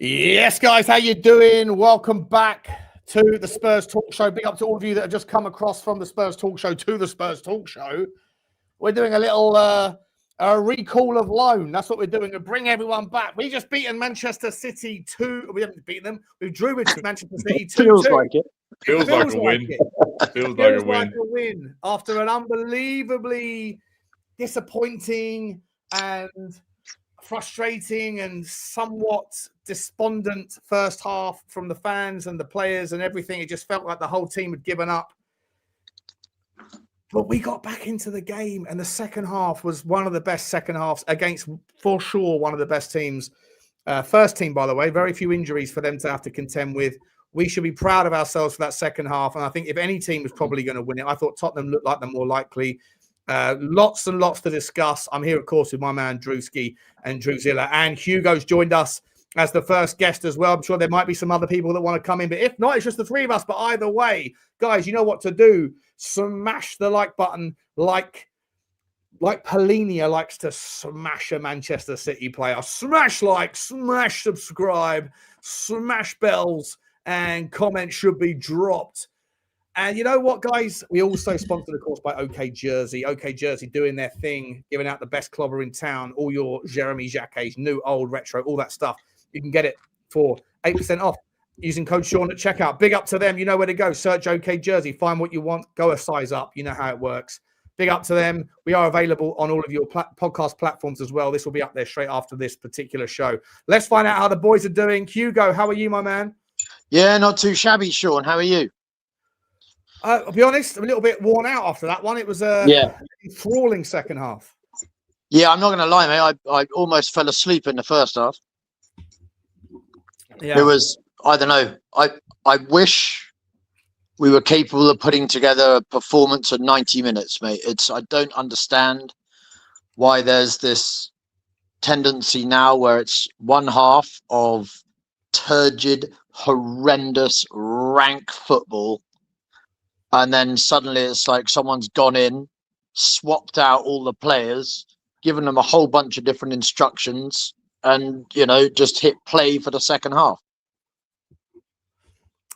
Yes, guys, how you doing? Welcome back to the Spurs Talk Show. Big up to all of you that have just come across from the Spurs Talk Show to the Spurs Talk Show. We're doing a little a recall of loan. That's what we're doing to bring everyone back. We just beaten Manchester City 2. We haven't beaten them. We drew with Manchester City 2-2. Feels like it. Feels like a win. Feels like a win after an unbelievably disappointing and frustrating and somewhat despondent first half from the fans and the players and everything. It just felt like the whole team had given up. But we got back into the game, and the second half was one of the best second halves against, for sure, one of the best teams. First team, by the way, very few injuries for them to have to contend with. We should be proud of ourselves for that second half. And I think if any team was probably going to win it, I thought Tottenham looked like the more likely. Lots and lots to discuss. I'm here, of course, with my man Drewski and Drewzilla, and Hugo's joined us as the first guest as well. I'm sure there might be some other people that want to come in, but if not, it's just the three of us. But either way, guys, you know what to do. Smash the like button, like Polinia likes to smash a Manchester City player. Smash like, smash subscribe, smash bells, and comments should be dropped. And you know what, guys? We also sponsored, of course, by OK Jersey. OK Jersey doing their thing, giving out the best clobber in town. All your Jeremy Jacquets, new, old, retro, all that stuff. You can get it for 8% off using code Sean at checkout. Big up to them. You know where to go. Search OK Jersey. Find what you want. Go a size up. You know how it works. Big up to them. We are available on all of your podcast platforms as well. This will be up there straight after this particular show. Let's find out how the boys are doing. Hugo, how are you, my man? Yeah, not too shabby, Sean. How are you? I'll be honest, I'm a little bit worn out after that one. It was a enthralling second half. Yeah, I'm not going to lie, mate. I almost fell asleep in the first half. Yeah. It was, I don't know. I wish we were capable of putting together a performance of 90 minutes, mate. I don't understand why there's this tendency now where it's one half of turgid, horrendous, rank football. And then suddenly it's like someone's gone in, swapped out all the players, given them a whole bunch of different instructions, and, you know, just hit play for the second half.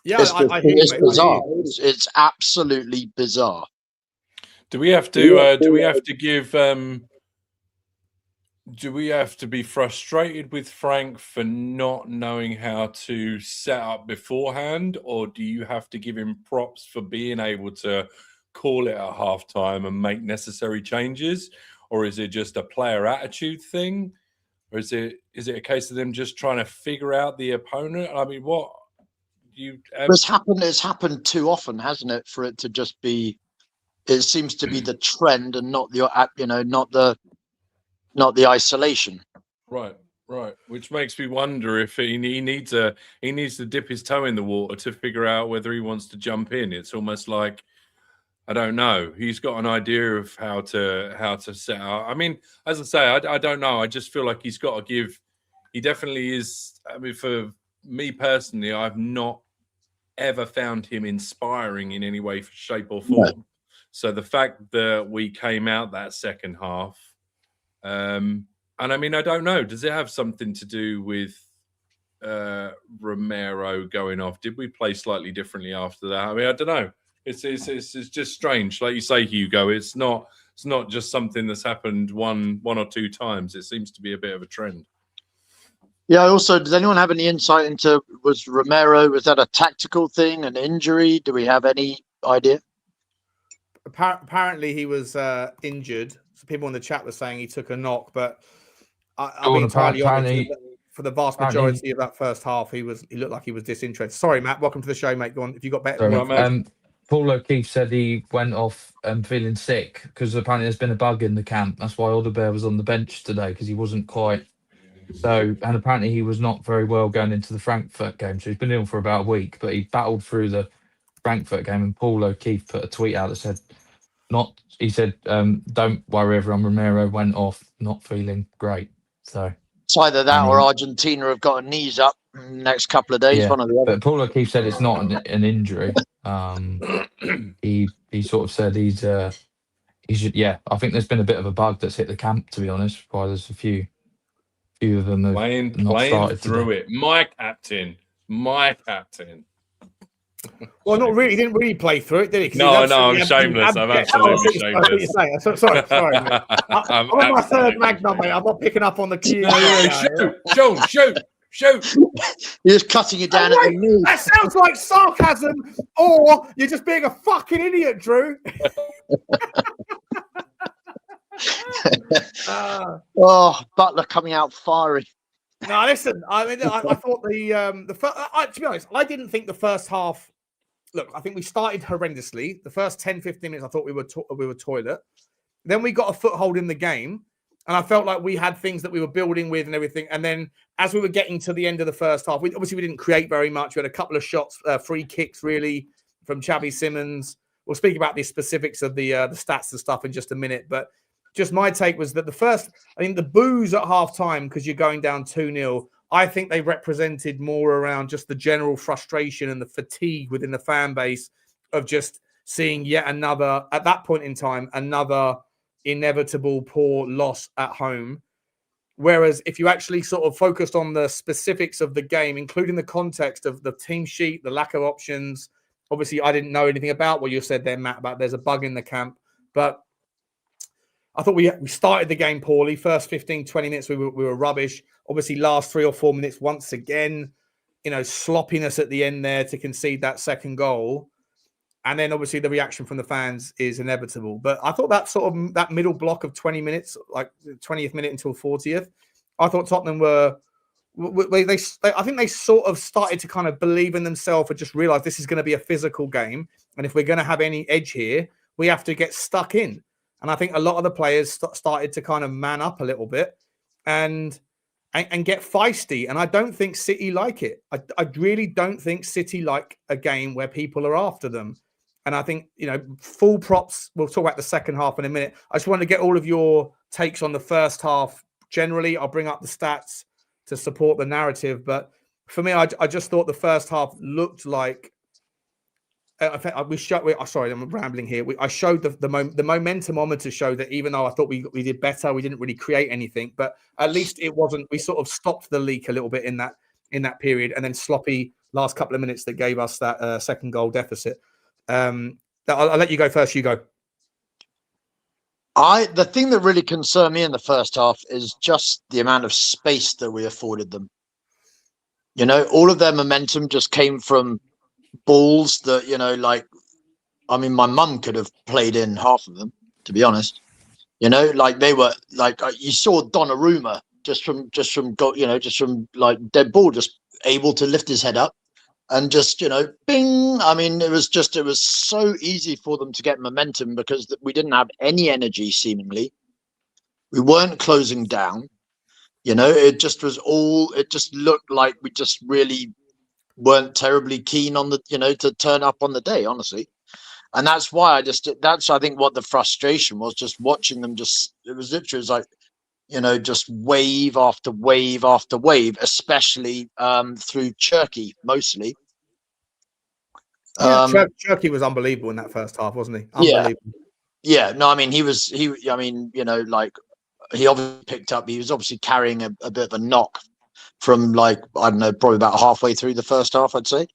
Yeah, I hear it's bizarre. It's absolutely bizarre. Do we have to? Do we have to give? Do we have to be frustrated with Frank for not knowing how to set up beforehand, or do you have to give him props for being able to call it at halftime and make necessary changes, or is it just a player attitude thing, or is it a case of them just trying to figure out the opponent? I mean, what you? It's happened too often, hasn't it? For it to just be, it seems to be the trend and not the not the isolation. Right. Which makes me wonder if he needs to dip his toe in the water to figure out whether he wants to jump in. It's almost like, I don't know. He's got an idea of how to set out. I mean, as I say, I don't know. I just feel like he's got to give. He definitely is. I mean, for me personally, I've not ever found him inspiring in any way, shape, or form. No. So the fact that we came out that second half. And I mean, I don't know. Does it have something to do with Romero going off? Did we play slightly differently after that? I mean, I don't know. It's just strange. Like you say, Hugo, it's not just something that's happened one or two times. It seems to be a bit of a trend. Yeah. Also, does anyone have any insight into, was that a tactical thing, an injury? Do we have any idea? Apparently, he was injured. People in the chat were saying he took a knock, but I'll be entirely honest. For the vast majority of that first half, he looked like he was disinterested. Sorry, Matt. Welcome to the show, mate. Go on. If you got better, Paul O'Keefe said he went off feeling sick because apparently there's been a bug in the camp. That's why Alderbear was on the bench today, because he wasn't quite. So, and apparently he was not very well going into the Frankfurt game. So he's been ill for about a week, but he battled through the Frankfurt game. And Paul O'Keefe put a tweet out that said, don't worry, everyone. Romero went off not feeling great. So it's either that or Argentina have got a knees up in the next couple of days. Yeah, one or the other. But Paul O'Keefe said it's not an injury. He sort of said I think there's been a bit of a bug that's hit the camp, to be honest. There's a few few of them have playing not started through today. it. My captain. Well, not really. He didn't really play through it, did he? 'Cause he was No, absolutely I'm shameless. I'm abject. absolutely I thought you shameless. saying. Sorry, mate. I'm on my third Magnum, mate. I'm not picking up on the cue. Shoot. You're just cutting it down at the knee. That sounds like sarcasm, or you're just being a fucking idiot, Drew. Butler coming out fiery. No, listen. I mean, I thought to be honest, I didn't think the first half. Look, I think we started horrendously. The first 10, 15 minutes, I thought we were toilet. Then we got a foothold in the game, and I felt like we had things that we were building with and everything. And then as we were getting to the end of the first half, we didn't create very much. We had a couple of shots, free kicks, really, from Xavi Simons. We'll speak about the specifics of the stats and stuff in just a minute, but just my take was that the boos at half time, because you're going down 2-0, I think they represented more around just the general frustration and the fatigue within the fan base of just seeing yet another, at that point in time, another inevitable poor loss at home. Whereas if you actually sort of focused on the specifics of the game, including the context of the team sheet, the lack of options, obviously I didn't know anything about what you said there, Matt, about there's a bug in the camp, but I thought we started the game poorly. First 15, 20 minutes, we were rubbish. Obviously, last 3 or 4 minutes, once again, sloppiness at the end there to concede that second goal. And then obviously the reaction from the fans is inevitable. But I thought that middle block of 20 minutes, like 20th minute until 40th, I thought Tottenham I think they sort of started to kind of believe in themselves and just realize this is going to be a physical game. And if we're going to have any edge here, we have to get stuck in. And I think a lot of the players started to kind of man up a little bit and get feisty. And I don't think City like it. I really don't think City like a game where people are after them. And I think, full props. We'll talk about the second half in a minute. I just want to get all of your takes on the first half. Generally, I'll bring up the stats to support the narrative. But for me, I just thought the first half looked like, sorry, I'm rambling here. I showed the momentumometer showed that even though I thought we did better, we didn't really create anything. But at least it wasn't. We sort of stopped the leak a little bit in that period, and then sloppy last couple of minutes that gave us that second goal deficit. I'll let you go first. You go. The thing that really concerned me in the first half is just the amount of space that we afforded them. All of their momentum just came from balls that my mum could have played in half of them, to be honest. They were you saw Donnarumma just from dead ball, just able to lift his head up and just bing. I mean, it was so easy for them to get momentum because we didn't have any energy. Seemingly, we weren't closing down. It just looked like we just really weren't terribly keen on to turn up on the day, honestly. And that's why I think what the frustration was, just watching them. It was literally like, just wave after wave after wave, especially through Cherky mostly. Cherky was unbelievable in that first half, wasn't he? Unbelievable. Yeah. No, I mean, he obviously picked up, he was obviously carrying a bit of a knock from probably about halfway through the first half, I'd say.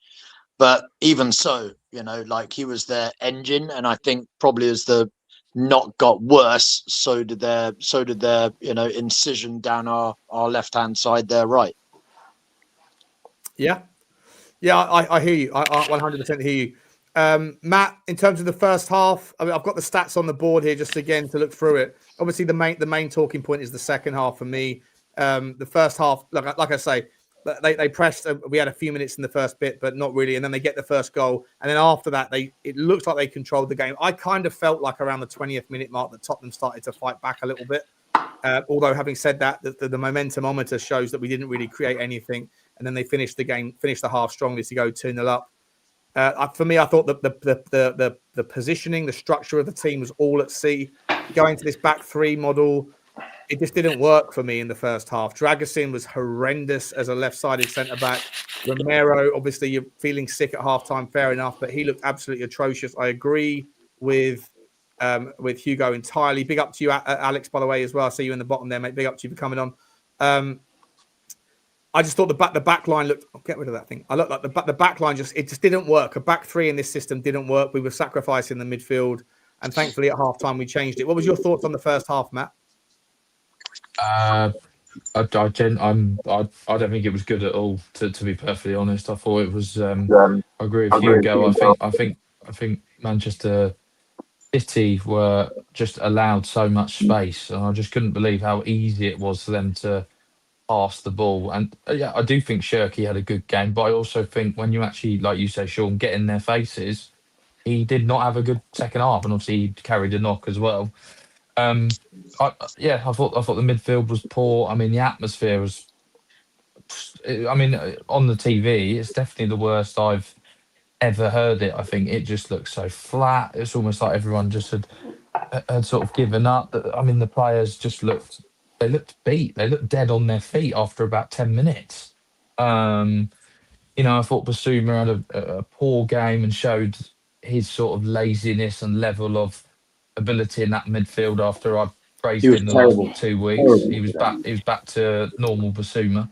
But even so, he was their engine, and I think probably as the knock got worse, so did their incision down our left hand side, their right. Yeah, I hear you. I 100% hear you. Matt, in terms of the first half, I mean, I've got the stats on the board here just again to look through it. Obviously, the main talking point is the second half for me. The first half, like I say, they pressed. We had a few minutes in the first bit, but not really. And then they get the first goal, and then after that, it looks like they controlled the game. I kind of felt like around the 20th minute mark that Tottenham started to fight back a little bit. Although having said that, the momentumometer shows that we didn't really create anything, and then they finished the half strongly to go 2-0 up. For me, I thought the positioning, the structure of the team was all at sea. Going to this back three model, it just didn't work for me in the first half. Dragusin was horrendous as a left-sided centre-back. Romero, obviously, you're feeling sick at halftime, fair enough, but he looked absolutely atrocious. I agree with Hugo entirely. Big up to you, Alex, by the way, as well. I see you in the bottom there, mate. Big up to you for coming on. I just thought the back line looked. I'll get rid of that thing. I looked like the back line just didn't work. A back three in this system didn't work. We were sacrificing the midfield, and thankfully at halftime we changed it. What was your thoughts on the first half, Matt? I don't think it was good at all. To be perfectly honest, I thought it was. I agree with Hugo. I think Manchester City were just allowed so much space, and I just couldn't believe how easy it was for them to pass the ball. And yeah, I do think Shirky had a good game, but I also think when you actually, like you say, Sean, get in their faces, he did not have a good second half, and obviously he carried a knock as well. I thought the midfield was poor. I mean, the atmosphere was. I mean, on the TV, it's definitely the worst I've ever heard it. I think it just looks so flat. It's almost like everyone just had sort of given up. I mean, the players just looked beat. They looked dead on their feet after about 10 minutes. I thought Bissouma had a poor game and showed his sort of laziness and level of ability in that midfield after I praised him the last 2 weeks. Terrible. He was back to normal Bissouma.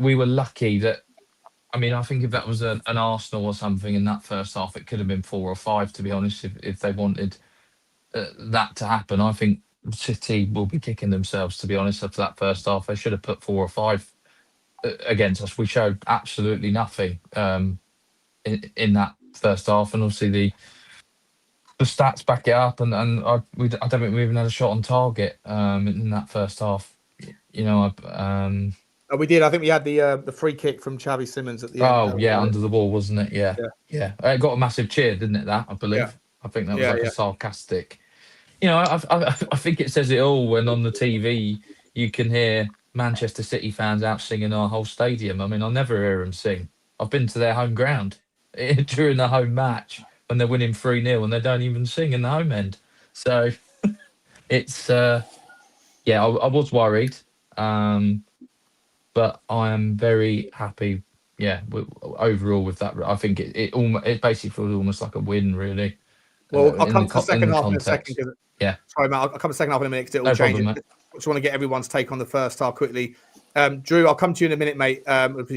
We were lucky that. I mean, I think if that was an Arsenal or something in that first half, it could have been 4 or 5. To be honest, if they wanted that to happen, I think City will be kicking themselves. To be honest, after that first half, they should have put 4 or 5 against us. We showed absolutely nothing in that first half, and obviously the stats back it up. And I don't think we even had a shot on target in that first half. We did. I think we had the free kick from Xavi Simons at the end. Oh, yeah, under the wall, wasn't it? Yeah. It got a massive cheer, didn't it? That, I believe. Yeah. I think that was a sarcastic. I think it says it all when on the TV you can hear Manchester City fans out singing our whole stadium. I mean, I'll never hear them sing. I've been to their home ground during the home match when they're winning 3-0 and they don't even sing in the home end. So it's, I was worried. But I am very happy, overall with that. I think it basically feels almost like a win, really. Well, I'll come to the second half in a second. Yeah. Sorry, Matt, I'll come to the second half in a minute because it will No change. problem, I just want to get everyone's take on the first half quickly. Drew, I'll come to you in a minute, mate.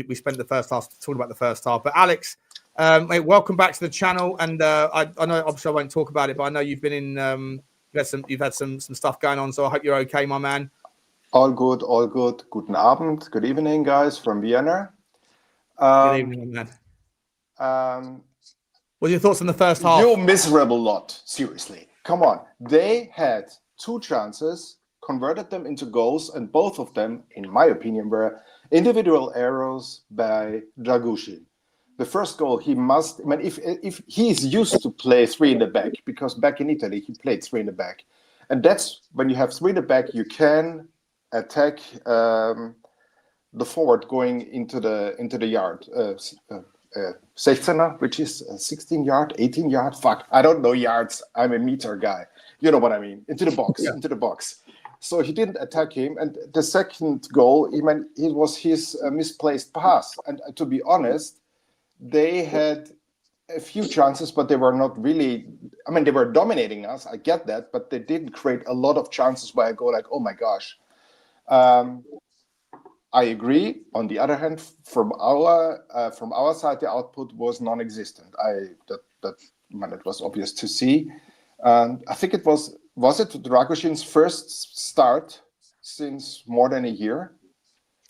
We spent the first half talking about the first half. But Alex, mate, welcome back to the channel. And I know, obviously, I won't talk about it, but I know you've been in, you've had some stuff going on. So I hope you're okay, my man. All good, all good. Guten Abend, good evening, guys, from Vienna. Good evening, man. What are your thoughts on the first half? You miserable lot, seriously. Come on. They had 2 chances, converted them into goals, and both of them, in my opinion, were individual errors by Udogie. The first goal, if he's used to play 3 in the back, because back in Italy, he played 3 in the back. And that's when you have 3 in the back, you can attack the forward going into the yard, 16er, which is 16 yard, 18 yard. Fuck, I don't know yards. I'm a meter guy. You know what I mean? Into the box, into the box. So he didn't attack him. And the second goal, it was his misplaced pass. And to be honest, they had a few chances, but they were not really. I mean, they were dominating us. I get that, but they didn't create a lot of chances where I go like, oh my gosh. I agree. On the other hand, from our side, the output was non-existent. It was obvious to see. I think it was it Dragoshin's first start since more than a year?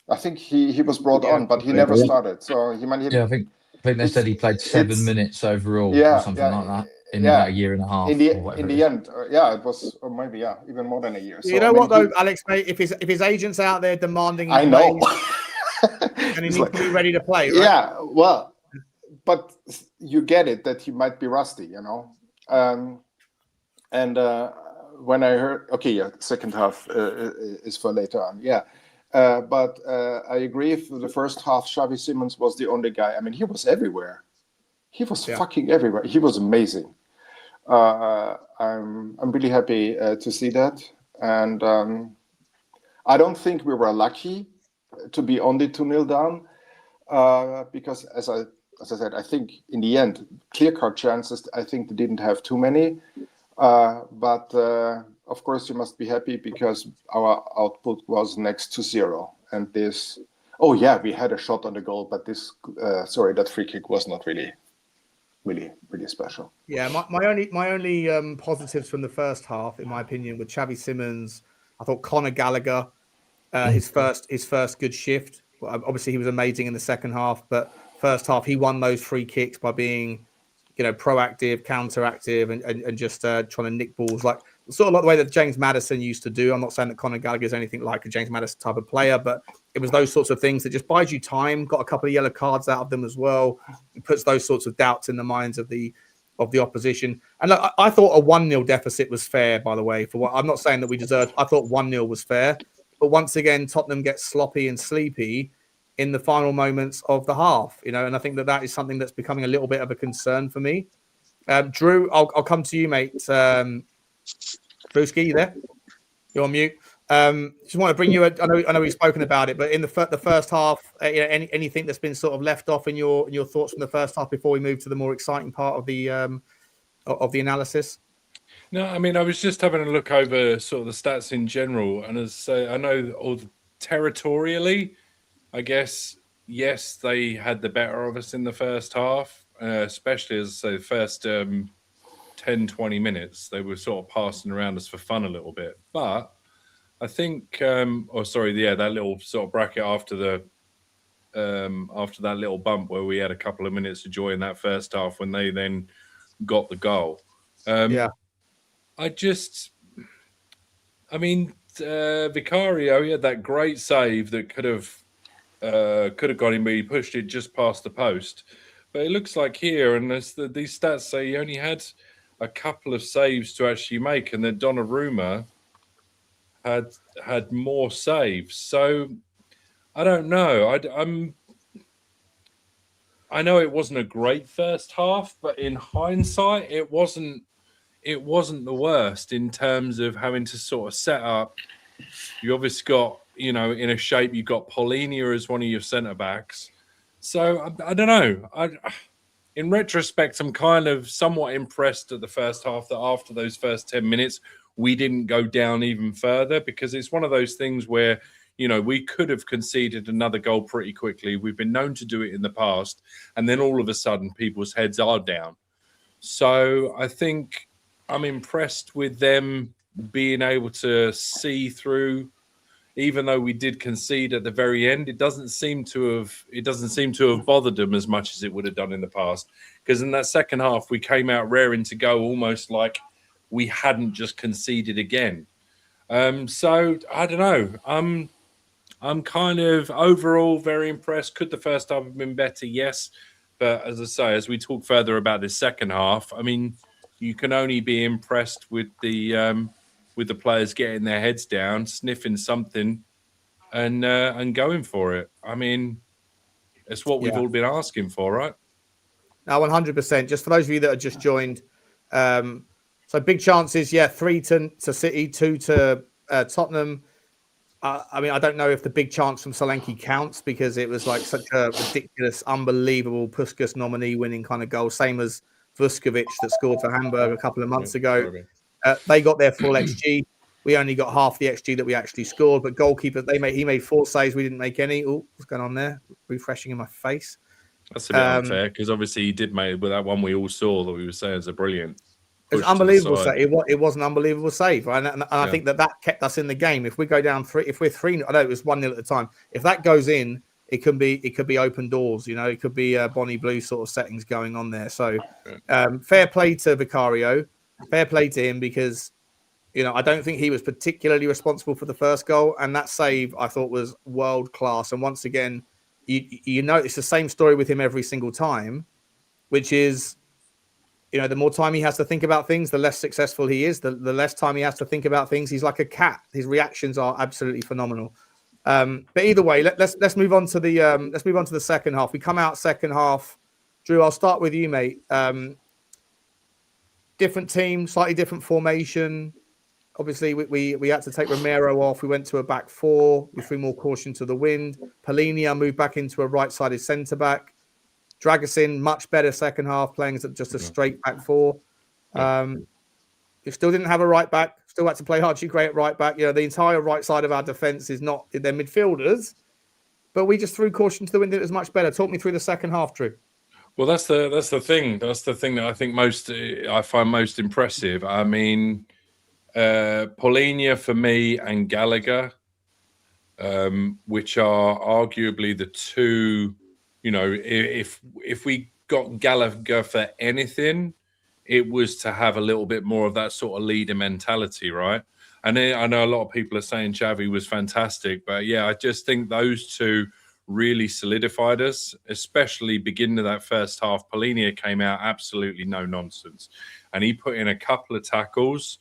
I think he was brought on, but he never started. So I think they said he played 7 minutes overall or something like that. In about a year and a half. In the end, it was, or maybe even more than a year. So, you know what though, Alex, mate, if his agent's out there demanding, I know, and he needs to be ready to play. Right? Yeah, well, but you get it that he might be rusty, And when I heard, second half is for later on, but I agree. For the first half, Xavi Simons was the only guy. I mean, he was everywhere. He was fucking everywhere. He was amazing. I'm really happy to see that, and I don't think we were lucky to be only 2-0 down, because as I said, I think in the end, clear-cut chances. I think they didn't have too many, but of course, you must be happy because our output was next to zero. And this, oh yeah, we had a shot on the goal, but this, that free kick was not really special. Yeah, my only positives from the first half, in my opinion, were Xavi Simons. I thought Conor Gallagher, his first good shift. Well, obviously, he was amazing in the second half, but first half he won those free kicks by being, proactive, counteractive, and just trying to nick balls, like sort of like the way that James Maddison used to do. I'm not saying that Conor Gallagher is anything like a James Maddison type of player, but it was those sorts of things that just buys you time. Got a couple of yellow cards out of them as well. It puts those sorts of doubts in the minds of the opposition. And look, I thought a 1-0 deficit was fair, by the way. For what I'm not saying that we deserved. I thought 1-0 was fair, but once again, Tottenham gets sloppy and sleepy in the final moments of the half. And I think that is something that's becoming a little bit of a concern for me. Drew, I'll come to you, mate. Drewski, you there? You're on mute. Just want to bring you. I know we've spoken about it, but in the first half, anything that's been sort of left off in your thoughts from the first half before we move to the more exciting part of the analysis? No, I mean, I was just having a look over sort of the stats in general, and as I know, territorially, I guess yes, they had the better of us in the first half, especially as the first 10-20 minutes. They were sort of passing around us for fun a little bit, but I think, that little sort of bracket after that little bump where we had a couple of minutes of joy in that first half when they then got the goal. Vicario, he had that great save that could have got him, but he pushed it just past the post. But it looks like here, and these stats say he only had a couple of saves to actually make, and then Donnarumma had more saves. So I don't know. I know it wasn't a great first half, but in hindsight, it wasn't the worst in terms of having to sort of set up. You obviously got, in a shape, you've got Paulinho as one of your centre backs. So I don't know. In retrospect, I'm kind of somewhat impressed at the first half that after those first 10 minutes, we didn't go down even further, because it's one of those things where, we could have conceded another goal pretty quickly. We've been known to do it in the past. And then all of a sudden, people's heads are down. So I think I'm impressed with them being able to see through, even though we did concede at the very end. It doesn't seem to have bothered them as much as it would have done in the past. Because in that second half, we came out raring to go, almost like we hadn't just conceded again. So I don't know. I'm kind of overall very impressed. Could the first half have been better? Yes. But as I say, as we talk further about this second half, I mean, you can only be impressed with the players getting their heads down, sniffing something, and going for it. I mean, it's what we've all been asking for, right? Now, 100%. Just for those of you that have just joined, so big chances, 3 to City, 2 to Tottenham. I mean, I don't know if the big chance from Solanke counts, because it was like such a ridiculous, unbelievable Puskas nominee winning kind of goal, same as Vuskovic that scored for Hamburg a couple of months ago. They got their full XG. We only got half the XG that we actually scored. But goalkeeper, he made 4 saves. We didn't make any. Oh, what's going on there? Refreshing in my face. That's a bit unfair, because obviously he did make with that one we all saw that we were saying is a brilliant. It was unbelievable save. It was an unbelievable save, right? And I think that kept us in the game. If we go down 3, if we're 3, I know it was 1-0 at the time. If that goes in, it could be open doors. It could be Bonnie Blue sort of settings going on there. So fair play to Vicario, fair play to him, because I don't think he was particularly responsible for the first goal, and that save I thought was world class. And once again, it's the same story with him every single time, which is, the more time he has to think about things, the less successful he is. The less time he has to think about things, he's like a cat. His reactions are absolutely phenomenal. But either way, let's move on to the second half. We come out second half. Drew, I'll start with you, mate. Different team, slightly different formation. Obviously, we had to take Romero off. We went to a back 4. We threw more caution to the wind. Paulinho moved back into a right-sided centre back. Dragusin, much better second half, playing as just a straight back 4. You still didn't have a right back. Still had to play Archie Gray at right back. The entire right side of our defence is not their midfielders, but we just threw caution to the wind. It was much better. Talk me through the second half, Drew. Well, that's the thing. That's the thing that I think I find most impressive. I mean, Paulinho for me and Gallagher, which are arguably the two. If we got Gallagher for anything, it was to have a little bit more of that sort of leader mentality, right? And I know a lot of people are saying Xavi was fantastic, but yeah, I just think those two really solidified us, especially beginning of that first half. Paulinho came out absolutely no nonsense, and he put in a couple of tackles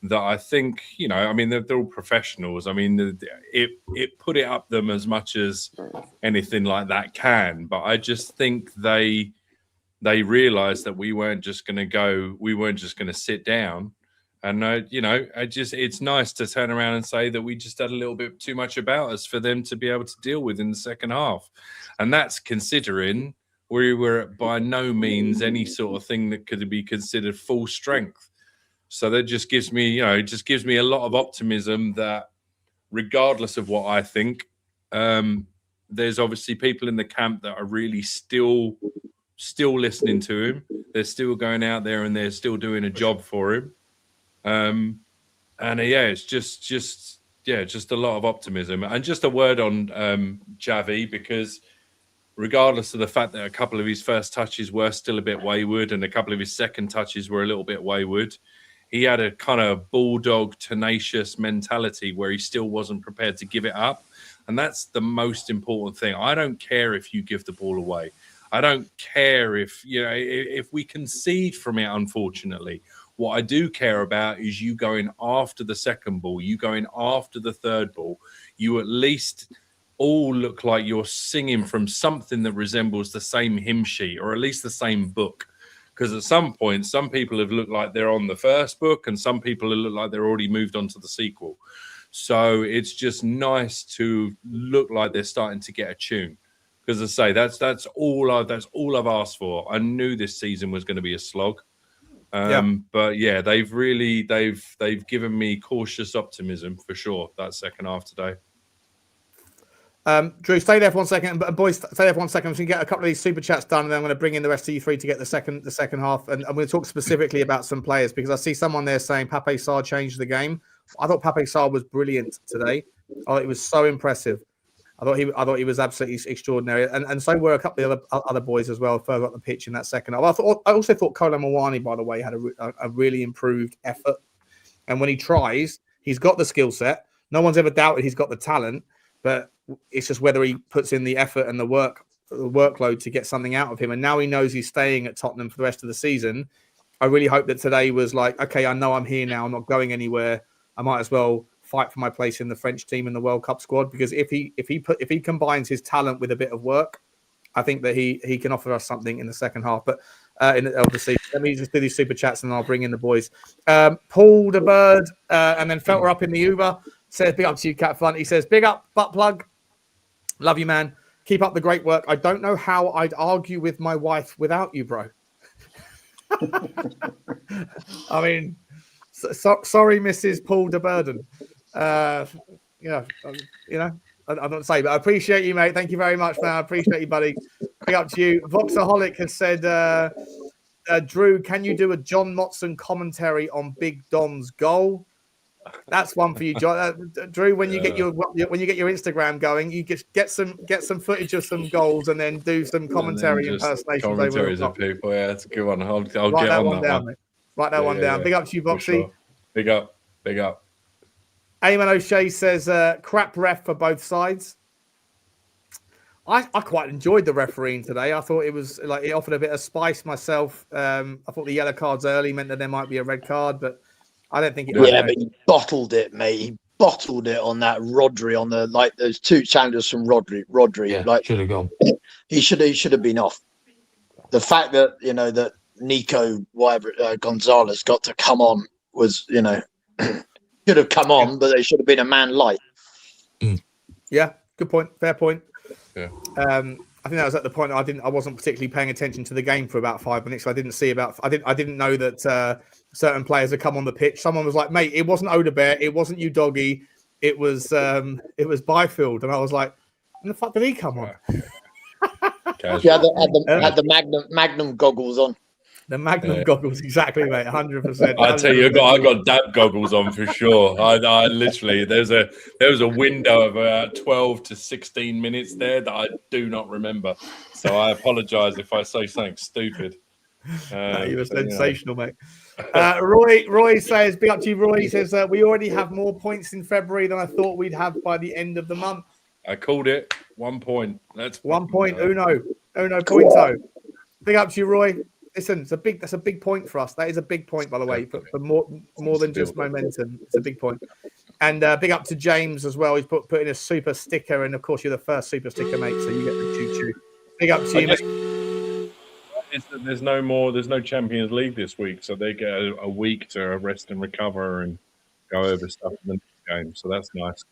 that I think, I mean, they're all professionals. I mean, it put it up them as much as anything like that can, but I just think they realized that we weren't just going to sit down. And, it's nice to turn around and say that we just had a little bit too much about us for them to be able to deal with in the second half. And that's considering we were by no means any sort of thing that could be considered full strength. So that just gives me, a lot of optimism that regardless of what I think, there's obviously people in the camp that are really still listening to him. They're still going out there and they're still doing a job for him. It's just a lot of optimism. And just a word on Xavi, because regardless of the fact that a couple of his first touches were still a bit wayward and a couple of his second touches were a little bit wayward, he had a kind of bulldog, tenacious mentality where he still wasn't prepared to give it up. And that's the most important thing. I don't care if you give the ball away. I don't care if we concede from it, unfortunately. What I do care about is you going after the second ball, you going after the third ball. You at least all look like you're singing from something that resembles the same hymn sheet, or at least the same book. Because at some point, some people have looked like they're on the first book and some people have looked like they're already moved on to the sequel. So it's just nice to look like they're starting to get a tune. Because as I say, that's all I've asked for. I knew this season was going to be a slog. But yeah, they've given me cautious optimism for sure, that second half today. Drew, stay there for 1 second. Boys, stay there for 1 second. So we can get a couple of these super chats done, and then I'm going to bring in the rest of you three to get the second half. And I'm going to talk specifically about some players, because I see someone there saying Pape Sarr changed the game. I thought Pape Sarr was brilliant today. I thought he was so impressive. I thought he was absolutely extraordinary, and so were a couple of other boys as well further up the pitch in that second half. I also thought Kolo Muani, by the way, had a really improved effort. And when he tries, he's got the skill set. No one's ever doubted he's got the talent, but it's just whether he puts in the effort and the workload to get something out of him. And now he knows he's staying at Tottenham for the rest of the season. I really hope that today was like, okay, I know I'm here now. I'm not going anywhere. I might as well fight for my place in the French team in the World Cup squad, because if he combines his talent with a bit of work, I think that he can offer us something in the second half. But obviously, let me just do these super chats and I'll bring in the boys. Paul the Bird and then Felter up in the Uber says, big up to you, Cat Flunt. He says, big up, butt plug. Love you, man. Keep up the great work. I don't know how I'd argue with my wife without you, bro. I mean, sorry, Mrs. Paul de Burden. I don't say, but I appreciate you, mate. Thank you very much, man. I appreciate you, buddy. Big up to you. Voxaholic has said, Drew, can you do a John Motson commentary on Big Don's goal? That's one for you, John. Drew, when you get your Instagram going, you get some footage of some goals and then do some commentary impersonations. Commentaries of people. Yeah, that's a good one. I'll get on that one. Mate. Write that one down. Yeah. Big up to you, Boxy. Sure. Big up. Eamon O'Shea says, crap ref for both sides. I quite enjoyed the refereeing today. I thought it was like it offered a bit of spice myself. I thought the yellow cards early meant that there might be a red card, but I don't think it. Yeah, but he bottled it, mate. He bottled it on that Rodri, on the those two challenges from Rodri. Yeah, should have gone. He should have been off. The fact that that Nico Gonzalez got to come on was should have come on, but they should have been a man light. Yeah, good point. Fair point. Yeah. I think that was at the point I wasn't particularly paying attention to the game for about 5 minutes. So I didn't see I didn't know that certain players had come on the pitch. Someone was like, "Mate, it wasn't Odegaard, it wasn't Udogie, it was Byfield," and I was like, "When the fuck did he come on?" Yeah, had the Magnum goggles on. The Magnum goggles, exactly, mate. 100%. I tell you, I got dab goggles on for sure. I literally there was a window of about 12 to 16 minutes there that I do not remember. So I apologise if I say something stupid. No, you were sensational, mate. Roy says, "Big up to you, Roy." He says, "We already have more points in February than I thought we'd have by the end of the month." I called it 1 point. That's 1 point. Uno pointo. Big up to you, Roy. Listen, that's a big point for us. That is a big point, by the way, for more than just momentum. It's a big point. And big up to James as well. He's put in a super sticker, and of course you're the first super sticker, mate. So you get the choo-choo. Big up to you, mate. There's no Champions League this week, so they get a week to rest and recover and go over stuff in the next game. So that's nice.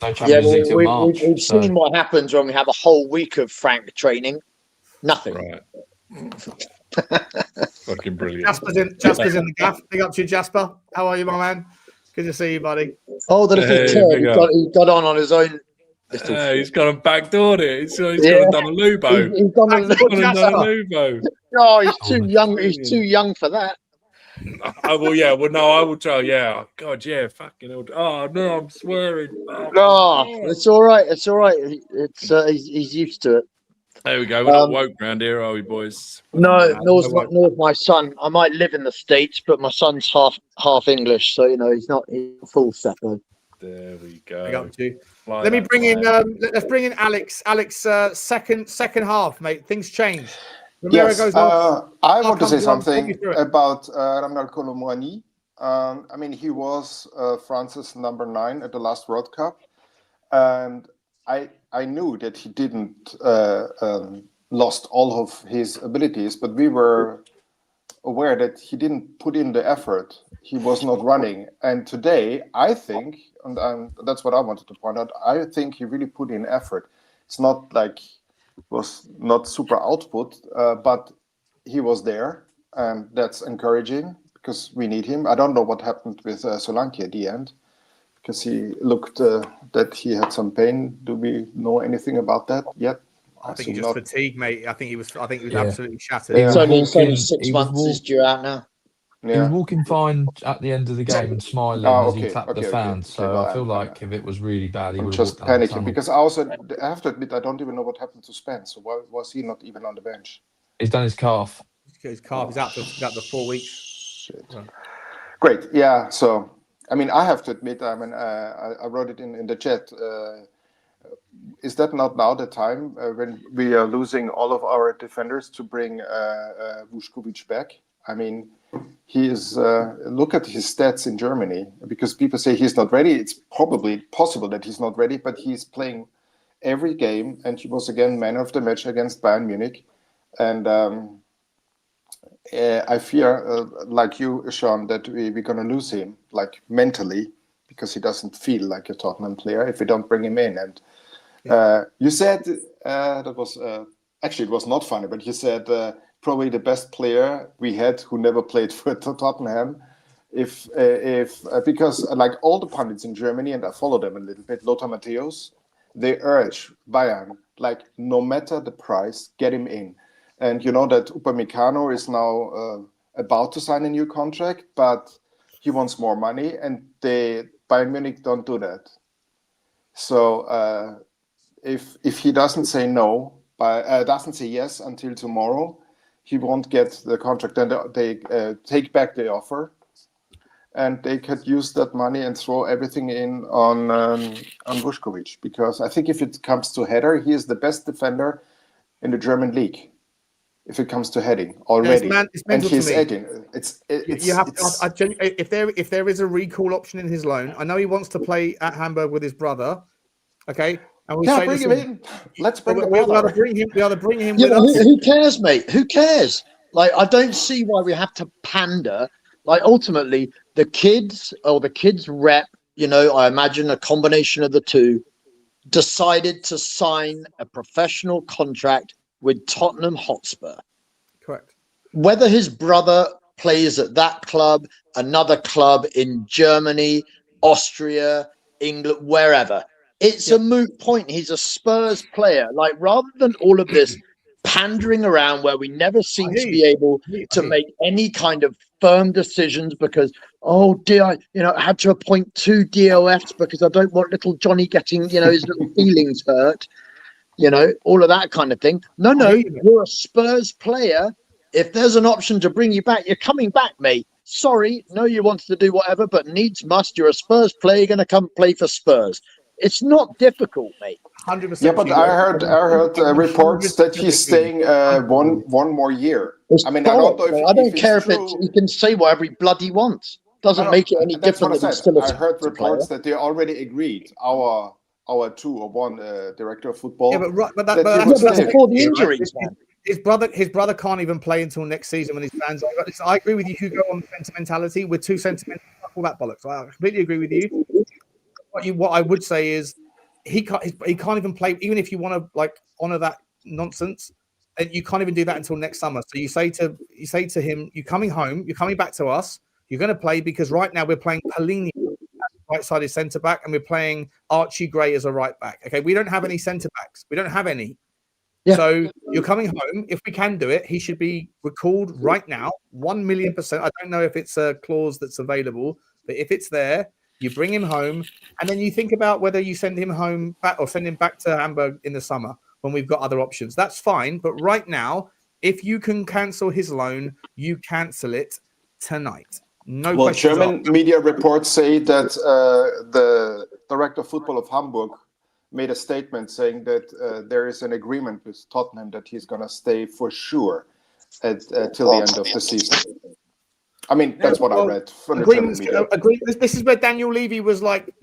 No Champions League till March, we've seen what happens when we have a whole week of Frank training. Nothing. Right. Fucking brilliant. Jasper's in the gaff. Big up to you, Jasper. How are you, my man? Good to see you, buddy. Oh, the little turd. He got on his own. He's gone and backdoored it. He's gone and done a Lubo. He's gone and done a Lubo. No, he's too young. He's too young for that. I will try. Yeah. God, yeah. Fucking hell. Oh, no, I'm swearing. No, it's all right. It's all right. He's used to it. There we go. We're not woke around here, are we, boys? No, nor's my son. I might live in the States, but my son's half English, so he's not full set though. There we go. Big up to you. Let me bring in. Let's bring in Alex. Alex, second half, mate. Things change. Romero goes on. I want to say something about Ramdal Colomwani. I mean, he was France's number 9 at the last World Cup, and I knew that he didn't lost all of his abilities, but we were aware that he didn't put in the effort. He was not running, and today I think, and that's what I wanted to point out. I think he really put in effort. It's not like was not super output, but he was there, and that's encouraging because we need him. I don't know what happened with Solanke at the end, because he looked that he had some pain. Do we know anything about that yet? I think he's just fatigued, mate. I think he was absolutely shattered. It's only 6 months is due out now. He was walking fine at the end of the game and smiling as he tapped the fans. So I feel like if it was really bad, he would have just panicking, because I have to admit I don't even know what happened to Spence. So why was he not even on the bench? He's done his calf. His calf is out for 4 weeks. Shit. Great. Yeah. So I mean, I have to admit. I mean, I wrote it in the chat. Is that not now the time when we are losing all of our defenders to bring Vuskovic back? I mean, he is. Look at his stats in Germany, because people say he's not ready. It's probably possible that he's not ready, but he's playing every game, and he was again man of the match against Bayern Munich. And I fear, like you, Sean, that we're going to lose him, like mentally, because he doesn't feel like a Tottenham player if we don't bring him in. And you said that was actually, it was not funny, but you said probably the best player we had who never played for Tottenham. If because like all the pundits in Germany, and I follow them a little bit, Lothar Matthäus, they urge Bayern, like, no matter the price, get him in. And you know that Upamecano is now about to sign a new contract, but he wants more money, and Bayern Munich don't do that. So if he doesn't say no, doesn't say yes until tomorrow, he won't get the contract. Then they take back the offer, and they could use that money and throw everything in on Vuskovic, because I think if it comes to header, he is the best defender in the German league. If it comes to heading already, and he's 18. If there is a recall option in his loan, I know he wants to play at Hamburg with his brother. Okay, and we say, bring him in. Let's bring him. We either bring him with us. Who cares, mate? Who cares? Like, I don't see why we have to pander. Like, ultimately, the kids rep, I imagine a combination of the two, decided to sign a professional contract with Tottenham Hotspur. Correct. Whether his brother plays at that club, another club in Germany, Austria, England, wherever. It's a moot point. He's a Spurs player. Like, rather than all of this pandering around where we never seem to be able to make any kind of firm decisions because, oh dear, I had to appoint 2 DOFs because I don't want little Johnny getting, his little feelings hurt, all of that kind of thing. No, you're a Spurs player. If there's an option to bring you back, you're coming back, mate. Sorry, no, you wanted to do whatever, but needs must. You're a Spurs player. You're going to come play for Spurs. It's not difficult, mate. 100%. Yeah, but I heard reports that he's staying one more year. I don't care if he can say whatever he bloody wants. Doesn't make it any different. I heard reports that they already agreed. Our 201 director of football. Yeah, but that's before the injuries, man. His brother can't even play until next season when his fans. I agree with you, Hugo, on sentimentality. We're too sentimental. All that bollocks. I completely agree with you. What I would say is he can't even play. Even if you want to honor that nonsense, and you can't even do that until next summer. So you say to him, "You're coming home. You're coming back to us. You're going to play because right now we're playing Pelini right-sided centre back, and we're playing Archie Gray as a right back. Okay, we don't have any centre backs. We don't have any. Yeah. So you're coming home. If we can do it, he should be recalled right now, 1,000,000%. I don't know if it's a clause that's available, but if it's there, you bring him home, and then you think about whether you send him home back or send him back to Hamburg in the summer when we've got other options. That's fine. But right now, if you can cancel his loan, you cancel it tonight. No questions. German media reports say that the director of football of Hamburg made a statement saying that there is an agreement with Tottenham that he's going to stay for sure till the end of the season. I mean, that's what I read from the German media. This is where Daniel Levy was like,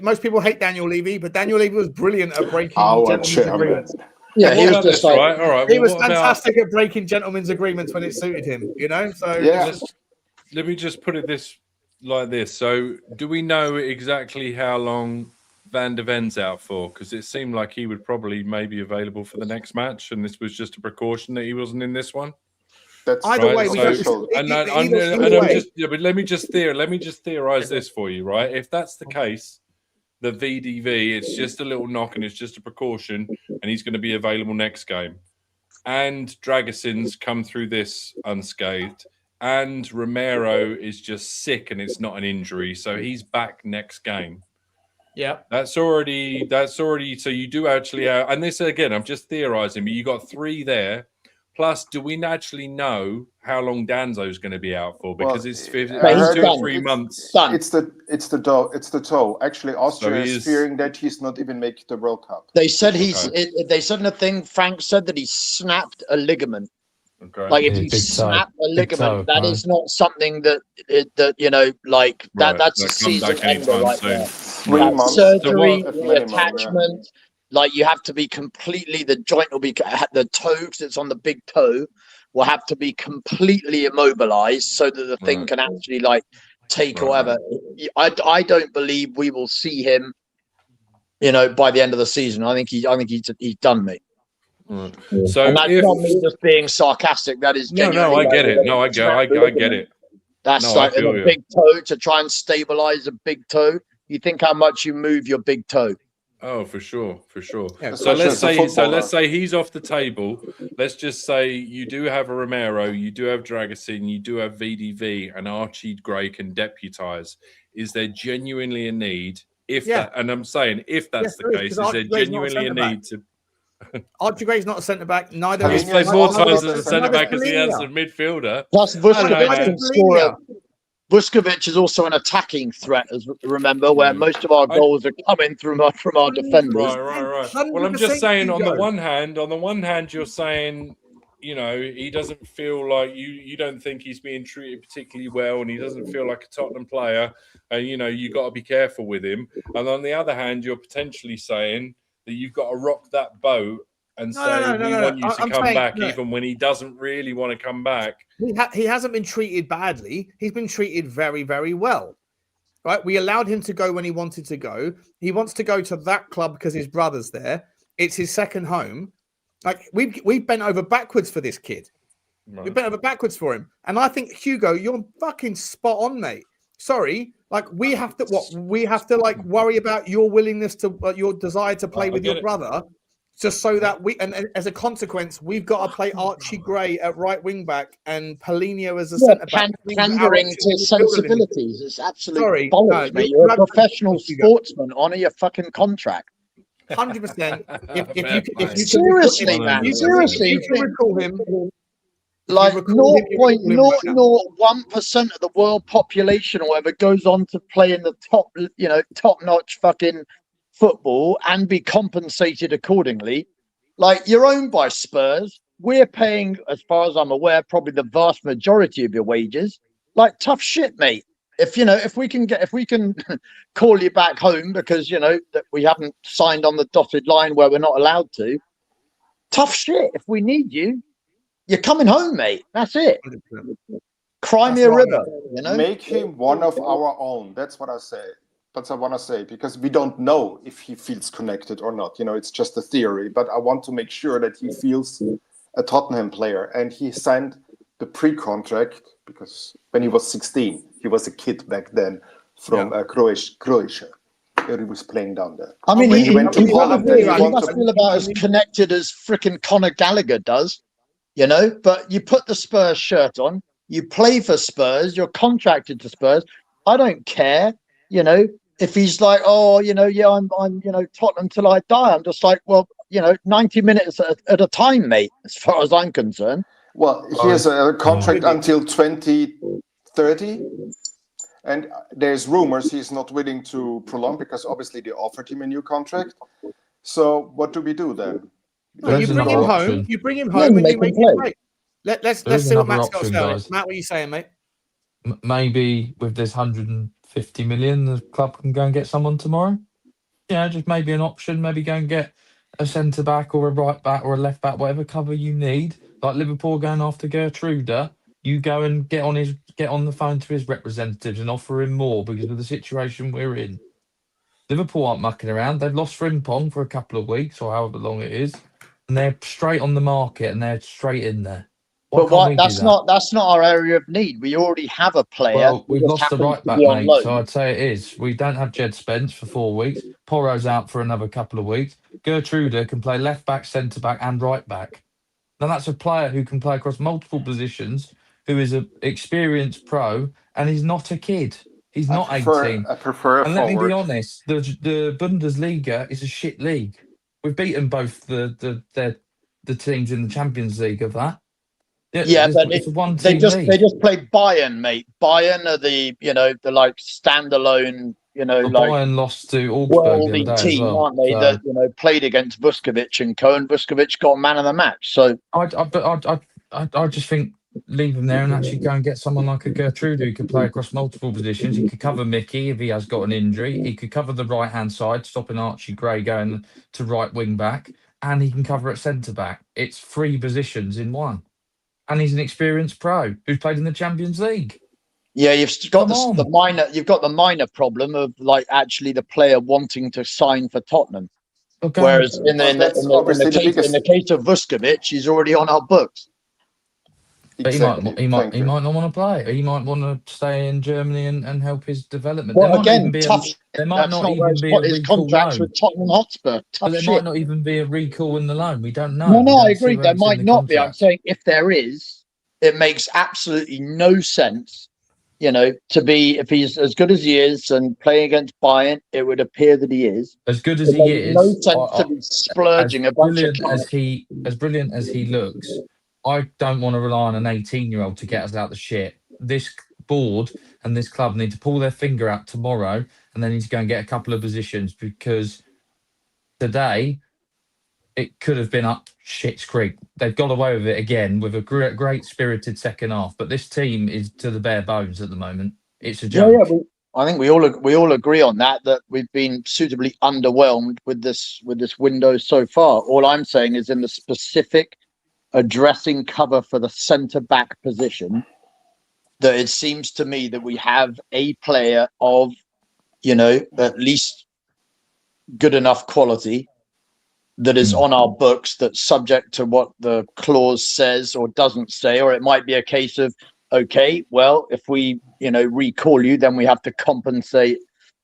most people hate Daniel Levy, but Daniel Levy was brilliant at breaking gentlemen's agreements. Yeah, he was just right. All right. He was fantastic at breaking gentlemen's agreements when it suited him, So yeah. Let me just put it like this. So, do we know exactly how long Van de Ven's out for? Because it seemed like he would probably maybe available for the next match, and this was just a precaution that he wasn't in this one. That's either right. way. But let me just theorize this for you, right? If that's the case, the VDV, it's just a little knock and it's just a precaution, and he's going to be available next game. And Dragason's come through this unscathed. And Romero is just sick and it's not an injury. So he's back next game. Yeah. That's already so you do actually and this again, I'm just theorizing, but you got 3 there. Plus, do we actually know how long Danzo's going to be out for? Because it's 2 or 3 months. It's the toe. Actually, Austria is fearing that he's not even making the World Cup. They said they said in the thing. Frank said that he snapped a ligament. Okay. Like if you snap a ligament, that is not something that that's a season ender right there. 3 months. Surgery, the attachment. Like you have to be completely. The joint will be the toe because it's on the big toe. Will have to be completely immobilized so that the thing can actually take or whatever. I don't believe we will see him. By the end of the season, I think he's done, mate. So and that's not me just being sarcastic. That is no, I get it. No, I get it. That's a big toe to try and stabilize a big toe. You think how much you move your big toe. Oh, for sure. Yeah, so let's say he's off the table. Let's just say you do have a Romero, you do have Dragasin, you do have VDV, and Archie Gray can deputise. Is there genuinely a need? If that's the case, is there genuinely a need to? Archie Gray's not a centre back. Neither he's played more times as a centre back as he has a midfielder. Plus, Vuskovic can score. Vuskovic is also an attacking threat, as remember, where most of our goals are coming from our defenders. Right. Well, I'm just saying. On the one hand, you're saying, he doesn't feel like you don't think he's being treated particularly well, and he doesn't feel like a Tottenham player. And you got to be careful with him. And on the other hand, you're potentially saying that you've got to rock that boat and say we want you to come back, even when he doesn't really want to come back. He hasn't been treated badly. He's been treated very, very well. Right? We allowed him to go when he wanted to go. He wants to go to that club because his brother's there. It's his second home. Like we've bent over backwards for this kid. We bent over backwards for him. And I think, Hugo, you're fucking spot on, mate. Sorry. Like, we have to like worry about your willingness to, your desire to play with your brother, just so that and as a consequence, we've got to play Archie Gray at right wing back and Paulinho as a centre back. Pandering to sensibilities. It's absolute bollocks, mate. You're a professional sportsman. Honour your fucking contract. 100%. If you seriously, man, seriously, you can recall him. Like 0.001% of the world population or whatever goes on to play in the top-notch fucking football and be compensated accordingly. Like, you're owned by Spurs. We're paying, as far as I'm aware, probably the vast majority of your wages. Like, tough shit, mate. If we can call you back home because that we haven't signed on the dotted line where we're not allowed to. Tough shit. If we need you, you're coming home, mate. That's it. 100%. Cry me a river. Make him one of our own. That's what I say. That's what I want to say, because we don't know if he feels connected or not. It's just a theory. But I want to make sure that he feels a Tottenham player. And he signed the pre-contract because when he was 16, he was a kid back then from Croatia. He was playing down there. I mean, he must feel about as connected as frickin' Conor Gallagher does. But you put the Spurs shirt on, you play for Spurs, you're contracted to Spurs. I don't care, if he's like, I'm Tottenham till I die. I'm just like, well, 90 minutes at a time, mate, as far as I'm concerned. Well, he has a contract until 2030. And there's rumors he's not willing to prolong because obviously they offered him a new contract. So what do we do then? No, you bring him home. You bring him home and you make him great. Let's see what Matt's got to say. Matt, what are you saying, mate? Maybe with this 150 million, the club can go and get someone tomorrow. Just maybe an option. Maybe go and get a centre back or a right back or a left back, whatever cover you need. Like Liverpool going after Gertrude, you go and get on the phone to his representatives and offer him more because of the situation we're in. Liverpool aren't mucking around. They've lost Frimpong for a couple of weeks or however long it is. And they're straight on the market and they're straight in there. That's not our area of need. We already have a player. Well, we've lost the right back, mate. So I'd say it is. We don't have Jed Spence for 4 weeks. Porro's out for another couple of weeks. Gertrude can play left back, centre back, and right back. Now that's a player who can play across multiple positions, who is an experienced pro, and he's not a kid. He's not 18. I prefer a and forward. Let me be honest, the Bundesliga is a shit league. We've beaten both the teams in the Champions League of that. Yeah, but they just play Bayern, mate. Bayern are the like standalone, Bayern lost to Augsburg the other day team, as well, aren't they? so. That played against Vuskovic and Co. And Vuskovic got man of the match. So I just think leave him there and actually go and get someone like a Gertrude who could play across multiple positions. He could cover Micky if he has got an injury. He could cover the right-hand side, stopping Archie Gray going to right wing-back. And he can cover at centre-back. It's 3 positions in one. And he's an experienced pro who's played in the Champions League. Yeah, you've got the minor problem of like actually the player wanting to sign for Tottenham. Okay. Whereas in the case of Vuskovic, he's already on our books. But exactly. he might not want to play. He might want to stay in Germany and help his development. Well, again, tough. There might not even be a recall loan. With Tottenham Hotspur. There might not even be a recall in the loan. We don't know. No, I agree. There might not be. I'm saying if there is, it makes absolutely no sense. To be, if he's as good as he is and playing against Bayern, it would appear that he is. As good as he is, no sense to be splurging a bunch of as brilliant as he looks. I don't want to rely on an 18-year-old to get us out the shit. This board and this club need to pull their finger out tomorrow and they need to go and get a couple of positions because today it could have been up shit's creek. They've got away with it again with a great spirited second half, but this team is to the bare bones at the moment. It's a joke. Yeah, I think we all agree on that we've been suitably underwhelmed with this window so far. All I'm saying is in the specific addressing cover for the centre-back position, that it seems to me that we have a player of, at least good enough quality that is on our books that's subject to what the clause says or doesn't say, or it might be a case of, okay, well, if we, recall you, then we have to compensate,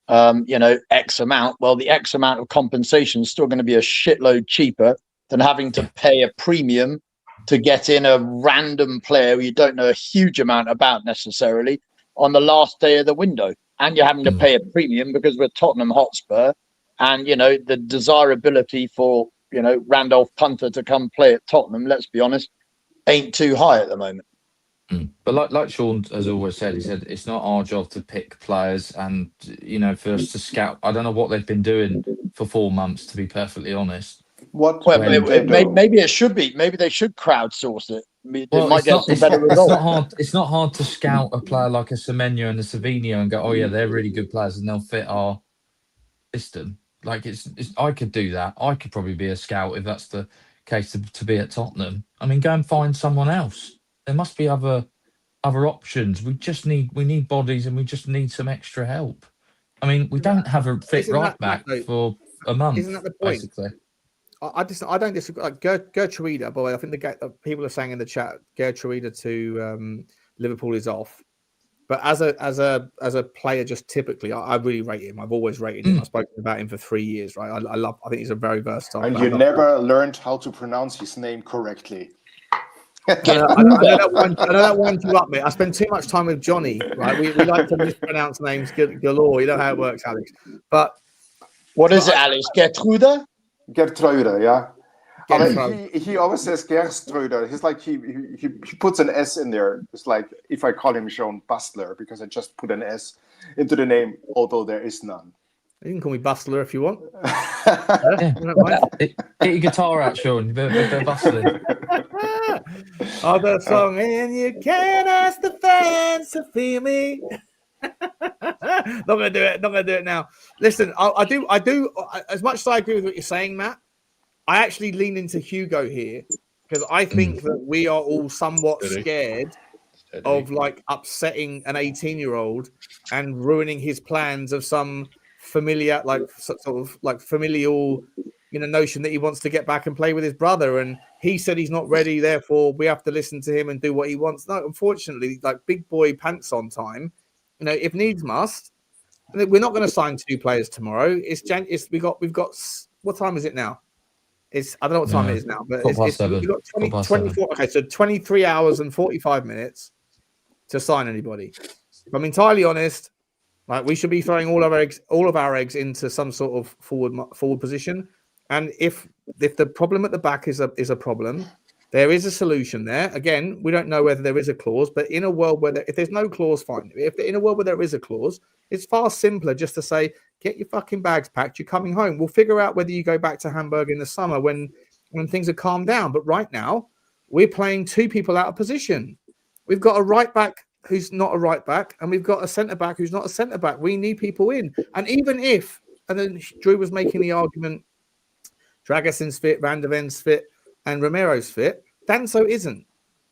X amount. Well, the X amount of compensation is still going to be a shitload cheaper than having to pay a premium to get in a random player who you don't know a huge amount about necessarily on the last day of the window. And you're having to pay a premium because we're Tottenham Hotspur. And, the desirability for, Randolph Punter to come play at Tottenham, let's be honest, ain't too high at the moment. But like Sean has always said, he said it's not our job to pick players and, for us to scout. I don't know what they've been doing for 4 months, to be perfectly honest. Maybe it should be. Maybe they should crowdsource it. It's not hard to scout a player like a Semenyo and a Savinho and go, oh, yeah, they're really good players and they'll fit our system. Like I could do that. I could probably be a scout if that's the case to be at Tottenham. I mean, go and find someone else. There must be other options. We need bodies and we just need some extra help. I mean, we don't have a fit back for a month. Isn't that the point? Basically. I don't disagree. Like Gertruida, by the way, I think people are saying in the chat, Gertruida to Liverpool is off. But as a player, just typically, I really rate him. I've always rated him. I've spoken about him for 3 years, right? I think he's a very versatile. And you never learned how to pronounce his name correctly. I know that winds you up, mate. I spend too much time with Johnny, right? We like to mispronounce names galore. You know how it works, Alex. But what is it, Alex? Gertruida? Gertruida, yeah. He always says Gertruida. He's like he puts an S in there. It's like if I call him Sean Bustler because I just put an S into the name, although there is none. You can call me Bustler if you want. Get your guitar out, Sean. They're bustling. Other song, and you can't ask the fans to feel me. Not gonna do it now. Listen, I do. As much as I agree with what you're saying, Matt, I actually lean into Hugo here because I think that we are all somewhat scared of like upsetting an 18-year-old and ruining his plans of some familiar, like sort of like familial, notion that he wants to get back and play with his brother. And he said he's not ready, therefore we have to listen to him and do what he wants. No, unfortunately, like big boy pants on time. If needs must, we're not going to sign 2 players tomorrow. We've got. What time is it now? I don't know what time it is now, but we've got 24. Okay, so 23 hours and 45 minutes to sign anybody. If I'm entirely honest, like we should be throwing all of our eggs into some sort of forward position. And if the problem at the back is a problem, there is a solution there. Again, we don't know whether there is a clause, but in a world where if there's no clause, fine. In a world where there is a clause, it's far simpler just to say, get your fucking bags packed. You're coming home. We'll figure out whether you go back to Hamburg in the summer when things are calmed down. But right now, we're playing 2 people out of position. We've got a right back who's not a right back, and we've got a centre back who's not a centre back. We need people in. And even if, and then Drew was making the argument, Dragason's fit, Van der Ven's fit, and Romero's fit, Danso isn't.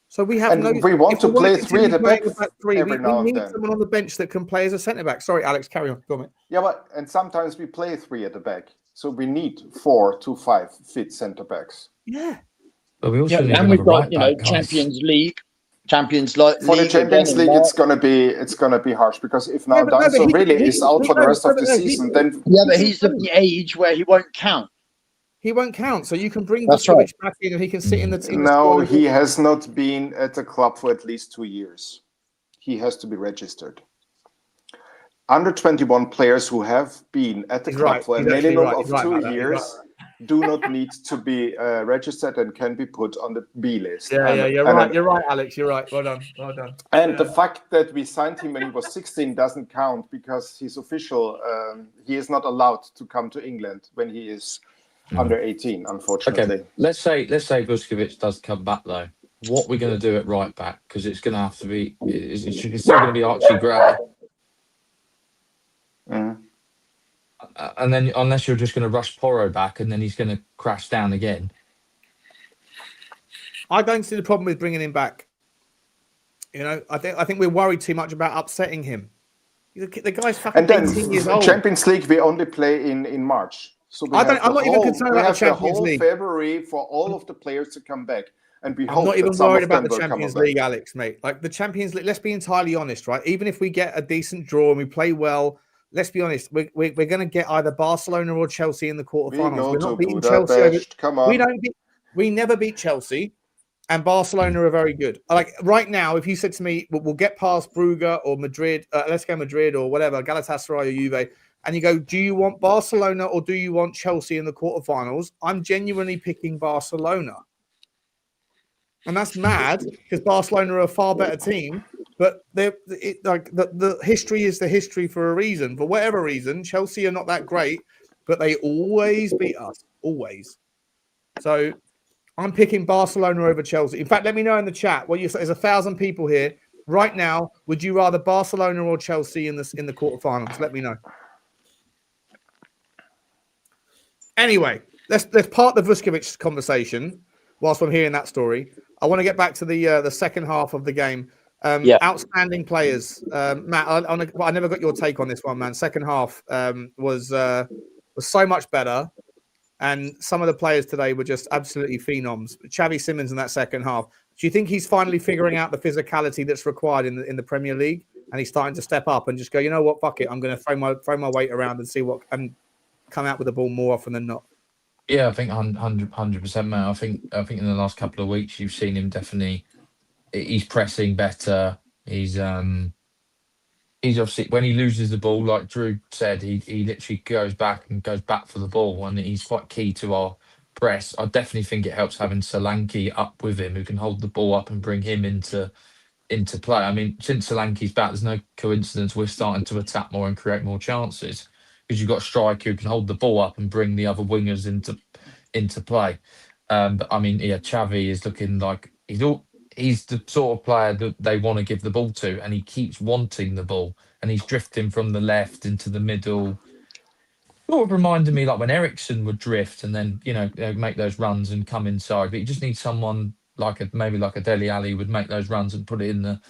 So we have we want to play 3 at the back. We need someone on the bench that can play as a centre back. Sorry, Alex, carry on. Go on, mate. Yeah, and sometimes we play 3 at the back, so we need 4 to 5 fit centre backs. Yeah, but we also and we've got Champions League. For the Champions League, it's gonna be harsh because if now Danso really is out for the rest of the season, then but he's at the age where he won't count. He won't count, so you can bring Vuskovic back in and he can sit in the team. No, he has not been at the club for at least 2 years. He has to be registered. Under 21 players who have been at the club for a minimum of 2 years do not need to be registered and can be put on the B list. You're right, Alex. You're right. Well done. And the fact that we signed him when he was 16 doesn't count because he's official. He is not allowed to come to England when he is under 18, unfortunately. Okay, let's say Vuskovic does come back though. What we're going to do at right back, because it's going to have to be, it's still going to be Archie Gray. And then, unless you're just going to rush Porro back, and then he's going to crash down again. I don't see the problem with bringing him back. I think we're worried too much about upsetting him. The guy's fucking 18 years old. Champions League we only play in March. So I'm not even concerned about the Champions League. February for all of the players to come back, and we I'm hope not even that some worried of about them the will come Champions back. League, Alex, mate. Like the Champions League, let's be entirely honest, right? Even if we get a decent draw and we play well, let's be honest, we're going to get either Barcelona or Chelsea in the quarterfinals. We go We're not to beating Chelsea over. Budapest. Come on. We never beat Chelsea, and Barcelona are very good. Like right now, if you said to me, we'll get past Brugge or Madrid, let's go Madrid or whatever, Galatasaray or Juve, and you go, do you want Barcelona or do you want Chelsea in the quarterfinals? I'm genuinely picking Barcelona. And that's mad because Barcelona are a far better team, but the history is the history for a reason. For whatever reason, Chelsea are not that great, but they always beat us, always. So I'm picking Barcelona over Chelsea. In fact, let me know in the chat. There's 1,000 people here right now. Would you rather Barcelona or Chelsea in the quarterfinals? Let me know. Anyway, let's part the Vuskovic conversation whilst I'm hearing that story. I want to get back to the second half of the game. Outstanding players. Matt, I never got your take on this one, man. Second half was so much better. And some of the players today were just absolutely phenoms. Xavi Simons in that second half. Do you think he's finally figuring out the physicality that's required in the Premier League? And he's starting to step up and just go, you know what, fuck it. I'm going to throw my weight around and see what and come out with the ball more often than not. Yeah, I think 100%, man. I think in the last couple of weeks you've seen him definitely. He's pressing better. He's obviously when he loses the ball, like Drew said, he literally goes back for the ball, and he's quite key to our press. I definitely think it helps having Solanke up with him, who can hold the ball up and bring him into play. I mean, since Solanke's back, there's no coincidence we're starting to attack more and create more chances because you've got a striker who can hold the ball up and bring the other wingers into play. But I mean, yeah, Xavi is looking like he's the sort of player that they want to give the ball to, and he keeps wanting the ball, and he's drifting from the left into the middle. Sort of reminded me like when Eriksen would drift and then, make those runs and come inside. But you just need someone maybe like a Dele Alli would make those runs and put it in the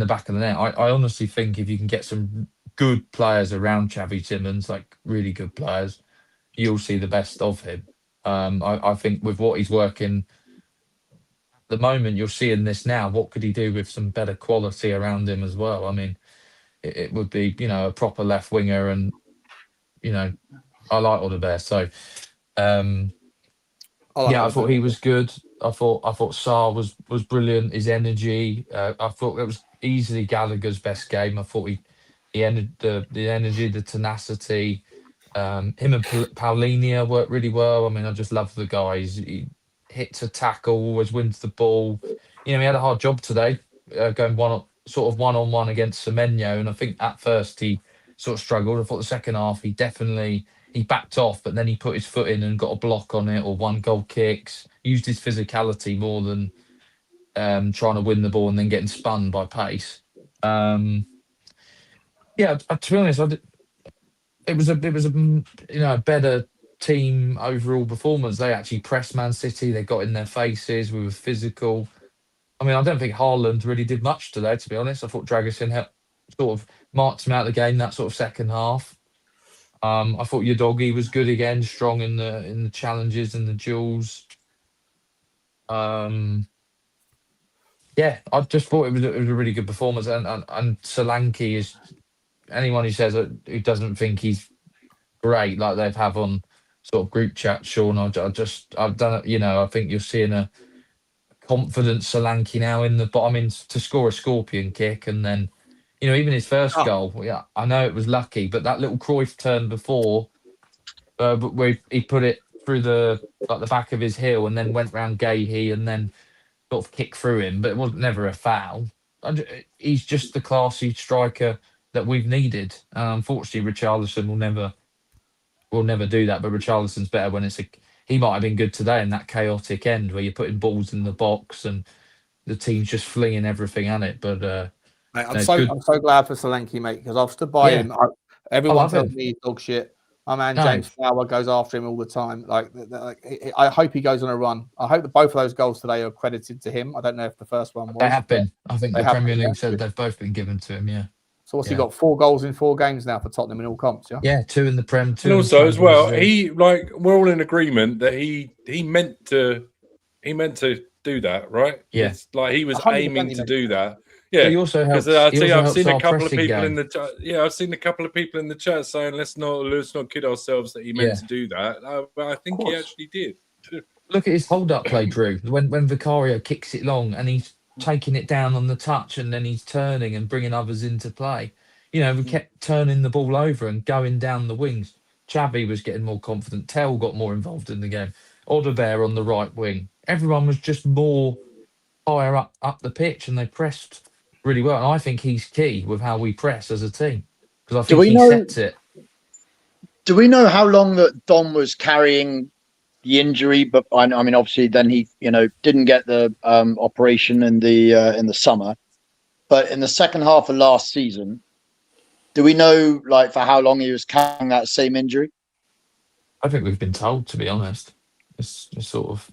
back of the net. I honestly think if you can get some good players around Xavi Simons, like really good players, you'll see the best of him. I think with what he's working the moment, you're seeing this now. What could he do with some better quality around him as well? I mean, it would be, a proper left winger, and I like Udogie. So, I thought he was good. I thought Sarr was brilliant. His energy. I thought it was easily Gallagher's best game. I thought he ended the energy, the tenacity. Him and Paulinho worked really well. I mean, I just love the guys. He hits a tackle, always wins the ball. He had a hard job today, going one-on-one against Semenyo, and I think at first he sort of struggled. I thought the second half he backed off, but then he put his foot in and got a block on it or won goal kicks. Used his physicality more than trying to win the ball and then getting spun by pace. To be honest, it was a better team overall performance. They actually pressed Man City. They got in their faces. We were physical. I mean, I don't think Haaland really did much today, to be honest. I thought Dragusin helped sort of marked him out of the game that sort of second half. I thought Udogie was good again, strong in the challenges and the duels. I just thought it was a really good performance. And Solanke is anyone who says who doesn't think he's great, like they've have on sort of group chat, Sean. I've done it. I think you're seeing a confident Solanke now to score a scorpion kick, and then even his first goal. Yeah, I know it was lucky, but that little Cruyff turn before, where he put it through the back of his heel and then went round Gahey and then sort of kicked through him, but it was never a foul. He's just the classy striker that we've needed. Unfortunately, Richarlison will never do that, but Richarlison's better when he might have been good today in that chaotic end where you're putting balls in the box and the team's just flinging everything at it. But mate, I'm so glad for Solanke, mate, because I've stood by him. Everyone tells me he's dog shit. My man James Flower goes after him all the time. I hope he goes on a run. I hope that both of those goals today are credited to him. I don't know if the first one was. They have been. I think the Premier League said they've both been given to him. Yeah. So what's he got? 4 goals in 4 games now for Tottenham in all comps, yeah? Yeah, 2 in the Prem, 2 And in also the as well, Champions League. we're all in agreement that he meant to do that, right? Yeah. It's like he was 100% aiming he to meant do that. But Yeah, he also helps. because He also I've helps seen a our couple of pressing people game. in the chat. Yeah, I've seen a couple of people in the chat saying let's not kid ourselves that he meant to do that. But I think he actually did. Look at his hold-up play, Drew. When Vicario kicks it long and he's taking it down on the touch, and then he's turning and bringing others into play. You know, we kept turning the ball over and going down the wings. Xavi was getting more confident. Tel got more involved in the game. Odegaard on the right wing. Everyone was just more higher up the pitch, and they pressed really well. And I think he's key with how we press as a team, because I think he sets it. Do we know how long that Dom was carrying the injury? But I mean, obviously, then he, didn't get the operation in the summer. But in the second half of last season, do we know for how long he was carrying that same injury? I think we've been told, to be honest. It's sort of.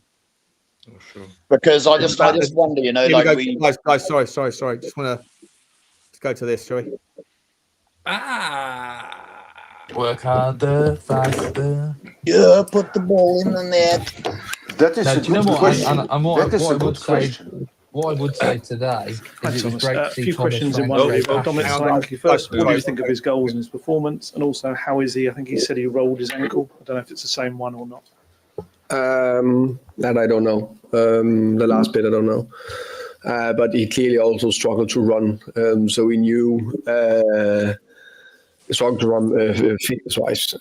Not sure. Because I just wonder, guys, sorry. Just want to go to this, shall we? Work harder, faster. Yeah, put the ball in the net. That is a good question. That is a good question. What I would say today is it was great to see a few Thomas questions in Frank one. Frank Dominic Frank. Solanke, first, what do you think of his goals and his performance? And also, how is he? I think he said he rolled his ankle. I don't know if it's the same one or not. That I don't know. The last bit I don't know. But he clearly also struggled to run. So we knew struggled to run fitness-wise.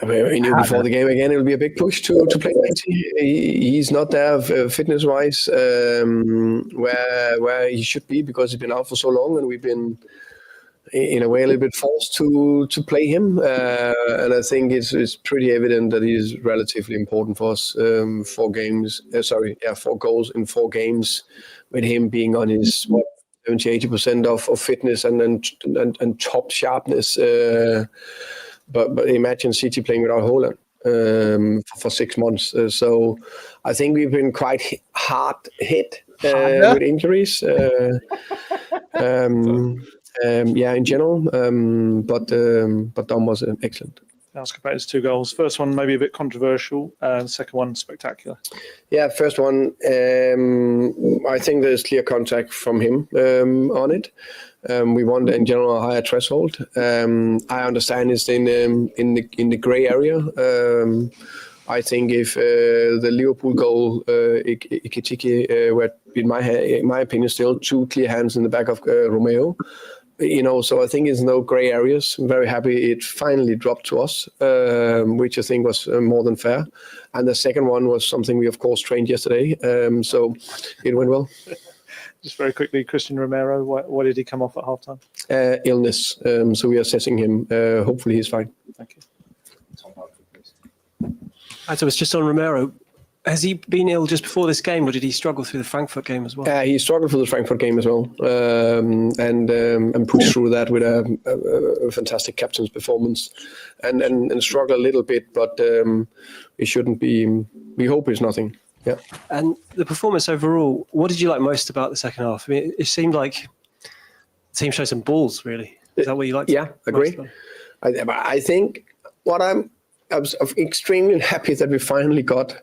We knew before the game again it will be a big push to play 90. He's not there fitness-wise where he should be, because he's been out for so long, and we've been in a way a little bit forced to play him. And I think it's pretty evident that he's relatively important for us. 4 goals in 4 games, with him being on his 70-80% of fitness and top sharpness. But imagine City playing without Haaland for 6 months. So I think we've been quite hard hit with injuries. In general. But Dom was excellent. Ask about his 2 goals. First one maybe a bit controversial, and second one spectacular. Yeah, first one. I think there's clear contact from him on it. We want in general a higher threshold. I understand it's in the grey area. I think if the Liverpool goal, Ikitiki, were in my opinion still 2 clear hands in the back of Romero. So I think it's no grey areas. I'm very happy it finally dropped to us, which I think was more than fair. And the second one was something we, of course, trained yesterday. So it went well. Just very quickly, Christian Romero, why did he come off at halftime? Illness. So we are assessing him. Hopefully he's fine. Thank you. So it's just on Romero. Has he been ill just before this game, or did he struggle through the Frankfurt game as well? He struggled through the Frankfurt game as well, and pushed through that with a fantastic captain's performance, and struggled a little bit, but it shouldn't be. We hope it's nothing. Yeah. And the performance overall, what did you like most about the second half? I mean, it seemed like the team showed some balls. Really, is that what you liked? Yeah, agree. I think I was extremely happy that we finally got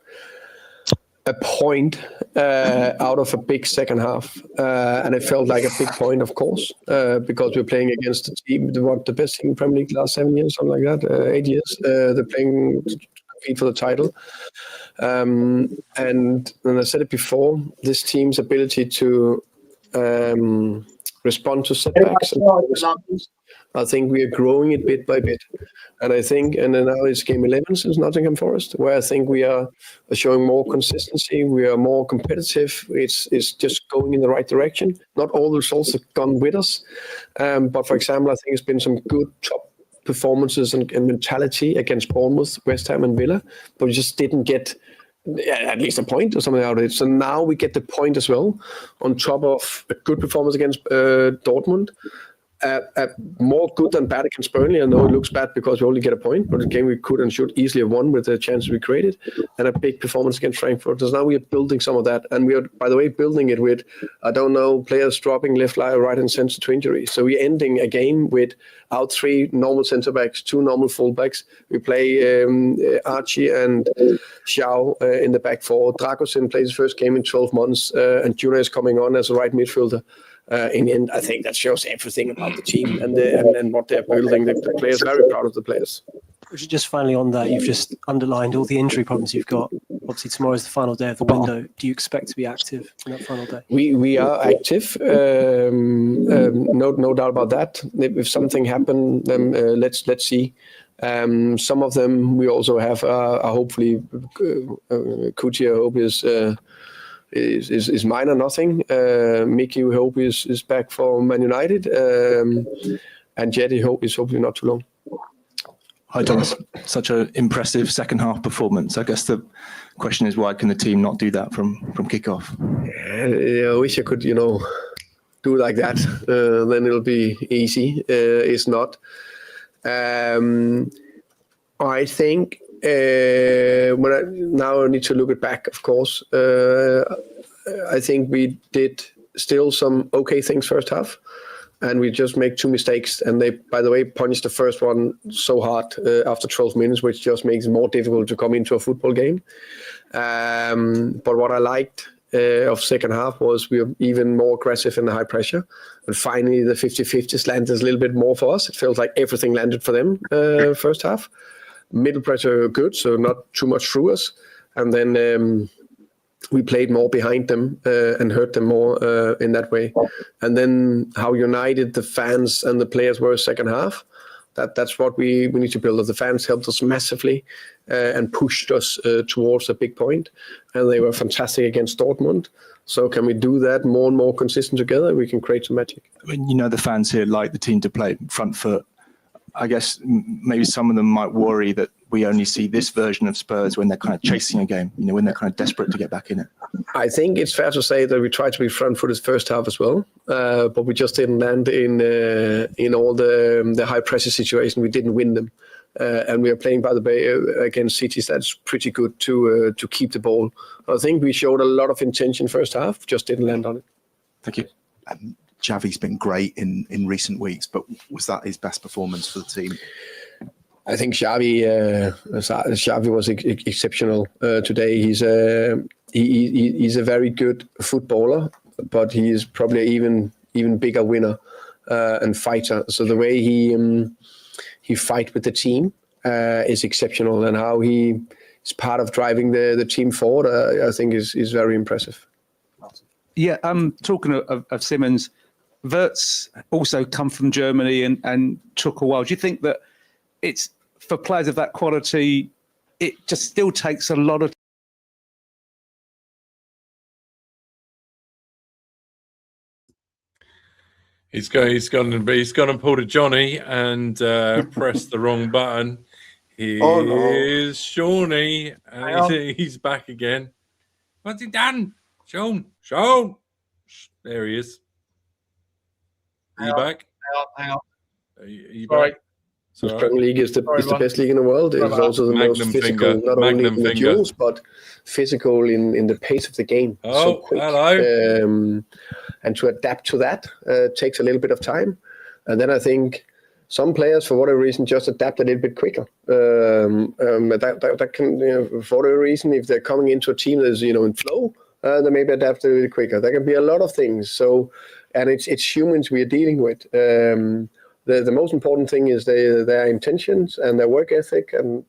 a point out of a big second half, and it felt like a big point, of course, because we're playing against the team, the best team in Premier League last 7 years, something like that, 8 years. They're playing to compete for the title, and I said it before, this team's ability to respond to setbacks. I think we are growing it bit by bit. And I think, and then now it's game 11 since Nottingham Forest, where I think we are showing more consistency. We are more competitive. It's just going in the right direction. Not all the results have gone with us. But for example, I think it's been some good top performances and mentality against Bournemouth, West Ham and Villa, but we just didn't get at least a point or something out of it. So now we get the point as well, on top of a good performance against Dortmund. more good than bad against Burnley. I know it looks bad because we only get a point, but the game we could and should easily have won with the chances we created, and a big performance against Frankfurt. So now we are building some of that, and we are, by the way, building it with, I don't know, players dropping left, right, and center to injury. So we're ending a game with out 3 normal centre backs, 2 normal full backs. We play Archie and Xiao in the back 4. Dragosin plays his first game in 12 months, and Juna is coming on as a right midfielder. In the end, I think that shows everything about the team and what they're building. The players are very proud of the players. Just finally on that, you've just underlined all the injury problems you've got. Obviously, tomorrow's the final day of the window. Do you expect to be active in that final day? We are active. No doubt about that. If something happened, then let's see. Some of them we also have. Hopefully, Kuti, I hope is minor nothing. Micky, we hope is back for Man United, and Jetty is hopefully not too long. Hi Thomas, such an impressive second half performance. I guess the question is, why can the team not do that from kickoff? I wish I could, do like that. Then it'll be easy. It's not. I think now I need to look it back, of course. I think we did still some okay things first half, and we just make 2 mistakes. And they, by the way, punished the first one so hard after 12 minutes, which just makes it more difficult to come into a football game. But what I liked of second half was we were even more aggressive in the high pressure. And finally, the 50-50s landed a little bit more for us. It feels like everything landed for them first half. Middle pressure good, so not too much through us. And then we played more behind them and hurt them more in that way. And then how united the fans and the players were second half, that's what we need to build. The fans helped us massively and pushed us towards a big point. And they were fantastic against Dortmund. So can we do that more and more consistent together? We can create some magic. I mean, the fans here like the team to play front foot. I guess maybe some of them might worry that we only see this version of Spurs when they're kind of chasing a game, when they're kind of desperate to get back in it. I think it's fair to say that we tried to be front-footed first half as well, but we just didn't land in all the high pressure situation. We didn't win them, and we are playing, by the way, against cities that's pretty good to keep the ball. I think we showed a lot of intention first half, just didn't land on it. Thank you. Xavi's been great in recent weeks, but was that his best performance for the team? I think Xavi was exceptional today. He's a very good footballer, but he is probably even bigger winner and fighter. So the way he fight with the team is exceptional, and how he is part of driving the team forward, I think is very impressive. Yeah, talking of Simmons, Wirtz also come from Germany and took a while. Do you think that it's, for players of that quality, it just still takes a lot of He's gone and pulled a Johnny and pressed the wrong button. Here's Shawnee, and he's back again. What's he done? Sean. There he is. Are you back? Hang on. Are you Sorry. back? The Premier League is the best league in the world. It's also the most physical, not only in the duels, but physical in the pace of the game. So quick. Hello. And to adapt to that takes a little bit of time. And then I think some players, for whatever reason, just adapt a little bit quicker. That can, for whatever reason, if they're coming into a team that's in flow, they maybe adapt a little bit quicker. There can be a lot of things. So, and it's humans we are dealing with. The most important thing is their intentions and their work ethic and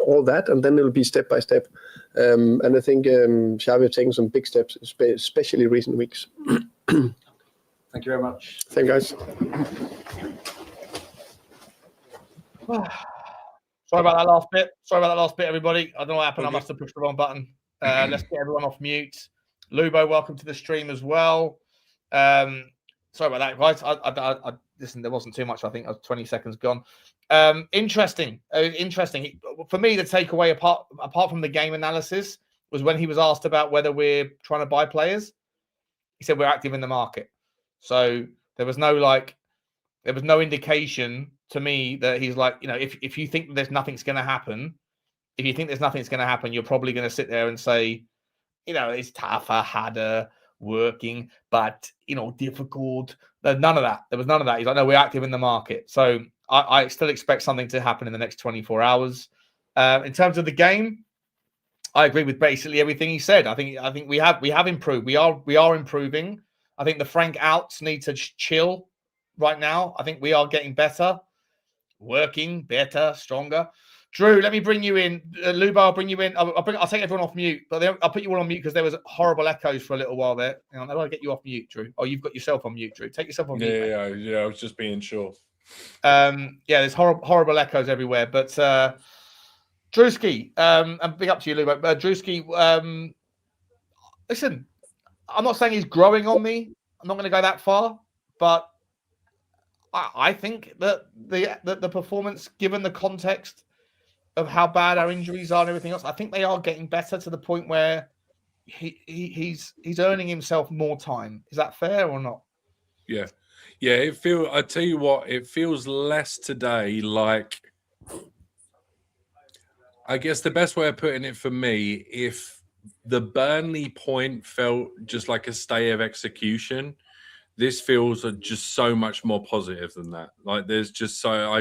all that, and then it'll be step by step. And I think Xavi has taken some big steps, especially recent weeks. Thank you very much. Thank you, guys. Sorry about that last bit. Everybody. I don't know what happened. I must have pushed the wrong button. Let's get everyone off mute. Lubo, welcome to the stream as well. Sorry about that, guys. I listen, there wasn't too much. I think I was 20 seconds gone. Interesting. For me, the takeaway apart from the game analysis was when he was asked about whether we're trying to buy players. He said we're active in the market. So there was no There was no indication to me that he's like, if you think there's nothing's going to happen, you're probably going to sit there and say, it's tougher, harder, working, but, difficult. There's none of that. There was none of that. He's like, no, we're active in the market. So I still expect something to happen in the next 24 hours. In terms of the game, I agree with basically everything he said. I think we have improved. We are improving. I think the Frank outs need to chill right now. I think we are getting better, working better, stronger. Drew, let me bring you in. Luba, I'll bring you in. I'll take everyone off mute, but I'll put you all on mute because there was horrible echoes for a little while there. How do I get you off mute, Drew? Oh, you've got yourself on mute, Drew. Take yourself on mute. Yeah. I was just being sure. There's horrible echoes everywhere. But Drewski, and big up to you, Luba. Drewski, listen, I'm not saying he's growing on me. I'm not going to go that far, but I think that the performance, given the context of how bad our injuries are and everything else, I think they are getting better to the point where he's earning himself more time. Is that fair or not? Yeah. I tell you what, it feels less today like, I guess the best way of putting it for me, if the Burnley point felt just like a stay of execution, this feels just so much more positive than that. Like I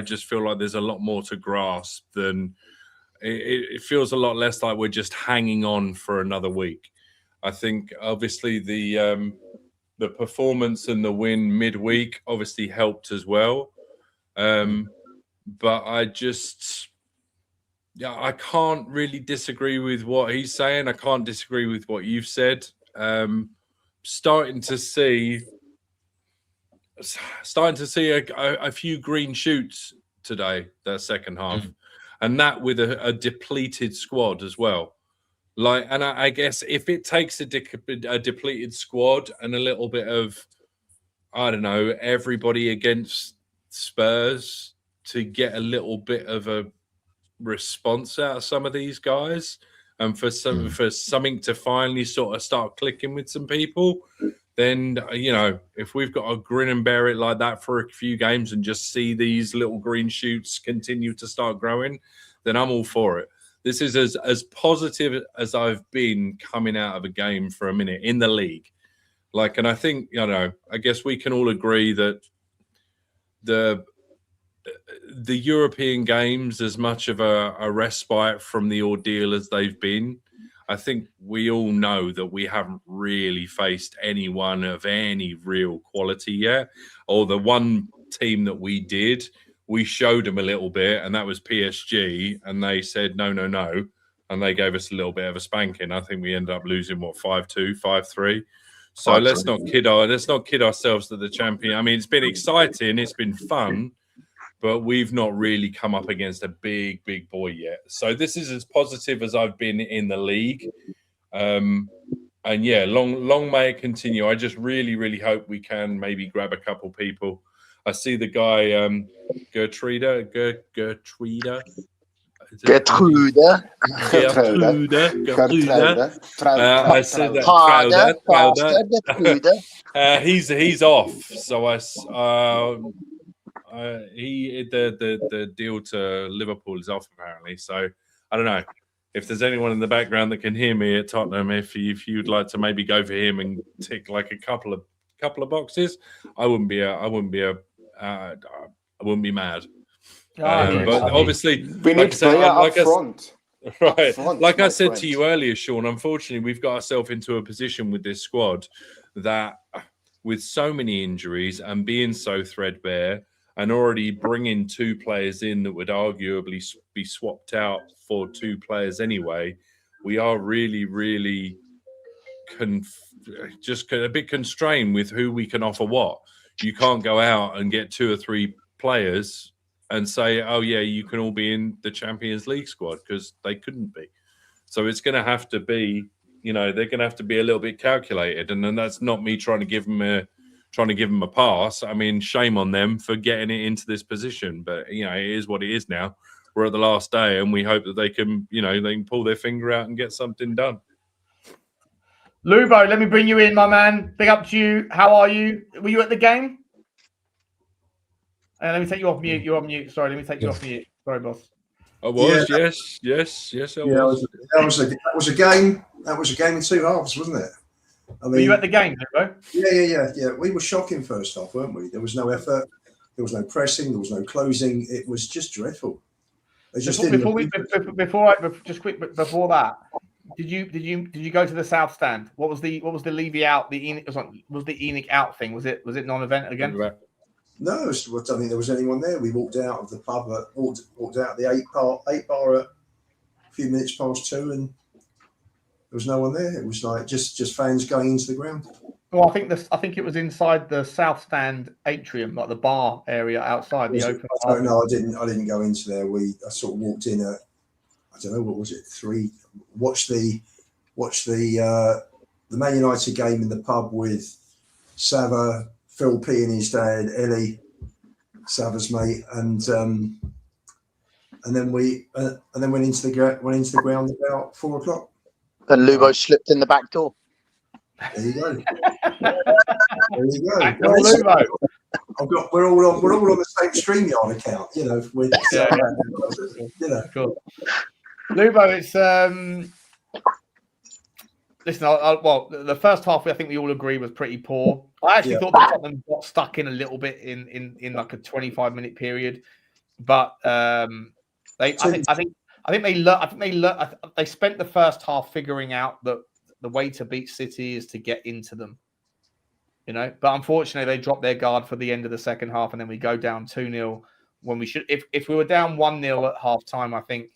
just feel like there's a lot more to grasp than it feels a lot less like we're just hanging on for another week. I think obviously the performance and the win midweek obviously helped as well. But I can't really disagree with what he's saying. I can't disagree with what you've said. Starting to see a few green shoots today, that second half, and that with a depleted squad as well. And I guess if it takes a depleted squad and a little bit of, I don't know, everybody against Spurs to get a little bit of a response out of some of these guys, and for something to finally sort of start clicking with some people, then if we've got to grin and bear it like that for a few games and just see these little green shoots continue to start growing, then I'm all for it. This is as positive as I've been coming out of a game for a minute in the league. And I think, I guess we can all agree that the European games, as much of a respite from the ordeal as they've been, I think we all know that we haven't really faced anyone of any real quality yet. Or the one team that we did, we showed them a little bit, and that was PSG, and they said no, and they gave us a little bit of a spanking. I think we ended up losing 5-2, 5-3. So let's not kid ourselves that the champion. I mean, it's been exciting, it's been fun, but we've not really come up against a big boy yet. So this is as positive as I've been in the league. And yeah, long may it continue. I just really hope we can maybe grab a couple people. I see the guy, Gertrude. I said that. He's off. So the deal to Liverpool is off apparently. So I don't know if there's anyone in the background that can hear me at Tottenham. If you'd like to maybe go for him and tick like a couple of boxes, I wouldn't be mad. But obviously, we need player up front. Right, like I said to you earlier, Sean. Unfortunately, we've got ourselves into a position with this squad that, with so many injuries and being so threadbare, and already bringing two players in that would arguably be swapped out for two players anyway, we are really just a bit constrained with who we can offer what. You can't go out and get two or three players and say, oh yeah, you can all be in the Champions League squad, because they couldn't be. So it's going to have to be, they're going to have to be a little bit calculated. And then that's not me trying to give them a pass. I mean, shame on them for getting it into this position. But, it is what it is now. We're at the last day, and we hope that they can pull their finger out and get something done. Lubo, let me bring you in, my man. Big up to you. How are you? Were you at the game? Let me take you off mute. You're on mute. Sorry, let me take you off mute. Sorry, boss. I was, Yeah. yes, I Yeah, was. that was a game. That was a game in two halves, wasn't it? I Were you at the game, bro? Yeah. We were shocking first half, weren't we? There was no effort. There was no pressing. There was no closing. It was just dreadful. They just Before that, did you go to the south stand? What was the Levy out? Was the Enoch out thing? Was it non-event again? No, I don't think there was anyone there. We walked out of the pub, walked out the 8 bar at a few minutes past 2, and there was no one there. It was like just fans going into the ground. Well, I think it was inside the south stand atrium, like the bar area outside the open. No, I didn't go into there. I sort of walked in at, I don't know, what was it, 3? Watched the Man United game in the pub with Sava, Phil P and his dad, Ellie, Sava's mate, and then went into the ground about 4 o'clock. And Lubo slipped in the back door. There you go. Lubo. We're all on the same StreamYard account, you know. Cool. Lubo, it's listen. Well, the first half, I think we all agree, was pretty poor. I actually thought that Tottenham got stuck in a little bit in like a 25-minute period, but I think they spent the first half figuring out that the way to beat City is to get into them, you know. But unfortunately, they dropped their guard for the end of the second half, and then we go down 2-0 when we should. If we were down 1-0 at half time, I think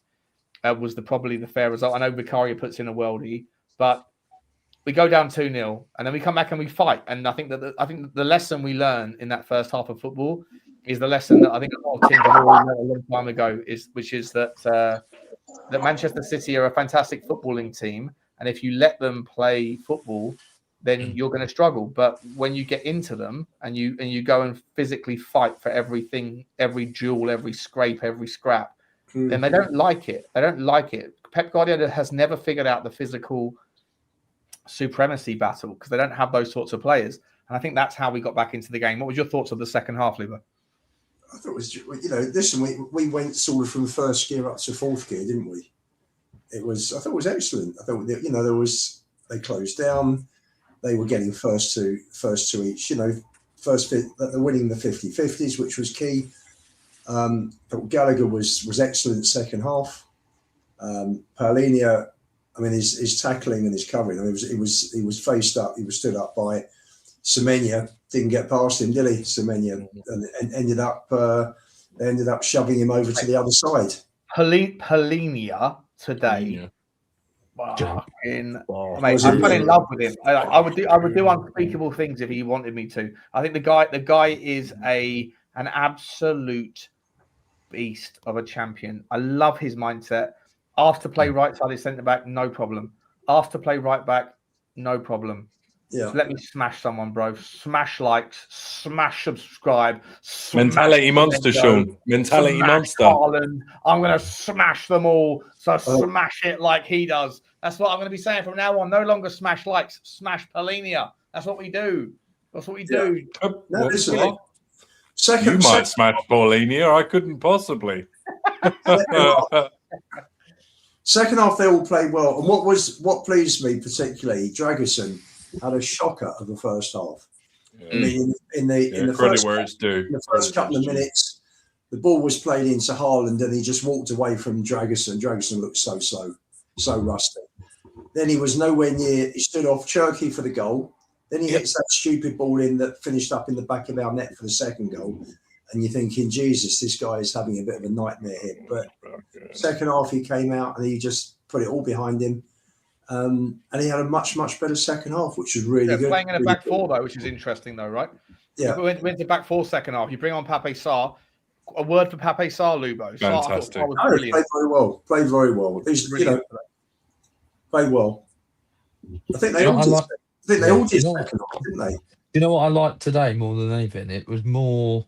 was probably the fair result. I know Vicario puts in a worldie, but we go down 2-0, and then we come back and we fight. And I think that the lesson we learn in that first half of football is the lesson that I think a lot of teams have already learned a long time ago, which is that Manchester City are a fantastic footballing team, and if you let them play football, then you're going to struggle. But when you get into them and you go and physically fight for everything, every duel, every scrape, every scrap, then they don't like it. They don't like it. Pep Guardiola has never figured out the physical supremacy battle because they don't have those sorts of players. And I think that's how we got back into the game. What was your thoughts of the second half, Luba? I thought it was, listen, we went sort of from first gear up to fourth gear, didn't we? I thought it was excellent. I thought, they closed down. They were getting first to each, they're winning the 50-50s, which was key. But Gallagher was excellent second half. Paulinho, his tackling and his covering. He was faced up. He was stood up by Semenya. Didn't get past him, did he? Semenya, and ended up shoving him over to the other side. Paulinho today. I fell in love with him. I would do unspeakable things if he wanted me to. I think the guy is an absolute beast of a champion. I love his mindset. Asked to play right side, centre back, no problem. Asked to play right back, no problem. Yeah. Let me smash someone, bro. Smash likes, smash subscribe. Mentality monster, Sean. Mentality monster. Haaland. I'm going to smash them all. So smash it like he does. That's what I'm going to be saying from now on. No longer smash likes, smash Paulinho. That's what we do. That's what we do. No, listen, you might smash Paulinho. I couldn't possibly. Second half, they all played well. And what pleased me particularly, Dragusin had a shocker of the first half. Yeah. In the first couple of minutes, the ball was played into Haaland and he just walked away from Dragusin. Dragusin looked so slow, so rusty. Then he was nowhere near. He stood off Cherky for the goal. Then he hits that stupid ball in that finished up in the back of our net for the second goal. And you're thinking, Jesus, this guy is having a bit of a nightmare here. But second half, he came out and he just put it all behind him. And he had a much, much better second half, which was really good. Playing in a back four, though, which is interesting, though, right? Yeah. We went to back four second half. You bring on Pape Sarr. A word for Pape Sarr, Lubo. Fantastic. Played very well. Played very well. He's, played well. I think they all did second half, didn't they? You know what I liked today more than anything? It was more...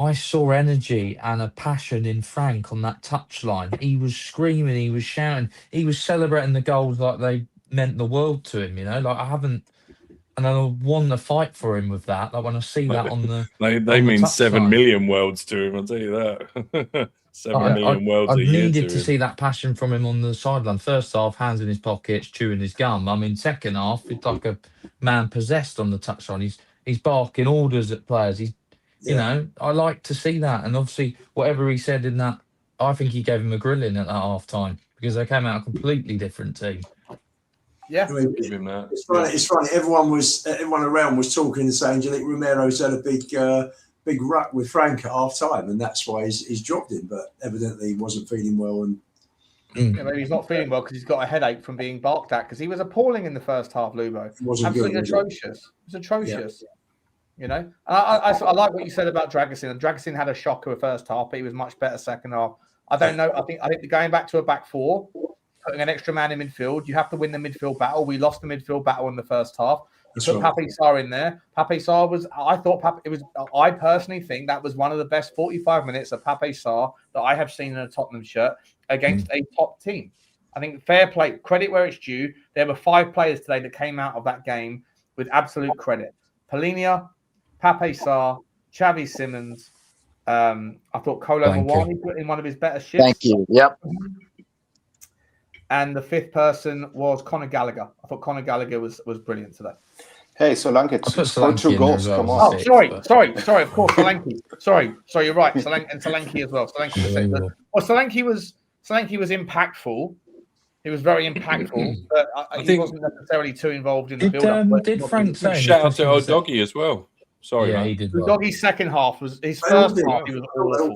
I saw energy and a passion in Frank on that touchline. He was screaming, he was shouting, he was celebrating the goals like they meant the world to him. Like and I want to fight for him with that. Like when I see that on the they mean 7 million worlds to him. I'll tell you that. 7 million worlds a year needed to to him. see that passion from him on the sideline. First half, hands in his pockets, chewing his gum. I mean, second half, it's like a man possessed on the touchline. He's barking orders at players. You know, I like to see that. And obviously, whatever he said in that, I think he gave him a grilling at that half time because they came out a completely different team. Yeah, I mean, it's funny. Everyone around was talking and saying, "Do you think Romero's had a big ruck with Frank at half time, and that's why he's dropped him?" But evidently, he wasn't feeling well, and yeah, maybe he's not feeling well because he's got a headache from being barked at. Because he was appalling in the first half, Lubo. Absolutely atrocious. It was atrocious. Yeah. You know, and I like what you said about Dragicin. And Dragicin had a shocker first half, but he was much better second half. I don't know. I think going back to a back four, putting an extra man in midfield, you have to win the midfield battle. We lost the midfield battle in the first half. You put Pape Sarr in there. Pape Sarr was. I personally think that was one of the best 45 minutes of Pape Sarr that I have seen in a Tottenham shirt against a top team. I think fair play, credit where it's due. There were 5 players today that came out of that game with absolute credit. Polinia, Pape Sarr, Xavi Simons. I thought Kolo Muani put in one of his better shifts. Thank you. Yep. And the 5th person was Conor Gallagher. I thought Conor Gallagher was brilliant today. Hey, Solanke scored 2 goals. Come on. Oh, sorry. Of course, Solanke. Sorry, you're right. Solanke as well. Solanke was impactful. He was very impactful, but he wasn't necessarily too involved in the build-up. Did Frank say? Shout out to Udogie as well. Sorry, yeah, man. he did. Udogie's second half was his first half. He was awful.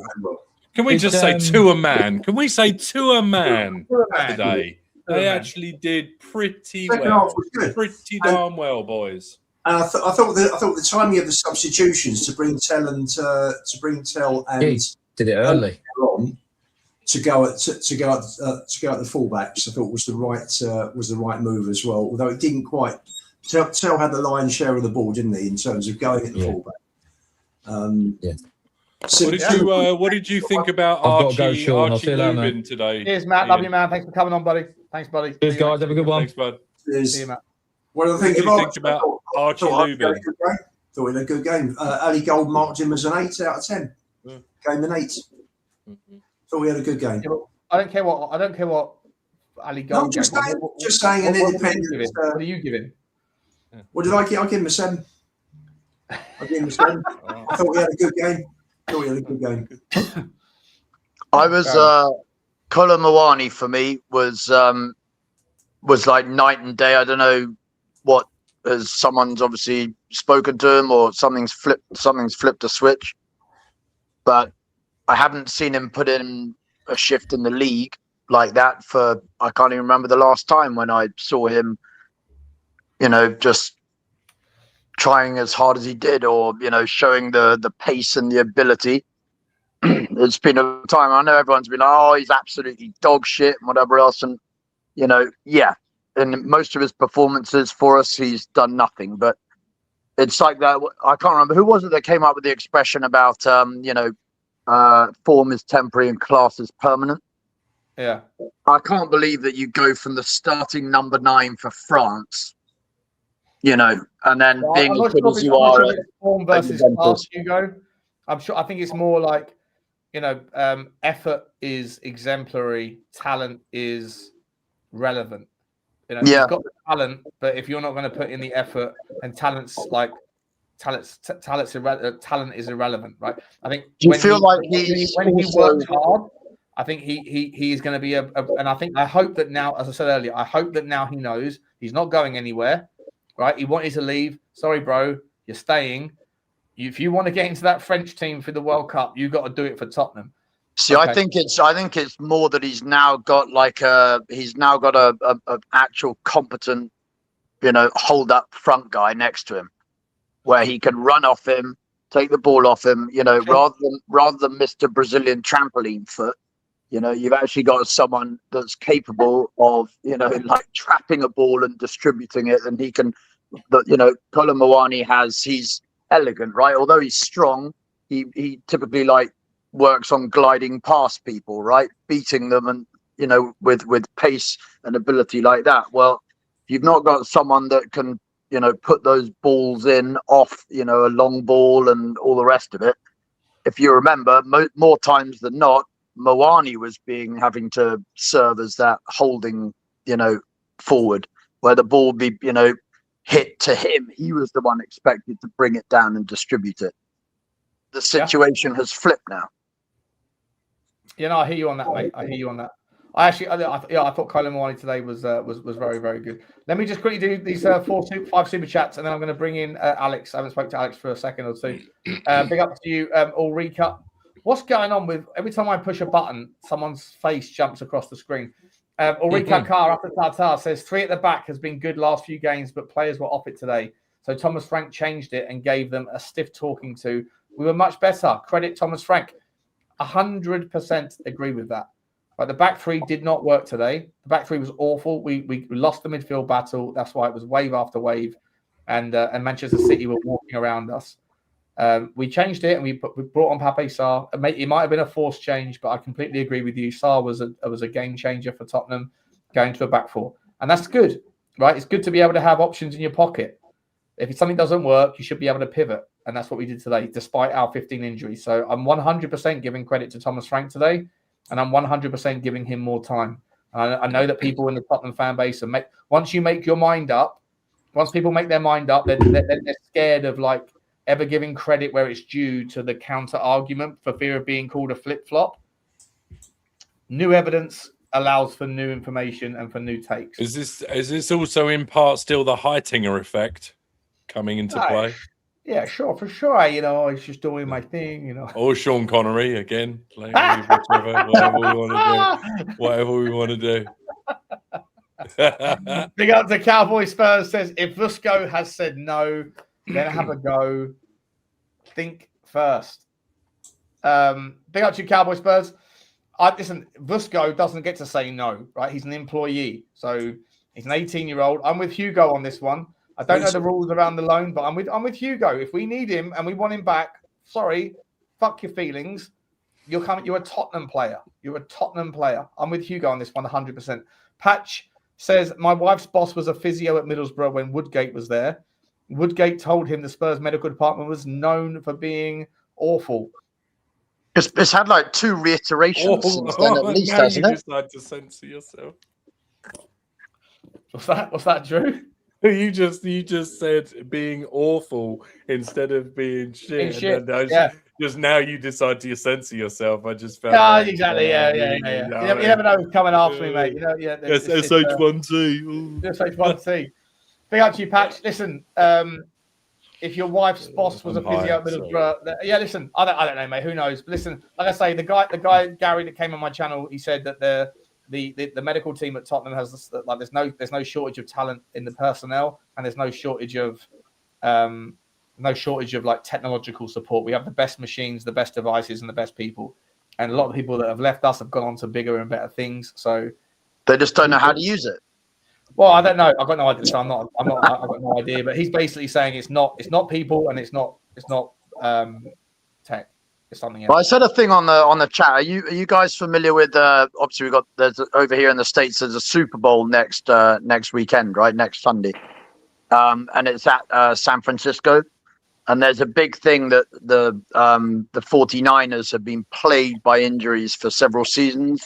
Can we just say to a man? Can we say to a man today? They actually did pretty well. Pretty darn well, boys. And I thought the timing of the substitutions to bring Tel and did it early on to go at the fullbacks. I thought was the right move as well. Although it didn't quite. Tel had the lion's share of the ball, didn't he, in terms of going at the fullback? What did you think about Archie Lubin today? Cheers, Matt. Love you, man. Thanks for coming on, buddy. Thanks, buddy. Cheers, guys. Have a good one. Thanks, bud. See you, Matt. What do you think about Archie Lubin? Thought he had a good game. Ali Gold marked him as an 8 out of 10. Game an 8. Thought we had a good game. Yeah, I don't care what Ali Gold. No, just saying an independent. What do you give him? What did I give? I give him a 7. I give him a 7. I thought we had a good game. I was Kolo Muani for me was like night and day. I don't know what has someone's obviously spoken to him or something's flipped a switch, but I haven't seen him put in a shift in the league like that for I can't even remember the last time when I saw him, you know, just trying as hard as he did, or you know, showing the pace and the ability. It's been a time. I know everyone's been like, oh, he's absolutely dog shit and whatever else, and you know, yeah. In most of his performances for us, he's done nothing. But it's like that. I can't remember who was it that came up with the expression about form is temporary and class is permanent. Yeah, I can't believe that you go from the starting number 9 for France, you know, and then being as good as you are. Form versus class, Hugo. I'm sure. I think it's more like, you know, effort is exemplary, talent is relevant. You know, you've got the talent, but if you're not going to put in the effort, and talent is irrelevant, right? I think. Do you feel like when he works hard, I think he is going to be and I hope that now, as I said earlier, I hope that now he knows he's not going anywhere, right? He wanted to leave. Sorry, bro, you're staying. If you want to get into that French team for the World Cup, you've got to do it for Tottenham. See, okay. I think it's more that he's now got a actual competent, you know, hold up front guy next to him, where he can run off him, take the ball off him, you know, rather than Mr. Brazilian trampoline foot. You know, you've actually got someone that's capable of, you know, like trapping a ball and distributing it, and he can. But you know, Kolo Muani he's elegant, right? Although he's strong, he typically like works on gliding past people, right, beating them, and you know, with pace and ability like that. Well, you've not got someone that can, put those balls in off, a long ball and all the rest of it. If you remember, more times than not, Moani was having to serve as that holding, forward, where the ball would be, hit to him. He was the one expected to bring it down and distribute it. The situation has flipped now. I hear you on that, mate. I hear you on that. I thought Colin Moani today was very, very good. Let me just quickly do these 5 super chats, and then I'm going to bring in Alex. I haven't spoken to Alex for a second or two. Big up to you, Ulrika. What's going on with every time I push a button, someone's face jumps across the screen? Ulrika Carr after Tartar says 3 at the back has been good last few games, but players were off it today. So Thomas Frank changed it and gave them a stiff talking to. We were much better. Credit Thomas Frank. 100% agree with that. But the back three did not work today. The back three was awful. We lost the midfield battle. That's why it was wave after wave, and Manchester City were walking around us. We changed it and we brought on Pape Sarr. It might have been a forced change, but I completely agree with you. Sarr was a game changer for Tottenham, going to a back four, and that's good, right? It's good to be able to have options in your pocket. If something doesn't work, you should be able to pivot, and that's what we did today, despite our 15 injuries. So I'm 100% giving credit to Thomas Frank today. And I'm 100% giving him more time. I know that people in the Tottenham fan base once you make your mind up, once people make their mind up, they're scared of ever giving credit where it's due to the counter argument for fear of being called a flip flop. New evidence allows for new information and for new takes. Is this also in part still the Heitinger effect coming into play? Yeah, sure, for sure. I was just doing my thing, Or Sean Connery again, whatever we want to do. Big up to Cowboy Spurs says, if Vusko has said no, then have a go. Think first. Big up to Cowboy Spurs. Listen, Vusko doesn't get to say no, right? He's an employee, so he's an 18-year-old. I'm with Hugo on this one. I don't know the rules around the loan, but I'm with Hugo. If we need him and we want him back, sorry, fuck your feelings. You're a Tottenham player. You're a Tottenham player. I'm with Hugo on this one, 100%. Patch says, my wife's boss was a physio at Middlesbrough when Woodgate was there. Woodgate told him the Spurs medical department was known for being awful. It's had 2 reiterations since then, at least, hasn't it? You decide to censor yourself. What's that, Drew? You just said being awful instead of being shit. Just now you decide to censor yourself. I just felt. Exactly. You never know who's coming after me, mate. SH1T. SH1T. Big up to you, Patch. Listen, if your wife's boss was a physio at Middlesbrough, listen, I don't know, mate. Who knows? But listen, like I say, the guy Gary that came on my channel, he said that the medical team at Tottenham has there's no shortage of talent in the personnel, and there's no shortage of technological support. We have the best machines, the best devices, and the best people. And a lot of people that have left us have gone on to bigger and better things. So they just don't know how to use it. Well, I don't know. I've got no idea. So I've got no idea. But he's basically saying it's not people, and it's not tech. Something else. Well, I said a thing on the chat. Are you guys familiar with? Obviously, there's over here in the States. There's a Super Bowl next weekend, right? Next Sunday, and it's at San Francisco. And there's a big thing that the 49ers have been plagued by injuries for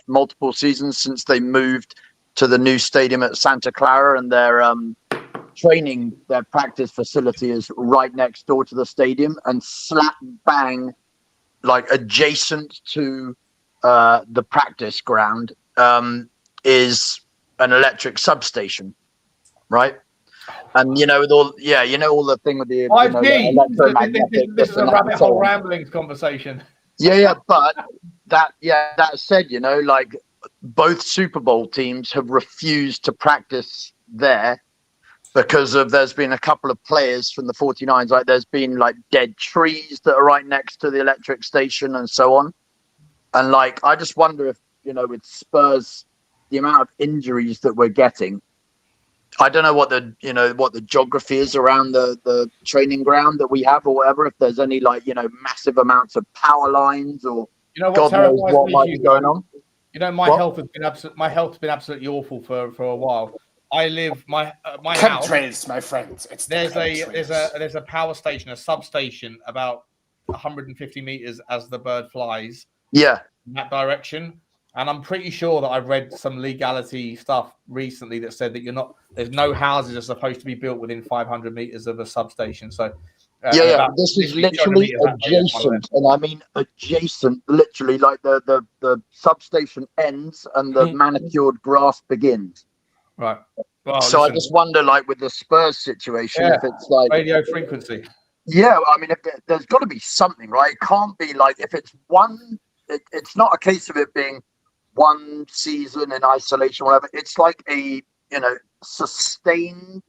multiple seasons since they moved to the new stadium at Santa Clara, and their practice facility is right next door to the stadium, and slap bang. Adjacent to the practice ground is an electric substation, right? And all the thing with the 5G. This is a rabbit hole ramblings conversation. But that said, both Super Bowl teams have refused to practice there because there's been a couple of players from the 49ers, there's been dead trees that are right next to the electric station and so on. And I just wonder if, with Spurs, the amount of injuries that we're getting, I don't know what the geography is around the training ground that we have or whatever, if there's any massive amounts of power lines or God knows what might be going on. My health has been absolutely awful for a while. I live my house. Chemtrails, my friends. It's There's a power station, a substation about 150 meters as the bird flies. Yeah. In that direction. And I'm pretty sure that I've read some legality stuff recently that said that there's no houses are supposed to be built within 500 meters of a substation. So this is literally adjacent, and I mean adjacent, literally like the substation ends and the manicured grass begins. Right. Well, so I just wonder, like with the Spurs situation, if it's like radio frequency. Yeah, I mean, there's got to be something, right? It can't be like if it's one. It's not a case of it being one season in isolation, or whatever. It's like a sustained,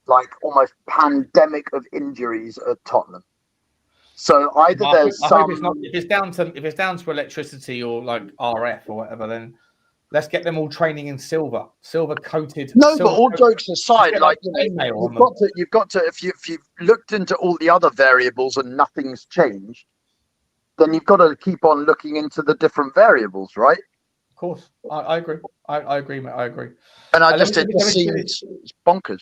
like almost pandemic of injuries at Tottenham. So either there's some. If it's down to electricity or like RF or whatever, then let's get them all training in silver coated. No, but all jokes aside, like you've got to if you've looked into all the other variables and nothing's changed, then you've got to keep on looking into the different variables, right? Of course, I agree. I agree, mate. I agree. And it just seems bonkers.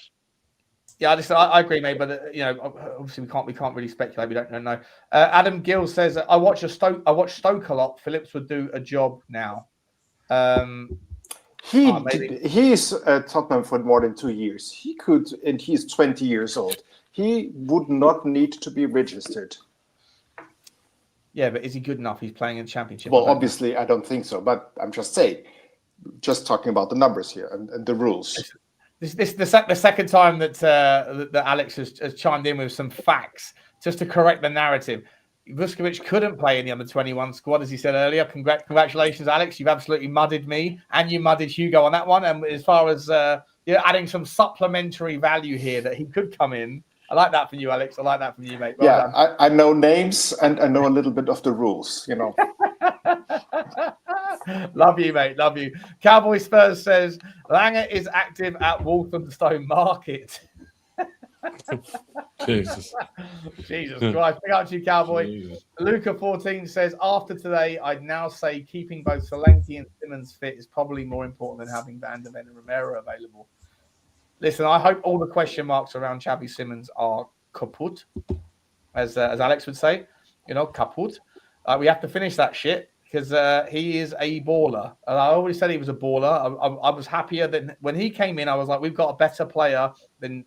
Yeah, I agree, mate. But obviously we can't really speculate. We don't know. Adam Gill says I watch Stoke a lot. Phillips would do a job now. He's at Tottenham for more than 2 years. He could, and he's 20 years old. He would not need to be registered. Yeah, but is he good enough? He's playing in the Championship. Well, obviously, I don't think so. But I'm just saying, just talking about the numbers here and the rules. This the second time that Alex has chimed in with some facts just to correct the narrative. Vuskovic couldn't play in the under-21 squad, as he said earlier. Congratulations, Alex. You've absolutely mudded me, and you mudded Hugo on that one. And as far as adding some supplementary value here that he could come in, I like that from you, Alex. I like that from you, mate. Well done. I know names and I know a little bit of the rules, Love you, mate. Love you. Cowboy Spurs says Langer is active at Walthamstow Market. Jesus Christ. Big up to you, Cowboy. Jesus. Luca 14 says, after today, I'd now say keeping both Solanke and Simmons fit is probably more important than having Van der Ven and Romero available. Listen, I hope all the question marks around Xavi Simmons are kaput, as Alex would say, kaput. We have to finish that shit because he is a baller. And I always said he was a baller. I was happier than when he came in. I was like, we've got a better player than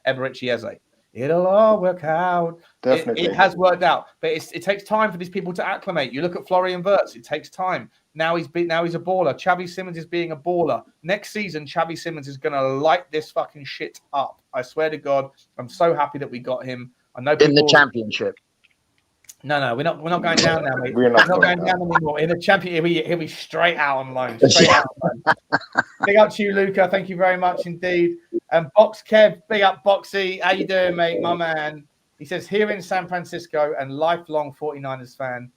Eberechi Eze. It'll all work out. Definitely. It has worked out, but it takes time for these people to acclimate. You look at Florian Wirtz; it takes time. Now he's a baller. Xavi Simmons is being a baller. Next season, Xavi Simmons is going to light this fucking shit up. I swear to God, I'm so happy that we got him. I know in the Championship. No, we're not going down now, mate. We're not going down anymore. In the Championship, he'll be straight out on loan. Straight out on loan. Big up to you, Luca. Thank you very much indeed. And Box Kev, big up Boxy. How you doing, mate? My man. He says, here in San Francisco and lifelong 49ers fan,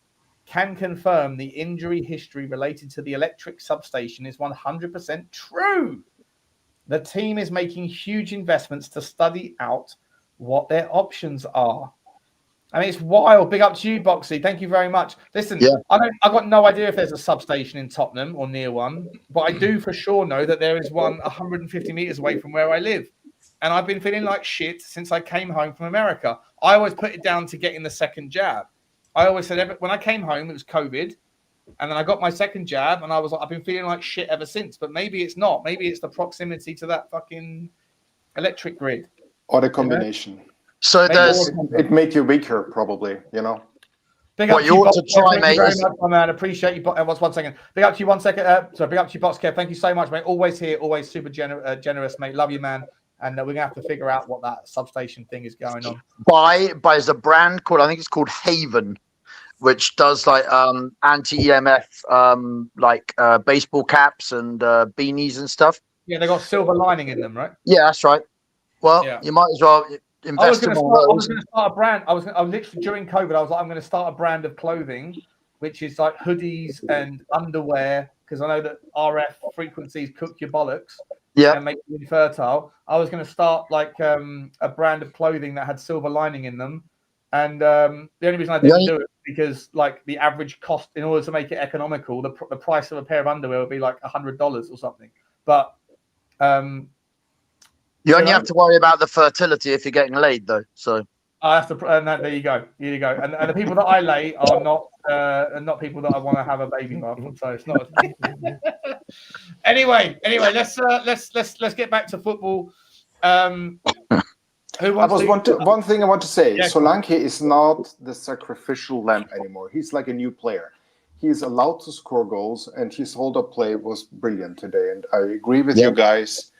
can confirm the injury history related to the electric substation is 100% true. The team is making huge investments to study out what their options are. I mean, it's wild. Big up to you, Boxy. Thank you very much. Listen, I've got no idea if there's a substation in Tottenham or near one, but I do for sure know that there is one 150 meters away from where I live. And I've been feeling like shit since I came home from America. I always put it down to getting the second jab. I always said when I came home, it was COVID. And then I got my second jab and I was like, I've been feeling like shit ever since. But maybe it's not. Maybe it's the proximity to that fucking electric grid. Or the combination. So it made you weaker, probably, Big up to you, ought to try, mate. Very much, my man. Appreciate you. One second. Big up to you. 1 second. Big up to you, Box Kev. Thank you so much, mate. Always here. Always super generous, mate. Love you, man. And we're gonna have to figure out what that substation thing is going on. By a brand called, I think it's called Haven, which does like anti-EMF baseball caps and beanies and stuff. Yeah, they got silver lining in them, right? Yeah, that's right. Well, you might as well invest in all those. I was going to start a brand. I was literally during COVID. I was like, I'm going to start a brand of clothing, which is like hoodies and underwear, because I know that RF frequencies cook your bollocks. Yeah, and make you infertile. I was going to start like a brand of clothing that had silver lining in them, and the only reason I didn't do it because like the average cost in order to make it economical, the price of a pair of underwear would be like $100 or something. But You only have to worry about the fertility if you're getting laid, though. So I have to. No, there you go. Here you go. And the people that I lay are not people that I want to have a baby with. So it's not. Anyway, let's get back to football. One thing I want to say. Yeah, Solanke is not the sacrificial lamb anymore. He's like a new player. He is allowed to score goals, and his hold-up play was brilliant today. And I agree with you guys.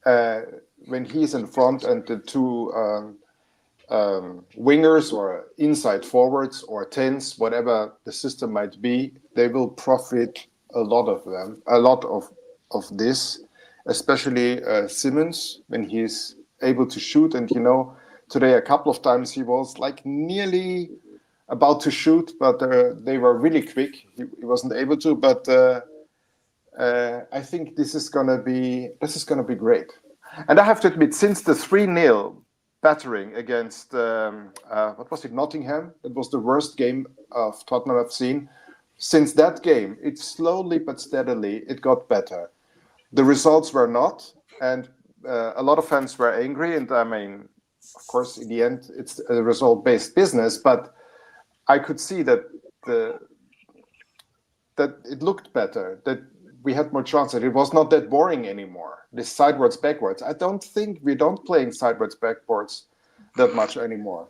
When he's in front and the two wingers or inside forwards or 10s, whatever the system might be, they will profit a lot of this, especially Simmons when he's able to shoot. And today a couple of times he was like nearly about to shoot, but they were really quick. He wasn't able to, but I think this is gonna be great. And I have to admit, since the 3-0 battering against what was it, Nottingham? It was the worst game of Tottenham I've seen. Since that game, it slowly but steadily it got better. The results were not, and a lot of fans were angry. And I mean, of course, in the end, it's a result-based business. But I could see that that it looked better, that we had more chances. It was not that boring anymore. This sidewards, backwards. I don't think we don't play in sidewards, backwards that much anymore.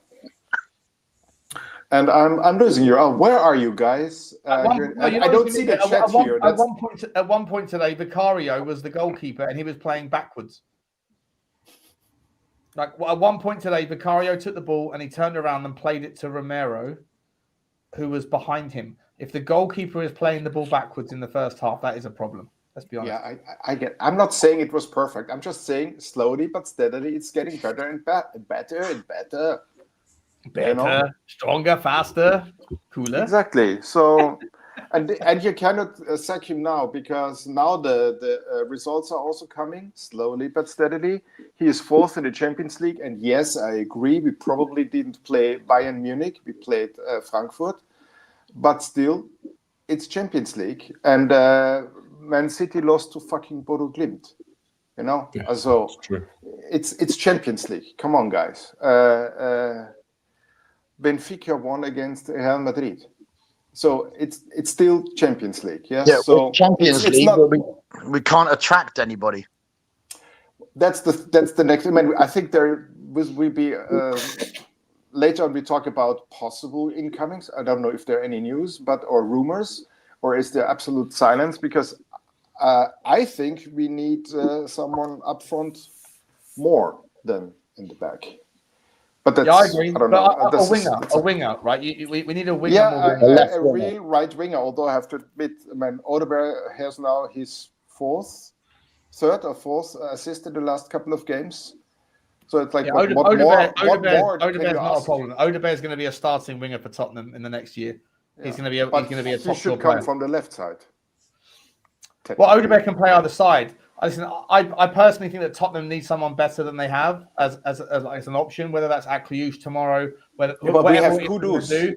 And I'm losing you. Oh, where are you guys? I don't see the chat here. At one point today, Vicario was the goalkeeper and he was playing backwards. Like at one point today, Vicario took the ball and he turned around and played it to Romero, who was behind him. If the goalkeeper is playing the ball backwards in the first half, that is a problem. Let's be honest. Yeah, I get. I'm not saying it was perfect. I'm just saying slowly but steadily, it's getting better and better and better. Better, stronger, faster, cooler. Exactly. So, and you cannot sack him now because now the results are also coming slowly but steadily. He is 4th in the Champions League, and yes, I agree. We probably didn't play Bayern Munich. We played Frankfurt, but still, it's Champions League, and Man City lost to fucking Bodo Glimt. Yeah, so true. It's Champions League. Come on, guys. Benfica won against Real Madrid, so it's still Champions League. Yeah. So Champions League, not, we can't attract anybody. That's the next. I mean, I think there will be later on. We talk about possible incomings. I don't know if there are any news, or rumors, or is there absolute silence? Because I think we need someone up front more than in the back. But that's, I agree. I don't know. A winger, right? We need a winger. Yeah, a real right winger. Although I have to admit, Odegaard has now his third or fourth assist in the last couple of games. So it's like, what more? Odegaard's not a problem. Odegaard's going to be a starting winger for Tottenham in the next year. Yeah. He's going to be a top player. He should come from the left side. Well, Odegaard can play either side. Listen, I personally think that Tottenham needs someone better than they have as an option, whether that's at Cluj tomorrow, whatever we have Kudus.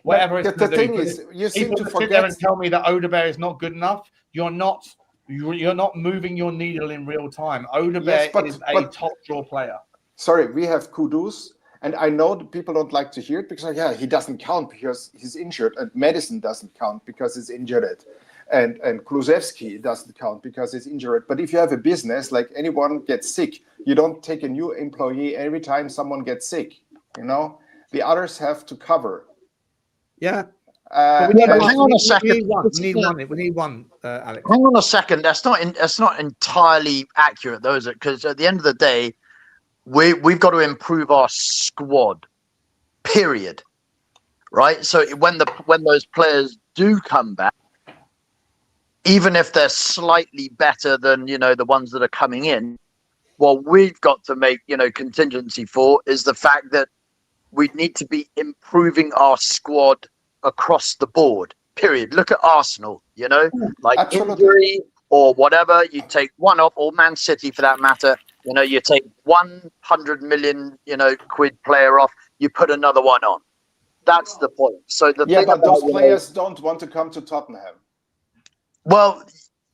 Whatever it's the thing is, you seem to forget. There and tell me that Odegaard is not good enough. You're not moving your needle in real time. Odegaard is a top draw player. Sorry, we have Kudus, and I know that people don't like to hear it because he doesn't count because he's injured, and Maddison doesn't count because he's injured. And Kulusevski doesn't count because he's injured. But if you have a business, like anyone gets sick, you don't take a new employee every time someone gets sick. The others have to cover. Yeah. Hang on a second. We need one, Alex. Hang on a second. That's not entirely accurate, though, is it? Because at the end of the day, we've got to improve our squad. Period. Right. So when those players do come back, even if they're slightly better than, the ones that are coming in, what we've got to make, contingency for is the fact that we need to be improving our squad across the board, period. Look at Arsenal, like injury or whatever, you take one off, or Man City for that matter, you take 100 million, quid player off, you put another one on. That's the point. So but those players don't want to come to Tottenham. Well,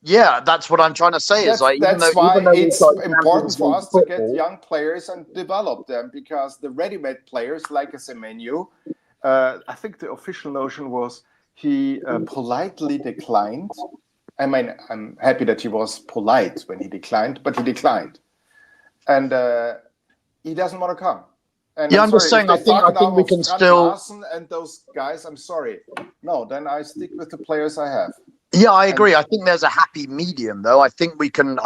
Yeah, that's what I'm trying to say. Is like That's even why though it's we've got important Champions for League us to get football- young players and develop them, because the ready-made players like a Semenyo, I think the official notion was he politely declined. I mean, I'm happy that he was polite when he declined, but he declined, and he doesn't want to come. And Yeah, I'm I'm just sorry, saying. if I they think talk now we of can Strand still. Larsen and those guys, I'm sorry. No, then I stick with the players I have. Yeah, I agree. I think there's a happy medium, though. I think we can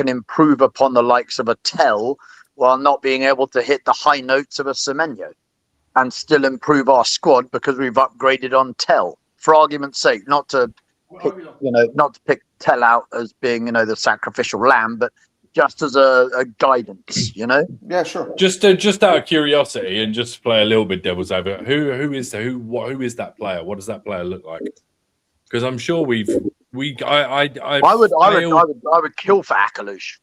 improve upon the likes of a Tel while not being able to hit the high notes of a Semenyo, and still improve our squad because we've upgraded on Tel. For argument's sake, not to pick Tel out as being the sacrificial lamb, but just as a guidance. Yeah, sure. Just out of curiosity, and just to play a little bit devil's advocate, who is that player? What does that player look like? Because I'm sure I would kill for Akalush.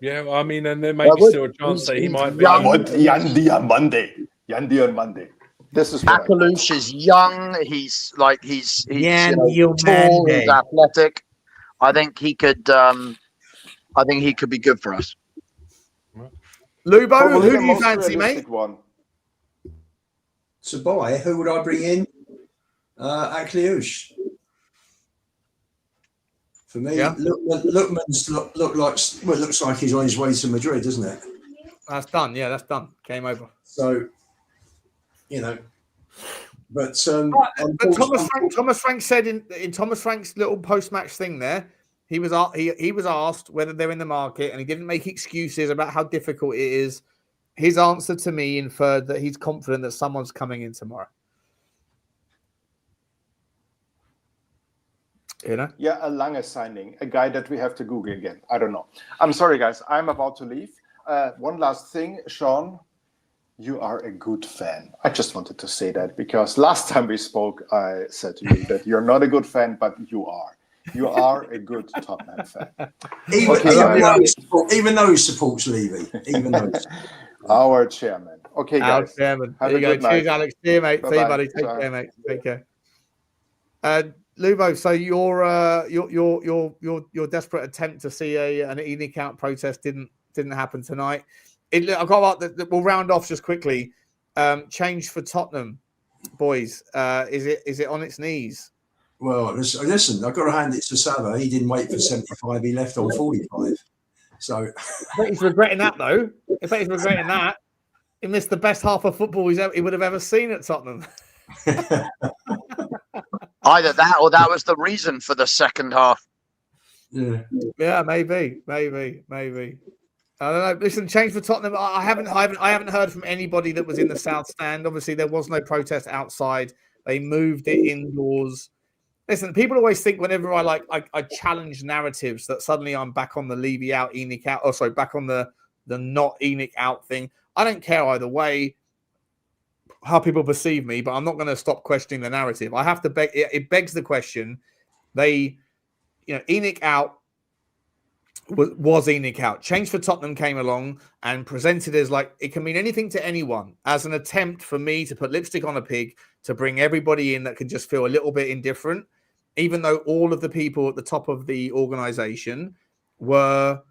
Yeah. I mean, and there may be still a chance that he might be. Yandi on Monday. This is Akalush is young. He's tall. He's athletic. I think he could. I think he could be good for us. Lubo, who do you fancy, mate? To buy, who would I bring in? Akliush. For me, Lookman's looks like he's on his way to Madrid, doesn't it? That's done. Yeah, that's done. Game over. So, but Thomas Frank said in Thomas Frank's little post-match thing there, he was asked whether they're in the market, and he didn't make excuses about how difficult it is. His answer to me inferred that he's confident that someone's coming in tomorrow. Yeah, a Lange signing, a guy that we have to Google again. I don't know. I'm sorry, guys. I'm about to leave. One last thing, Sean, you are a good fan. I just wanted to say that because last time we spoke, I said to you that you're not a good fan, but you are. You are a good Tottenham fan. Even though he supports Levy. Our chairman. Okay, guys. Our chairman. There you go. Cheers, Alex. See you, mate. See you, buddy. Take care, mate. Take care. Lubo, so your desperate attempt to see an ENIC out protest didn't happen tonight. I've got we'll round off just quickly. Change for Tottenham, boys. Is it on its knees? Well, listen, I've got to hand it to Sava. He didn't wait for 75. He left on 45. So I bet he's regretting that, though. I bet he's regretting that. He missed the best half of football he would have ever seen at Tottenham. Either that or that was the reason for the second half. Yeah, maybe. I don't know. Listen, change for Tottenham. I haven't heard from anybody that was in the South Stand. Obviously, there was no protest outside. They moved it indoors. Listen, people always think whenever I challenge narratives that suddenly I'm back on the Levy out, ENIC out. Oh, sorry, back on the not ENIC out thing. I don't care either way how people perceive me, but I'm not going to stop questioning the narrative. I have to beg. It begs the question. ENIC out was ENIC out. Change for Tottenham came along and presented as it can mean anything to anyone, as an attempt for me to put lipstick on a pig, to bring everybody in that can just feel a little bit indifferent, even though all of the people at the top of the organization were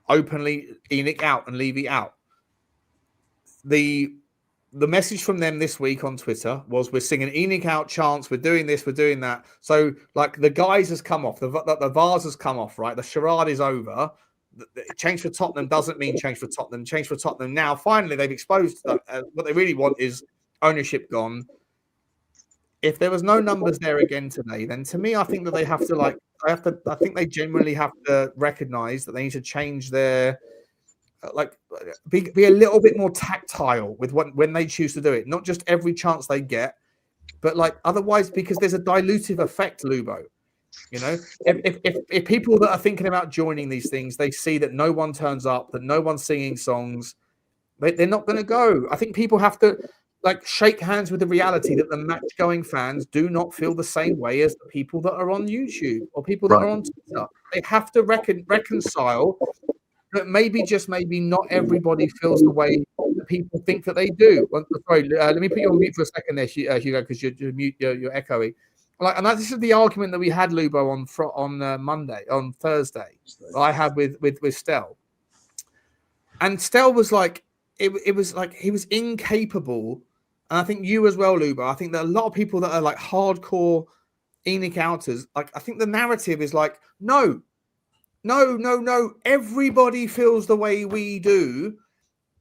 openly ENIC out and Levy out. The message from them this week on Twitter was, we're singing ENIC out chants, we're doing this, we're doing that. So, the guise has come off, the vase has come off, right? The charade is over. Change for Tottenham doesn't mean change for Tottenham. Change for Tottenham now, finally, they've exposed what they really want is ownership gone. If there was no numbers there again today, then to me, I think that they have to, I think they genuinely have to recognize that they need to change their, be a little bit more tactile with when they choose to do it, not just every chance they get, but otherwise, because there's a dilutive effect, Lubo. If people that are thinking about joining these things, they see that no one turns up, that no one's singing songs, they're not going to go. I think people have to shake hands with the reality that the match-going fans do not feel the same way as the people that are on YouTube or people that are on Twitter. They have to reconcile. But maybe not everybody feels the way that people think that they do. Sorry, let me put you on mute for a second there, Hugo, because you're echoing. like, and this is the argument that we had, Lubo, on Thursday. I had with Stel, and Stel was like, it was like he was incapable, and I think you as well, Lubo. I think that a lot of people that are like hardcore ENIC outers, like I think the narrative is like, no. Everybody feels the way we do,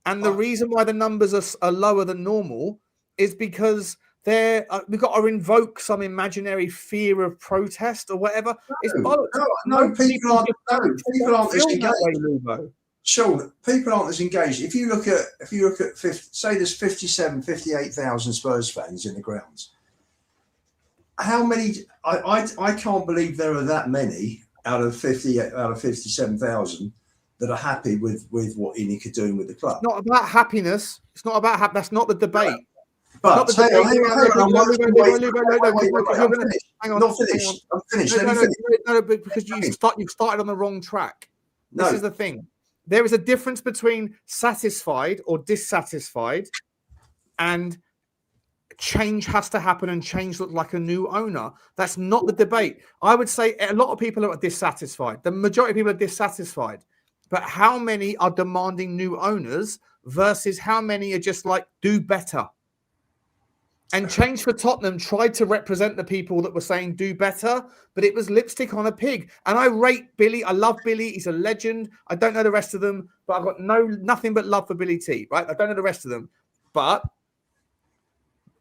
and the reason why the numbers are lower than normal is because we've got to invoke some imaginary fear of protest or whatever. It's bollocks. People aren't as engaged. Sean, people aren't as engaged. If you look at 50, say there's 58,000 Spurs fans in the grounds. How many? I can't believe there are that many out of 57,000 that are happy with what ENIC are doing with the club. It's not about happiness. It's not about that's not the debate. But hang on, not finished. I'm finished. No, because you've started on the wrong track. This is the thing. There is a difference between satisfied or dissatisfied, and change has to happen, and change looks like a new owner. That's not the debate. I would say a lot of people are dissatisfied. The majority of people are dissatisfied. But how many are demanding new owners versus how many are just like, do better? And Change for Tottenham tried to represent the people that were saying do better, but it was lipstick on a pig. And I rate Billy. I love Billy. He's a legend. I don't know the rest of them, but I've got nothing but love for Billy T, right? I don't know the rest of them. But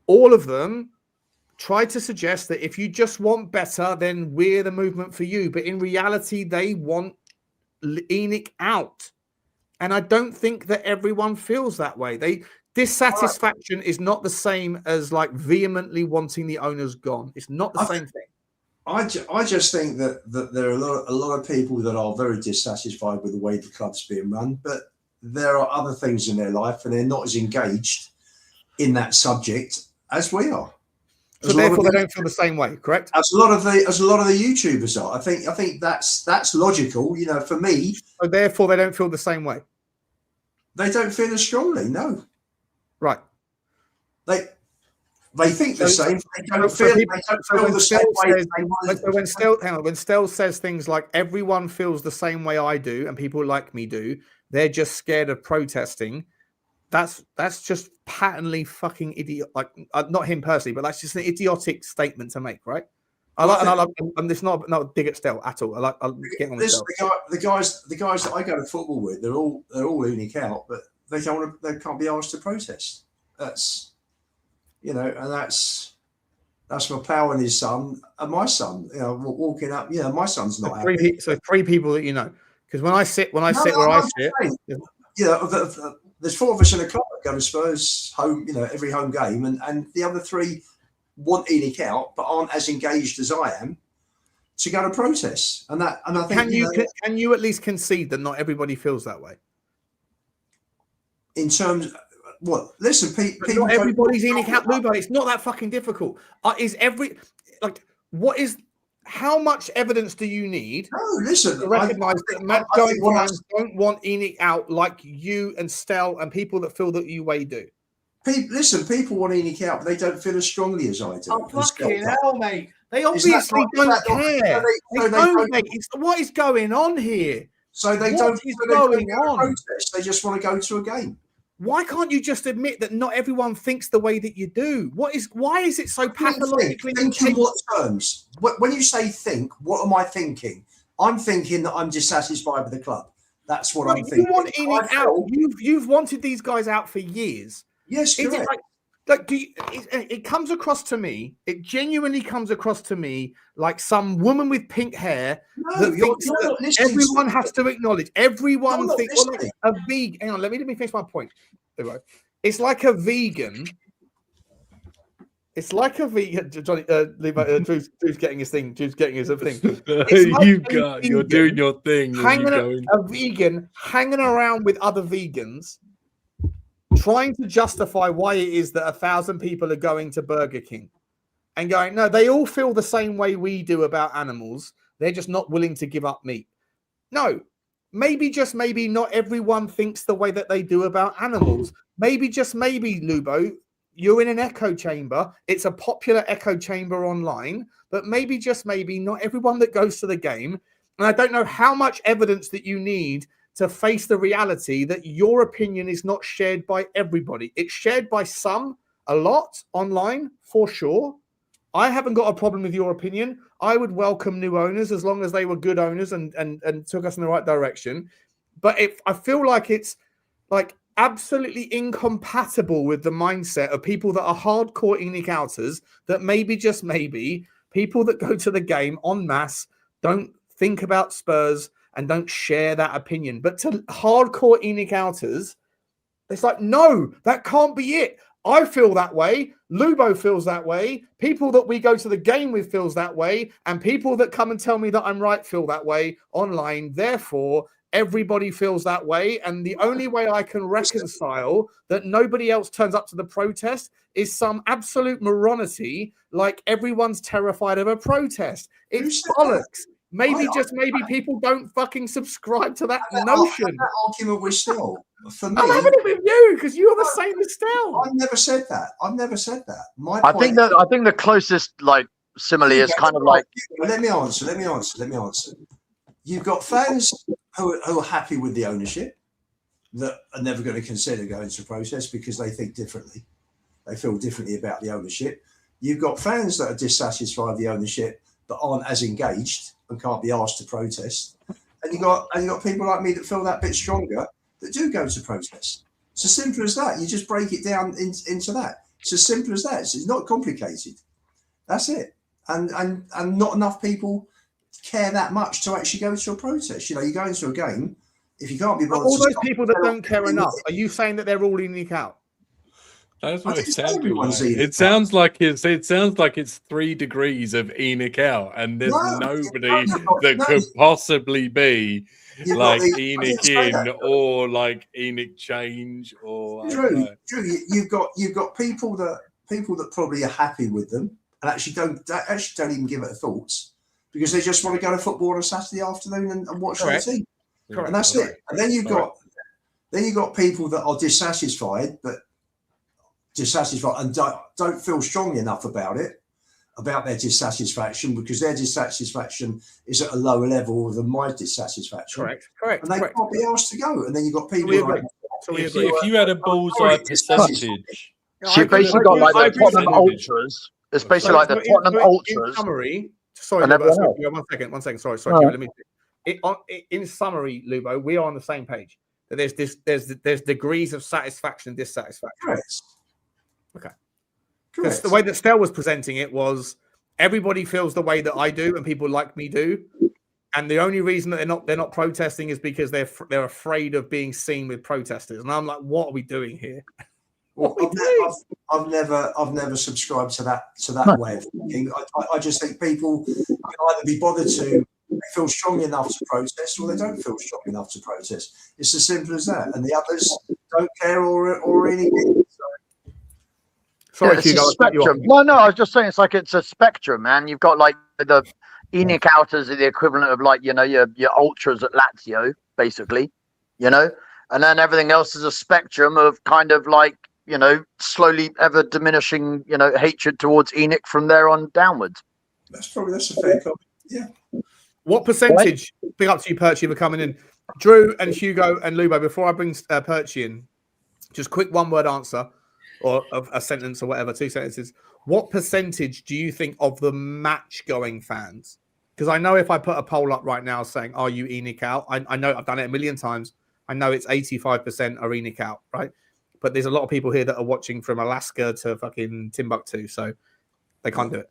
all of them tried to suggest that if you just want better, then we're the movement for you. But in reality, they want ENIC out. And I don't think that everyone feels that way. Dissatisfaction is not the same as like vehemently wanting the owners gone. It's not the same thing. I just think that there are a lot of people that are very dissatisfied with the way the club's being run, but there are other things in their life and they're not as engaged in that subject as we are. So therefore, they don't feel the same way, correct? As a lot of the YouTubers are. I think that's logical. You know, for me. So therefore, they don't feel the same way. They don't feel as strongly. No. Right. They think the same. They don't feel the same way. When Stel says things like everyone feels the same way I do and people like me do, they're just scared of protesting. That's just patently fucking idiot. Like not him personally, but that's just an idiotic statement to make, right? It's not a dig at Stel at all. I'll get on with Stel. The guys that I go to football with, they're all ENIC out, but they can't be asked to protest. That's and that's my pal and his son and my son. You know, walking up. Yeah, my son's not happy. So three people that you know, because when I sit where I sit, there's four of us in a club that go to Spurs home. You know, every home game, and the other three want ENIC out, but aren't as engaged as I am to go to protest. And I think can you at least concede that not everybody feels that way? In terms, listen, people. Not everybody's ENIC out, Lubo. It's not that fucking difficult. How much evidence do you need? No, listen. To recognise that Matt Jones fans don't want ENIC out like you and Stel and people that feel that you way do. People want ENIC out, but they don't feel as strongly as I do. Oh, fucking hell, mate. They obviously don't care. They don't, mate. What is going on here? So they don't protest. They just want to go to a game. Why can't you just admit that not everyone thinks the way that you do? Why is it so pathologically? Think in what terms? When you say think, what am I thinking? I'm thinking that I'm dissatisfied with the club. That's what I'm thinking. You want ENIC out. You've wanted these guys out for years. Yes, correct. It comes across to me. It genuinely comes across to me like some woman with pink hair that thinks that everyone has to acknowledge. Everyone thinks a vegan. Hang on, let me finish my point. It's like a vegan. It's like a vegan. Johnny, Drew's getting his thing. Drew's getting his thing. You're doing your thing. A vegan hanging around with other vegans, trying to justify why it is that 1,000 people are going to Burger King and going, no, they all feel the same way we do about animals. They're just not willing to give up meat. No, maybe not everyone thinks the way that they do about animals. Maybe just maybe, Lubo, you're in an echo chamber. It's a popular echo chamber online, but maybe, just maybe, not everyone that goes to the game. And I don't know how much evidence that you need to face the reality that your opinion is not shared by everybody. It's shared by some, a lot online, for sure. I haven't got a problem with your opinion. I would welcome new owners as long as they were good owners and took us in the right direction. But I feel like it's like absolutely incompatible with the mindset of people that are hardcore ENIC outers, that maybe, just maybe, people that go to the game en masse don't think about Spurs and don't share that opinion. But to hardcore ENIC outers, it's like, no, that can't be it. I feel that way. Lubo feels that way. People that we go to the game with feels that way. And people that come and tell me that I'm right feel that way online. Therefore, everybody feels that way. And the only way I can reconcile that nobody else turns up to the protest is some absolute morality, like everyone's terrified of a protest. It's bollocks. Maybe, just maybe, people don't fucking subscribe to that notion. That argument with Stel. For me, I'm having it with you because you're the same as Stel. I've never said that. I've never said that. I think the closest like simile is kind of like. Let me answer. You've got fans who are happy with the ownership, that are never going to consider going to protest because they think differently. They feel differently about the ownership. You've got fans that are dissatisfied with the ownership but aren't as engaged and can't be asked to protest. And you got people like me that feel that bit stronger that do go to protest. It's as simple as that. You just break it down into that. It's as simple as that. It's not complicated. That's it. And not enough people care that much to actually go to a protest. You know, you go into a game, if you can't be bothered. All those people that don't care enough, are you saying that they're all ENIC out? That's what it sounds like. It sounds like it's 3 degrees of ENIC out, and there's nobody that could possibly be like ENIC in or like ENIC change or. Drew, you've got people that probably are happy with them and actually don't even give it a thought because they just want to go to football on a Saturday afternoon and watch the team. Correct. And that's it. And then you've got people that are dissatisfied and don't feel strongly enough about their dissatisfaction because their dissatisfaction is at a lower level than my dissatisfaction. Correct. And they can't be asked to go. And then you've got people like. If you had a bullseye percentage, so you've basically got like the Tottenham ultras. It's basically like the Tottenham ultras. In summary, one second. Sorry. Let me. In summary, Lubo, we are on the same page. That there's degrees of satisfaction and dissatisfaction. Correct. Okay. Because the way that Stel was presenting it was everybody feels the way that I do and people like me do, and the only reason that they're not protesting is because they're afraid of being seen with protesters. And I'm like, what are we doing here? Well, I've never subscribed to that way of thinking. I just think people can either be bothered to feel strong enough to protest or they don't feel strong enough to protest. It's as simple as that. And the others don't care or anything. Sorry, it's a spectrum. No, I was just saying it's a spectrum, man. You've got like the ENIC outers are the equivalent of like, you know, your ultras at Lazio, basically, you know, and then everything else is a spectrum of kind of like, you know, slowly ever diminishing, you know, hatred towards ENIC from there on downwards. That's a fair comment. Yeah. What percentage? Big up to you, Perchy, for coming in. Drew and Hugo and Lubo. Before I bring Perchy in, just quick one-word answer. Or a sentence or whatever, 2 sentences. What percentage do you think of the match-going fans? Because I know if I put a poll up right now saying, are you ENIC out? I know I've done it a million times. I know it's 85% are ENIC out, right? But there's a lot of people here that are watching from Alaska to fucking Timbuktu, so they can't do it.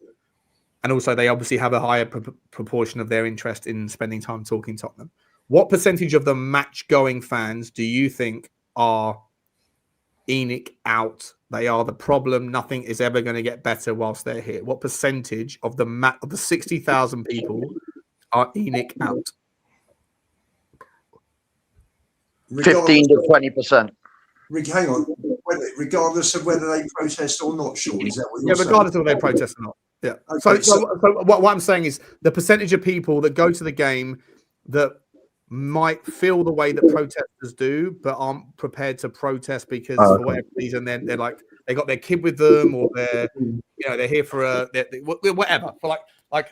And also, they obviously have a higher proportion of their interest in spending time talking Tottenham. What percentage of the match-going fans do you think are ENIC out? They are the problem. Nothing is ever going to get better whilst they're here. What percentage of the 60,000 people are ENIC out? 15 to 20%. Hang on. Regardless of whether they protest or not, Sean, is that what you're saying? Regardless of whether they protest or not. Yeah. Okay, so what I'm saying is the percentage of people that go to the game that might feel the way that protesters do, but aren't prepared to protest because for whatever reason they're like, they got their kid with them, or they're here for whatever. For Are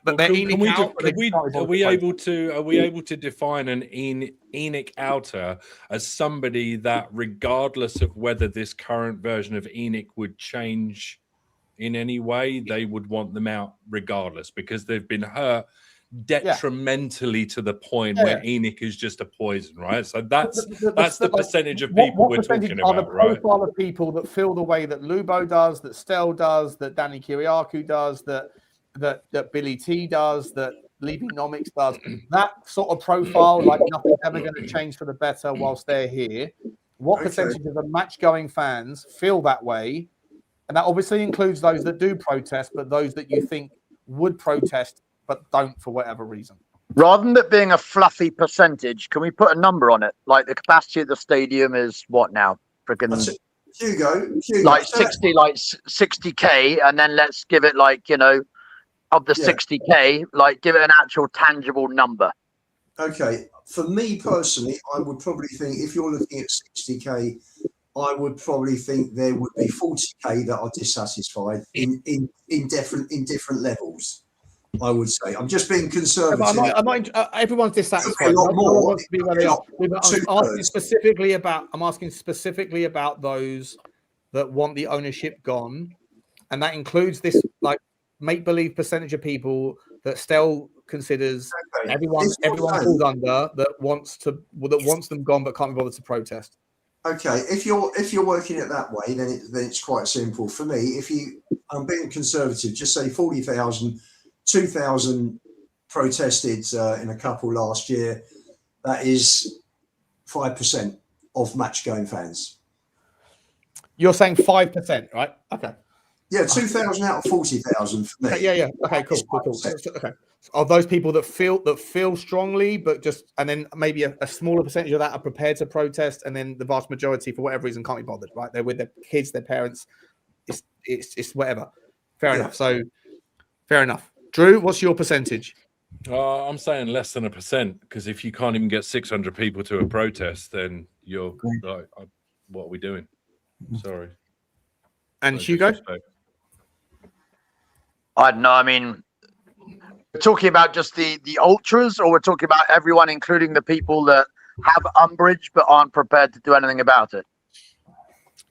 we able to define an ENIC outer as somebody that, regardless of whether this current version of ENIC would change in any way, they would want them out regardless because they've been hurt detrimentally to the point where ENIC is just a poison, right? So that's the percentage of people we're talking about, right? The profile of people that feel the way that Lubo does, that Stel does, that Danny Kiriakou does, that Billy T does, that Levy Nomics does. That sort of profile, like nothing's ever going to change for the better whilst they're here. What percentage of the match-going fans feel that way? And that obviously includes those that do protest, but those that you think would protest but don't for whatever reason. Rather than it being a fluffy percentage, can we put a number on it? Like the capacity of the stadium is what now? Freaking Hugo, like 60k, and then let's give it like, of the 60k, like give it an actual tangible number. Okay, for me personally, I would probably think if you're looking at 60k, I would probably think there would be 40k that are dissatisfied in different levels. I would say I'm just being conservative. Everyone's dissatisfied. I'm asking specifically about those that want the ownership gone, and that includes this like make-believe percentage of people that Stel considers everyone falls under that wants them gone but can't be bothered to protest. Okay, if you're working it that way, then it's quite simple for me. I'm being conservative, just say 40,000. 2,000 protested in a couple last year. That is 5% of match-going fans. You're saying 5%, right? Okay. Yeah, 2,000 out of 40,000 for me. Yeah. Okay, cool. Okay. Are those people that feel strongly, but and then maybe a smaller percentage of that are prepared to protest, and then the vast majority, for whatever reason, can't be bothered, right? They're with their kids, their parents. It's whatever. Fair enough. So, fair enough. Drew, what's your percentage? I'm saying less than 1%, because if you can't even get 600 people to a protest, then you're like, what are we doing? Sorry. And Hugo? I don't know. I mean, we're talking about just the ultras, or we're talking about everyone, including the people that have umbrage but aren't prepared to do anything about it?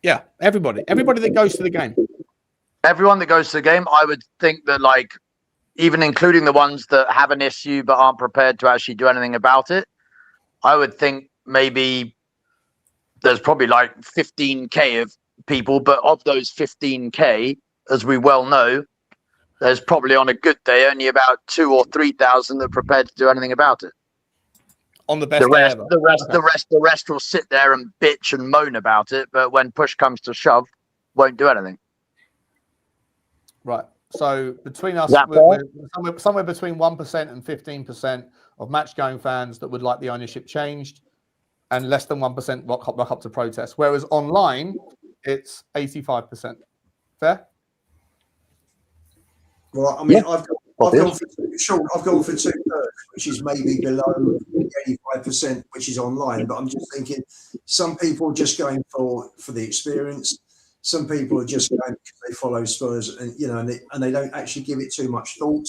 Yeah, everybody that goes to the game. Everyone that goes to the game, I would think that, like, even including the ones that have an issue but aren't prepared to actually do anything about it, I would think maybe there's probably like 15k of people, but of those 15k, as we well know, there's probably on a good day only about 2,000 or 3,000 that are prepared to do anything about it. On the best day ever. The rest will sit there and bitch and moan about it, but when push comes to shove, won't do anything. Right. So between us, we're somewhere between 1% and 15% of match-going fans that would like the ownership changed, and less than 1% rock up to protest. Whereas online, it's 85%. Fair? Well, I mean, I've gone for 2/3, which is maybe below 85%, which is online. But I'm just thinking, some people are just going for the experience. Some people are just going because they follow Spurs, and and they don't actually give it too much thought.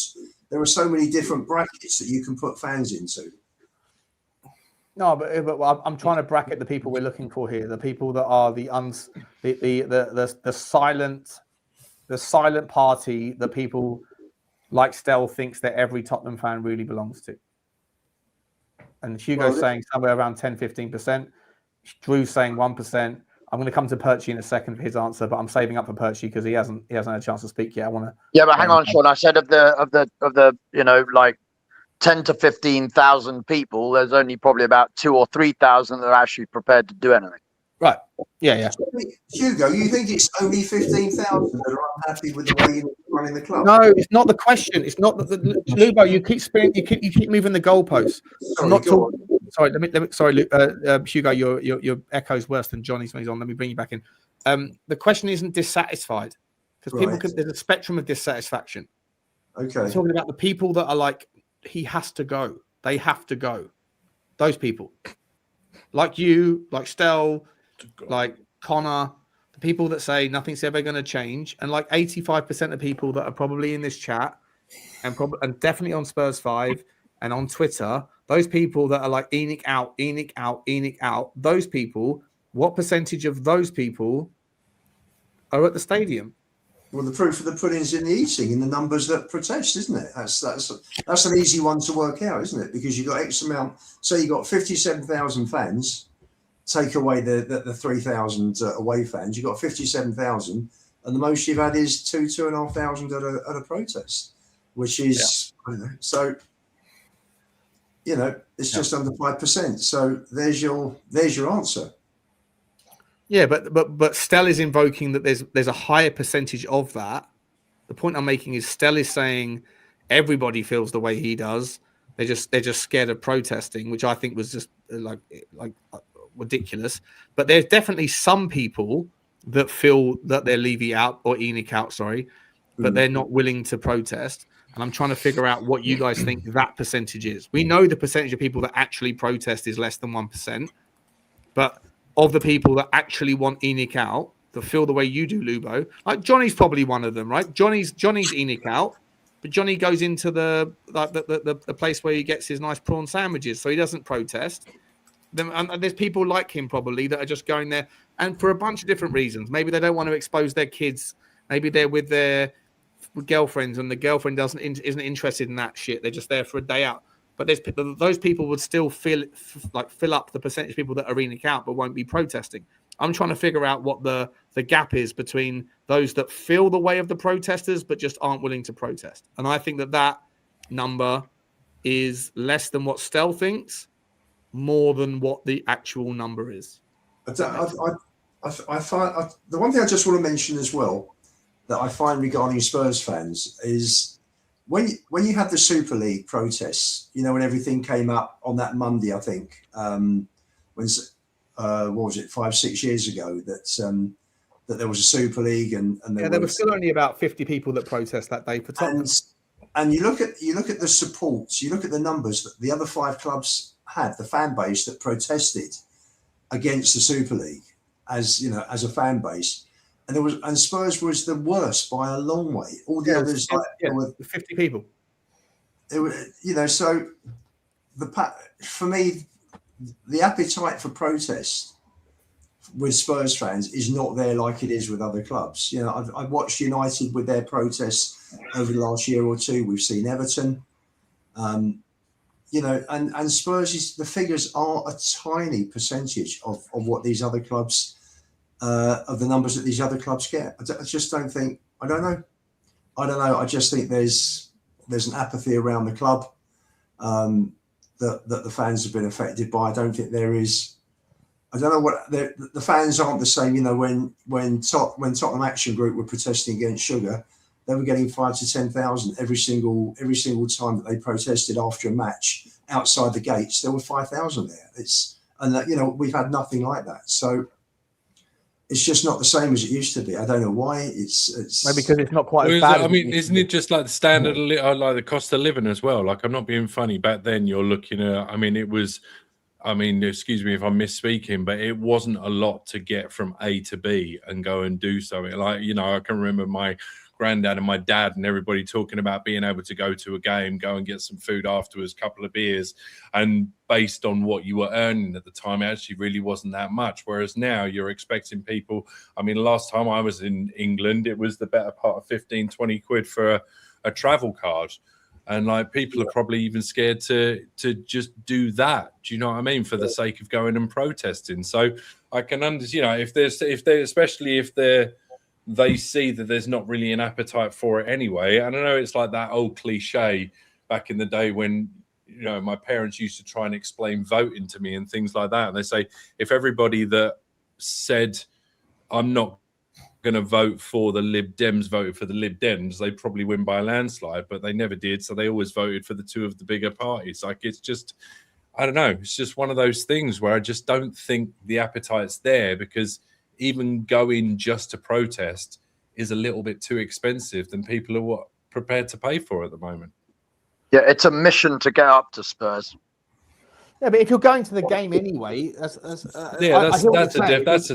There are so many different brackets that you can put fans into. No, but I'm trying to bracket the people we're looking for here. The people that are the silent party that people like Stel thinks that every Tottenham fan really belongs to. And Hugo's saying somewhere around 10-15%. Drew's saying 1%. I'm going to come to Perchie in a second for his answer, but I'm saving up for Perchie because he hasn't had a chance to speak yet. I want to. Yeah, but hang on, Sean. I said of the like 10 to 15,000 people, there's only probably about 2,000 or 3,000 that are actually prepared to do anything. Right. Yeah. Hugo, you think it's only 15,000 that are unhappy with the way you're running the club? No, it's not the question. It's not Lubo. You keep moving the goalposts. I'm not talking. Sorry, sorry, Hugo. Your echo's worse than Johnny's when he's on. Let me bring you back in. The question isn't dissatisfied, because there's a spectrum of dissatisfaction. Okay. I'm talking about the people that are like, he has to go. They have to go. Those people, like you, like Stel, like Connor, people that say nothing's ever going to change, and like 85% of people that are probably in this chat and definitely on Spurs 5 and on Twitter, those people that are like Enoch out, those people, what percentage of those people are at the stadium? Well, the proof of the pudding's in the eating, in the numbers that protest, isn't it? That's an easy one to work out, isn't it? Because you've got X amount. Say you got 57,000 fans. Take away the 3,000 away fans. You've got 57,000, and the most you've had is 2,500 at a protest, which is I don't know, so. You know, it's just under 5%. So there's your answer. Yeah, but Stell is invoking that there's a higher percentage of that. The point I'm making is Stell is saying everybody feels the way he does. They're just scared of protesting, which I think was just like ridiculous. But there's definitely some people that feel that they're Levy out or Enoch out, but they're not willing to protest. And I'm trying to figure out what you guys think that percentage is. We know the percentage of people that actually protest is less than 1%, but of the people that actually want Enoch out, that feel the way you do, Lubo, like Johnny's probably one of them, right? Johnny's Enoch out, but Johnny goes into the place where he gets his nice prawn sandwiches, so he doesn't protest. And there's people like him probably that are just going there, and for a bunch of different reasons. Maybe they don't want to expose their kids. Maybe they're with their girlfriends, and the girlfriend isn't interested in that shit. They're just there for a day out. But those people would still fill up the percentage of people that are Enoch out but won't be protesting. I'm trying to figure out what the gap is between those that feel the way of the protesters but just aren't willing to protest. And I think that number is less than what Stell thinks, more than what the actual number is. I find the one thing I just want to mention as well that I find regarding Spurs fans is when you had the Super League protests, you know, when everything came up on that Monday, I think, when what was it, 5-6 years ago, that there was a Super League and there were still only about 50 people that protest that day for Tottenham. And you look at the supports, you look at the numbers that the other 5 clubs had, the fan base that protested against the Super League, as you know, as a fan base. And Spurs was the worst by a long way. All the others, were 50 people. It was, you know, so for me, the appetite for protest with Spurs fans is not there like it is with other clubs. You know, I've watched United with their protests over the last year or two. We've seen Everton. You know, and Spurs the figures are a tiny percentage of what these other clubs. Of the numbers that these other clubs get. I just don't think. I don't know. I just think there's an apathy around the club that the fans have been affected by. I don't think there is. I don't know what the fans aren't the same. You know, when Tottenham Action Group were protesting against sugar, they were getting 5,000 to 10,000 every single time that they protested after a match outside the gates. There were 5,000 there. You know, we've had nothing like that. So. It's just not the same as it used to be. I don't know why. It's maybe because it's not quite as bad. I mean, isn't it just like the standard, like the cost of living as well? Like, I'm not being funny. Back then, you're looking at. I mean, it was. I mean, excuse me if I'm misspeaking, but it wasn't a lot to get from A to B and go and do something. Like, you know, I can remember my granddad and my dad and everybody talking about being able to go to a game, go and get some food afterwards, a couple of beers, and based on what you were earning at the time, it actually really wasn't that much. Whereas now you're expecting people. I mean, last time I was in England, it was the better part of 15, 20 quid for a travel card. And like people are probably even scared to just do that. Do you know what I mean? For the sake of going and protesting. So I can understand, you know, if they see that there's not really an appetite for it anyway. And I know it's like that old cliche back in the day when, you know, my parents used to try and explain voting to me and things like that. And they say, if everybody that said, I'm not going to vote for the Lib Dems voted for the Lib Dems, they probably win by a landslide, but they never did. So they always voted for the two of the bigger parties. Like, it's just, I don't know. It's just one of those things where I just don't think the appetite's there, because even going just to protest is a little bit too expensive than people are prepared to pay for at the moment. Yeah, it's a mission to get up to Spurs. Yeah, but if you're going to the game anyway, that's a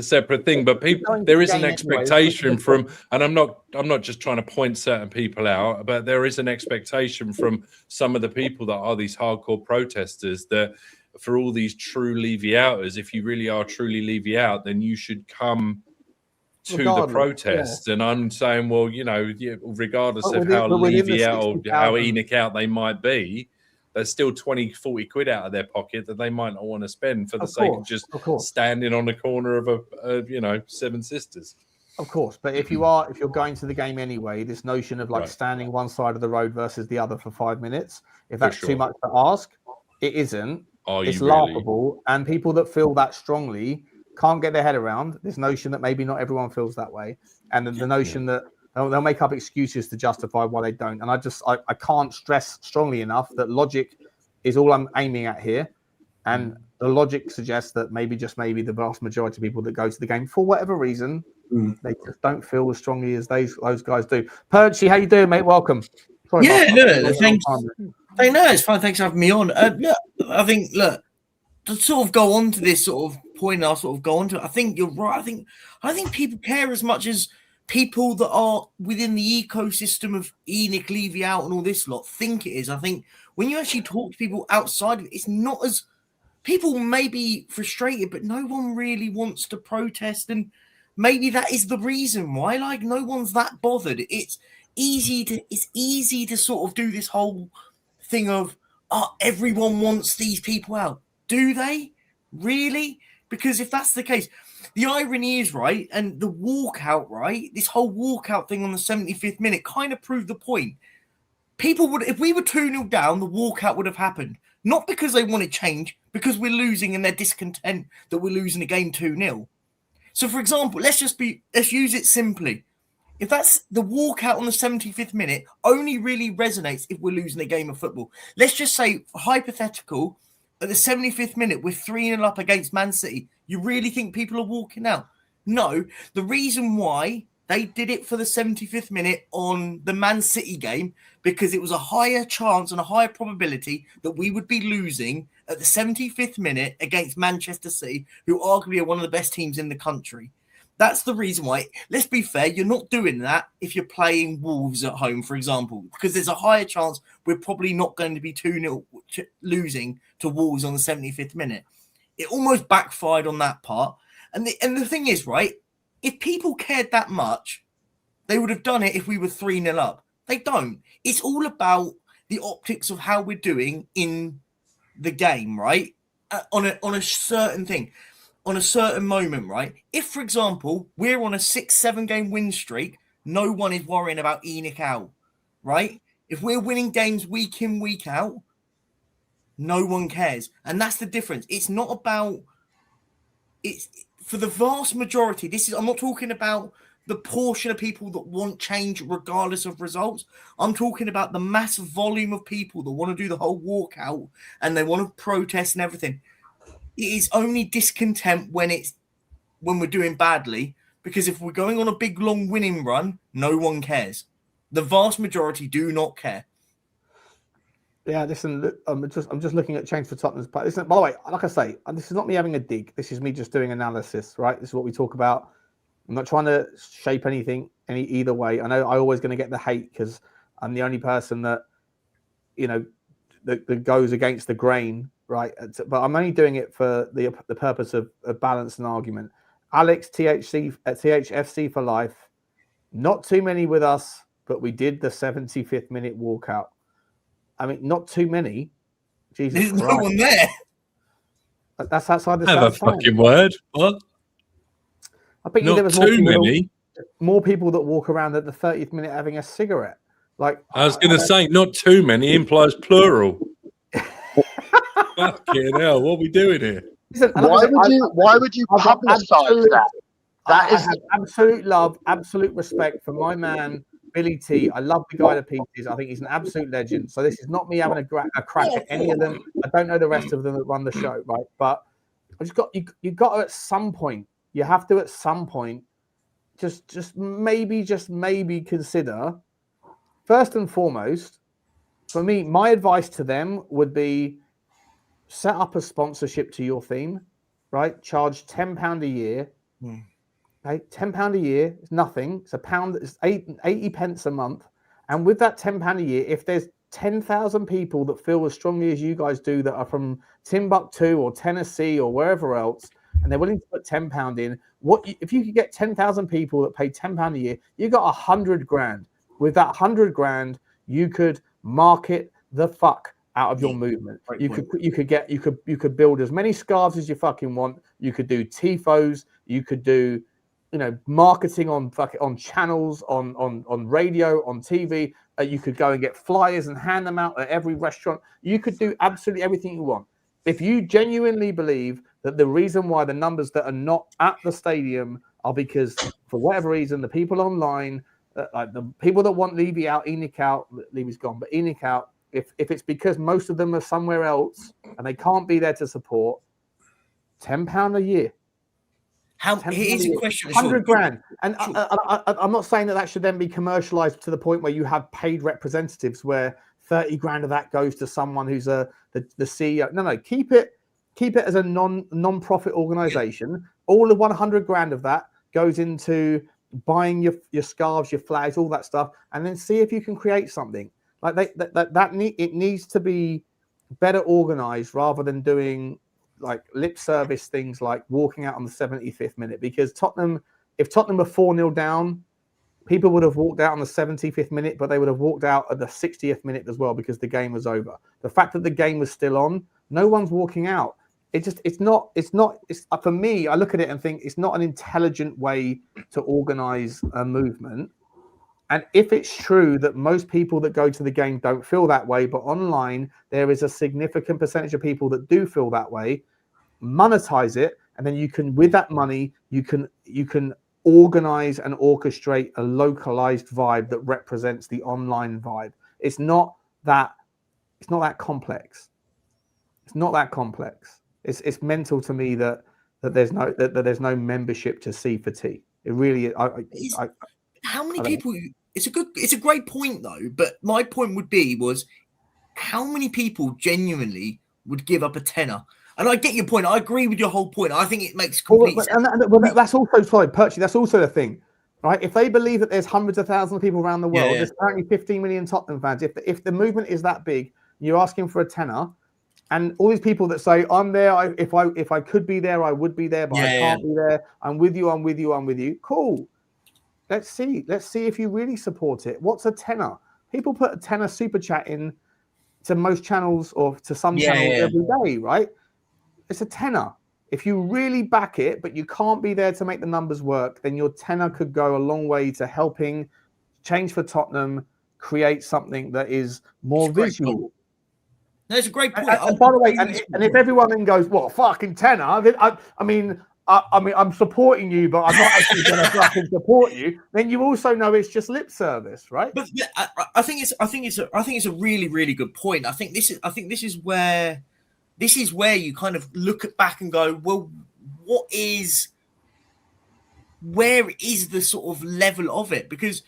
separate thing. But there is an expectation from, and I'm not just trying to point certain people out, but there is an expectation from some of the people that are these hardcore protesters that for all these true Levy-outers, if you really are truly Levy-out, then you should come to the protests. And I'm saying, well, regardless of how Levy-out or how Enoch-out they might be, there's still 20, 40 quid out of their pocket that they might not want to spend for the sake of just standing on the corner of Seven Sisters. Of course, but if you're going to the game anyway, this notion of standing one side of the road versus the other for 5 minutes, if that's too much to ask, it isn't. It's laughable, and people that feel that strongly can't get their head around this notion that maybe not everyone feels that way, and the notion that they'll make up excuses to justify why they don't. And I can't stress strongly enough that logic is all I'm aiming at here. And the logic suggests that maybe, just maybe, the vast majority of people that go to the game, for whatever reason, they just don't feel as strongly as those guys do. Perchy, how you doing, mate? Welcome. Sorry, thanks. No, it's fine. Thanks for having me on. I think, to sort of go on to this sort of point, I'll sort of go on to it. I think you're right. I think people care as much as people that are within the ecosystem of Enoch, Levy-out, and all this lot think it is. I think when you actually talk to people outside of it, it's not as... People may be frustrated, but no one really wants to protest, and maybe that is the reason why. Like, no one's that bothered. It's easy to sort of do this whole thing of, everyone wants these people out. Do they? Really? Because if that's the case, the irony is, right, and the walkout, right, this whole walkout thing on the 75th minute kind of proved the point. People would, if we were 2-0 down, the walkout would have happened. Not because they wanted change, because we're losing and they're discontent that we're losing the game 2-0. So, for example, let's use it simply. If that's the walkout on the 75th minute only really resonates if we're losing a game of football. Let's just say, hypothetical, at the 75th minute, we're 3-0 up against Man City. You really think people are walking out? No. The reason why they did it for the 75th minute on the Man City game, because it was a higher chance and a higher probability that we would be losing at the 75th minute against Manchester City, who arguably are one of the best teams in the country. That's the reason why. Let's be fair, you're not doing that if you're playing Wolves at home, for example, because there's a higher chance we're probably not going to be 2-0 losing to Wolves on the 75th minute. It almost backfired on that part. And the thing is, right, if people cared that much, they would have done it if we were 3-0 up. They don't. It's all about the optics of how we're doing in the game, right? On a certain thing. On a certain moment, right? If, for example, we're on a 6-7 game win streak, no one is worrying about Enoch out, right? If we're winning games week in, week out, no one cares. And that's the difference. It's not about... It's for the vast majority. I'm not talking about the portion of people that want change regardless of results. I'm talking about the massive volume of people that want to do the whole walkout and they want to protest and everything. It is only discontent when we're doing badly, because if we're going on a big long winning run, no one cares. The vast majority do not care. Yeah, listen, I'm just looking at change for Tottenham's play. Listen, by the way, like I say, this is not me having a dig. This is me just doing analysis, right? This is what we talk about. I'm not trying to shape anything either way. I know I'm always going to get the hate because I'm the only person that goes against the grain, right? But I'm only doing it for the purpose of balance and argument. Alex, THFC for life. Not too many with us, but we did the 75th minute walkout. I mean, not too many. Jesus There's Christ. no one there. That's outside the Have a fucking word. What? I bet not there was more people that walk around at the 30th minute having a cigarette. Like I was going to say, not too many implies plural. Fucking hell, what are we doing here? Listen, why would you publicise that? That is absolute love, absolute respect for my man Billy T. I love the guy to pieces. I think he's an absolute legend. So this is not me having a crack at any of them. I don't know the rest of them that run the show, right? But I just got you got to at some point. You have to at some point just maybe consider, first and foremost, for me, my advice to them would be set up a sponsorship to your theme, right? Charge £10 a year. Okay, £10 a year is nothing. It's £1. It's 80 pence a month. And with that £10 a year, if there's 10,000 people that feel as strongly as you guys do that are from Timbuktu or Tennessee or wherever else, and they're willing to put £10 in, if you could get 10,000 people that pay £10 a year, you got 100 grand. With that 100 grand, you could market the fuck out of your movement. You could build as many scarves as you fucking want. You could do tifos. You could do, marketing on channels, on radio, on TV. You could go and get flyers and hand them out at every restaurant. You could do absolutely everything you want. If you genuinely believe that the reason why the numbers that are not at the stadium are because, for whatever reason, the people online, like the people that want Levy out, ENIC out, Levy's gone, but ENIC out, if it's because most of them are somewhere else and they can't be there to support, £10 a year. Here's a question. 100 grand. And I'm not saying that should then be commercialized to the point where you have paid representatives where 30 grand of that goes to someone who's the CEO. No, keep it as a non-profit organization. All of 100 grand of that goes into buying your scarves, your flags, all that stuff, and then see if you can create something. Like it needs to be better organized rather than doing like lip service things like walking out on the 75th minute, because if Tottenham were 4-0 down, people would have walked out on the 75th minute, but they would have walked out at the 60th minute as well because the game was over. The fact that the game was still on, no one's walking out. It's not for me, I look at it and think it's not an intelligent way to organize a movement. And if it's true that most people that go to the game don't feel that way, but online there is a significant percentage of people that do feel that way, monetize it, and then you can, with that money, you can organize and orchestrate a localized vibe that represents the online vibe. It's not that complex. It's not that complex. It's mental to me that there's no membership to C4T. It really is. How many people? It's a great point though. But my point was how many people genuinely would give up a tenner? And I get your point. I agree with your whole point. I think it makes complete sense. That's also Perchy. That's also the thing, right? If they believe that there's hundreds of thousands of people around the world, there's apparently 15 million Tottenham fans. If the movement is that big, you're asking for a tenner, and all these people that say I'm there, if I could be there, I would be there, but I can't be there. I'm with you. Cool. Let's see if you really support it. What's a tenner? People put a tenner super chat in to most channels or to some channels every day, right? It's a tenner. If you really back it, but you can't be there to make the numbers work, then your tenner could go a long way to helping change for Tottenham, create something that is more visual. No, it's a great point. And by the way, and if everyone then goes, "What fucking tenner?" I mean, I'm supporting you, but I'm not actually going to fucking support you. Then you also know it's just lip service, right? But I think it's a really, really good point. I think this is where you kind of look back and go, well, where is the sort of level of it? Because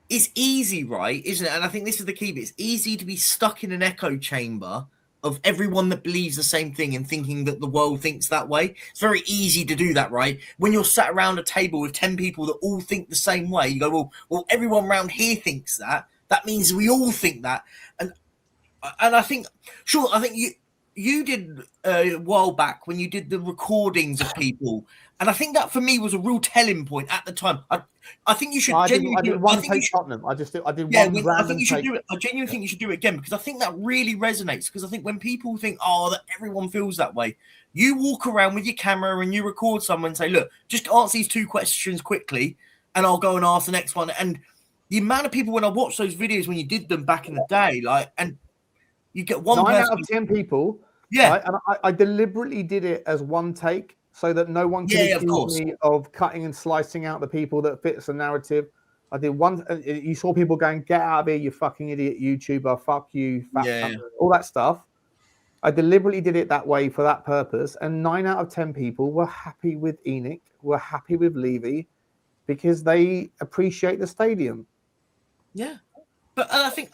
it's easy, right? Isn't it? And I think this is the key bit. It's easy to be stuck in an echo chamber of everyone that believes the same thing and thinking that the world thinks that way. It's very easy to do that, right? When you're sat around a table with 10 people that all think the same way, you go, well, everyone around here thinks that. That means we all think that. And I think you did a while back when you did the recordings of people, and I think that for me was a real telling point at the time. I think you should. I did one take Tottenham. I did one random I think you should do it. I genuinely think you should do it again because I think that really resonates. Because I think when people think, that everyone feels that way, you walk around with your camera and you record someone and say, "Look, just answer these 2 questions quickly, and I'll go and ask the next one." And the amount of people when I watched those videos when you did them back in the day, and you get 1 9 out of 10 people. Yeah, right? And I deliberately did it as one take so that no one could accuse me of cutting and slicing out the people that fits the narrative. I did one. You saw people going, "Get out of here, you fucking idiot YouTuber! Fuck you!" All that stuff. I deliberately did it that way for that purpose, and 9 out of 10 people were happy with ENIC, were happy with Levy, because they appreciate the stadium. Yeah, but I think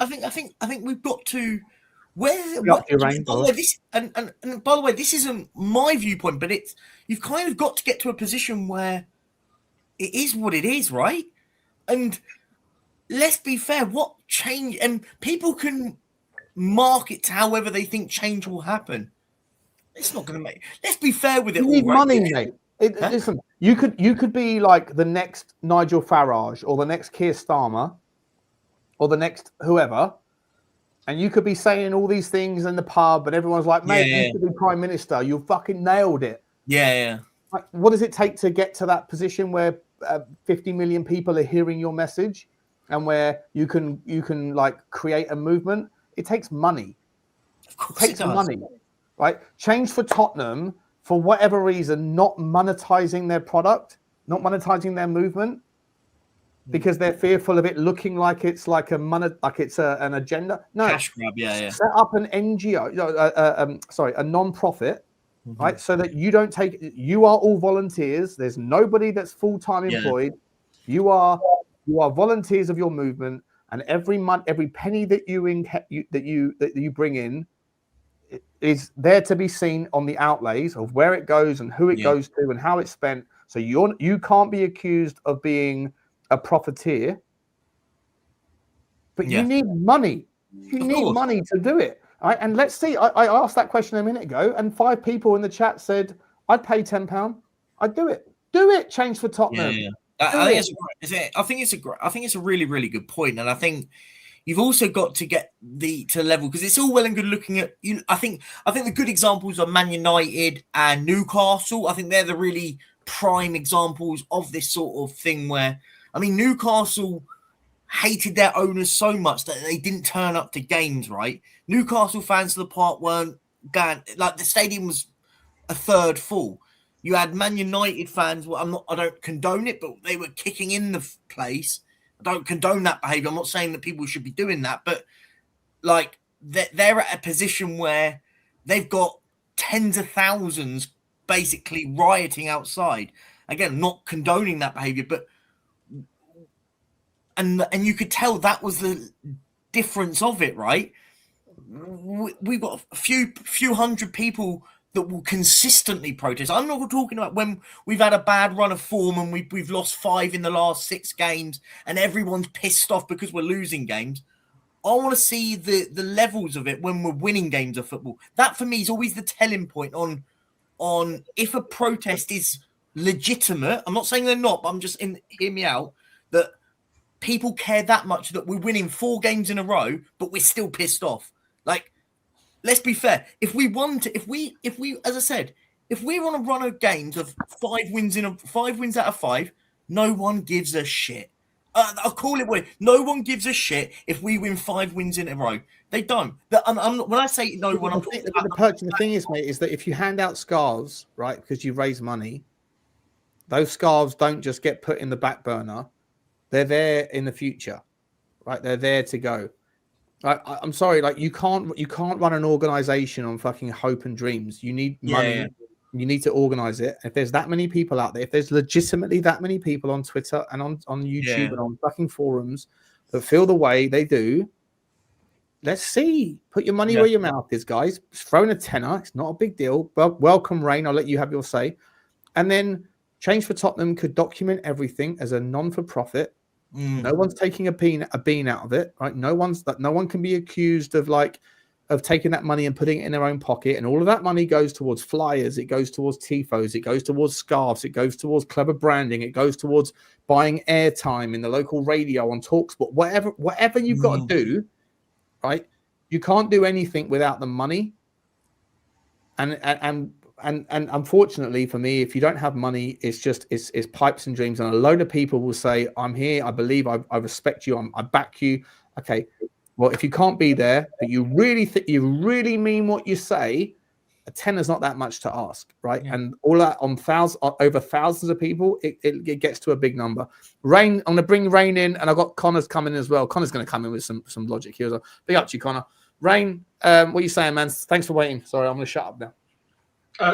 we've got to. Where Up your range, by the way, this and by the way, this isn't my viewpoint, but it's you've kind of got to get to a position where it is what it is, right? And let's be fair, what change and people can market to however they think change will happen. It's not going to make. Let's be fair with it. You need all, right? money, mate. Listen, you could be like the next Nigel Farage or the next Keir Starmer or the next whoever. And you could be saying all these things in the pub, and everyone's like, mate, you should be prime minister. You fucking nailed it. Yeah. Like, what does it take to get to that position where 50 million people are hearing your message and where you can like create a movement? It takes money. Of course it takes money, right? Change for Tottenham, for whatever reason, not monetizing their product, not monetizing their movement, because they're fearful of it looking like it's like an agenda. No, cash grab, set up an NGO, a non-profit, right? So that you don't take. You are all volunteers. There's nobody that's full-time employed. You are volunteers of your movement, and every month, every penny that you bring in is there to be seen on the outlays of where it goes and who it goes to and how it's spent. So you can't be accused of being a profiteer, but you need money. You need money to do it. Right? And let's see. I asked that question a minute ago, and 5 people in the chat said, "I'd pay £10. I'd do it. Do it. Change for Tottenham." I think it's a really, really good point, and I think you've also got to get to level because it's all well and good looking at you. I think the good examples are Man United and Newcastle. I think they're the really prime examples of this sort of thing where. I mean, Newcastle hated their owners so much that they didn't turn up to games, right? Newcastle fans to the park weren't going, like the stadium was a third full. You had Man United fans, well, I don't condone it, but they were kicking in the place. I don't condone that behaviour. I'm not saying that people should be doing that, but like they're at a position where they've got tens of thousands basically rioting outside. Again, not condoning that behaviour, but and you could tell that was the difference of it, right? We've got a few hundred people that will consistently protest. I'm not talking about when we've had a bad run of form and we've lost 5 in the last 6 games and everyone's pissed off because we're losing games. I want to see the levels of it when we're winning games of football. That for me is always the telling point on if a protest is legitimate. I'm not saying they're not, but I'm just hear me out that people care that much that we're winning 4 games in a row, but we're still pissed off. Like, let's be fair. If we, as I said, if we want to run a games of 5 wins out of 5, no one gives a shit. I'll call it what. No one gives a shit if we win 5 wins in a row. They don't. When I say no one, I'm talking about the thing is, mate, is that if you hand out scarves, right, because you raise money, those scarves don't just get put in the back burner. They're there in the future, right? They're there to go. I'm sorry, like you can't run an organization on fucking hope and dreams. You need money. Yeah. You need to organize it. If there's that many people out there, if there's legitimately that many people on Twitter and on YouTube and on fucking forums that feel the way they do, let's see. Put your money where your mouth is, guys. Throw in a tenner. It's not a big deal. Well, welcome, Rain. I'll let you have your say. And then Change for Tottenham could document everything as a non-for-profit. No one's taking a bean out of it, right? No one can be accused of taking that money and putting it in their own pocket. And all of that money goes towards flyers. It goes towards tifos. It goes towards scarves. It goes towards clever branding. It goes towards buying airtime in the local radio on TalkSport. Whatever you've got to do, right? You can't do anything without the money. And unfortunately for me, if you don't have money, it's pipes and dreams. And a load of people will say, I'm here, I believe, I respect you, I back you. Okay, well, if you can't be there, but you really mean what you say, a tenner's not that much to ask, right? Yeah. And all that on over thousands of people, it gets to a big number. Rain, I'm going to bring Rain in, and I've got Connor's coming as well. Connor's going to come in with some logic here as well. Big up to you, Connor. Rain, what are you saying, man? Thanks for waiting. Sorry, I'm going to shut up now.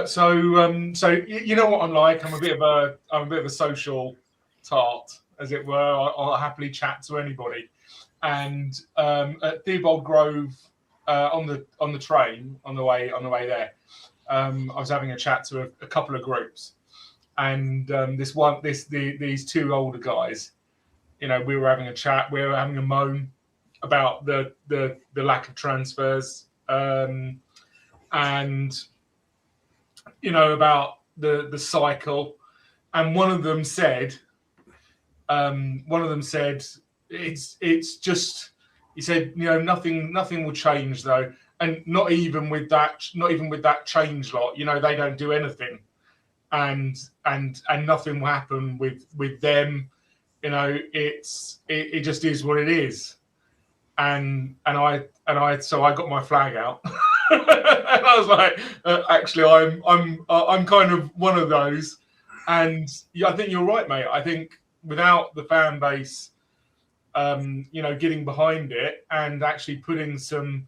So you know what I'm like. I'm a bit of a social tart, as it were. I'll happily chat to anybody. And at Theobald Grove on the train on the way there, I was having a chat to a couple of groups, and these two older guys, we were having a chat, we were having a moan about the lack of transfers, and about the cycle, and one of them said it's just, he said, nothing will change though, and not even with that change lot, they don't do anything, and nothing will happen with them, it just is what it is, and I got my flag out. And I was like, actually, I'm kind of one of those, and I think you're right, mate. I think without the fan base, getting behind it and actually putting some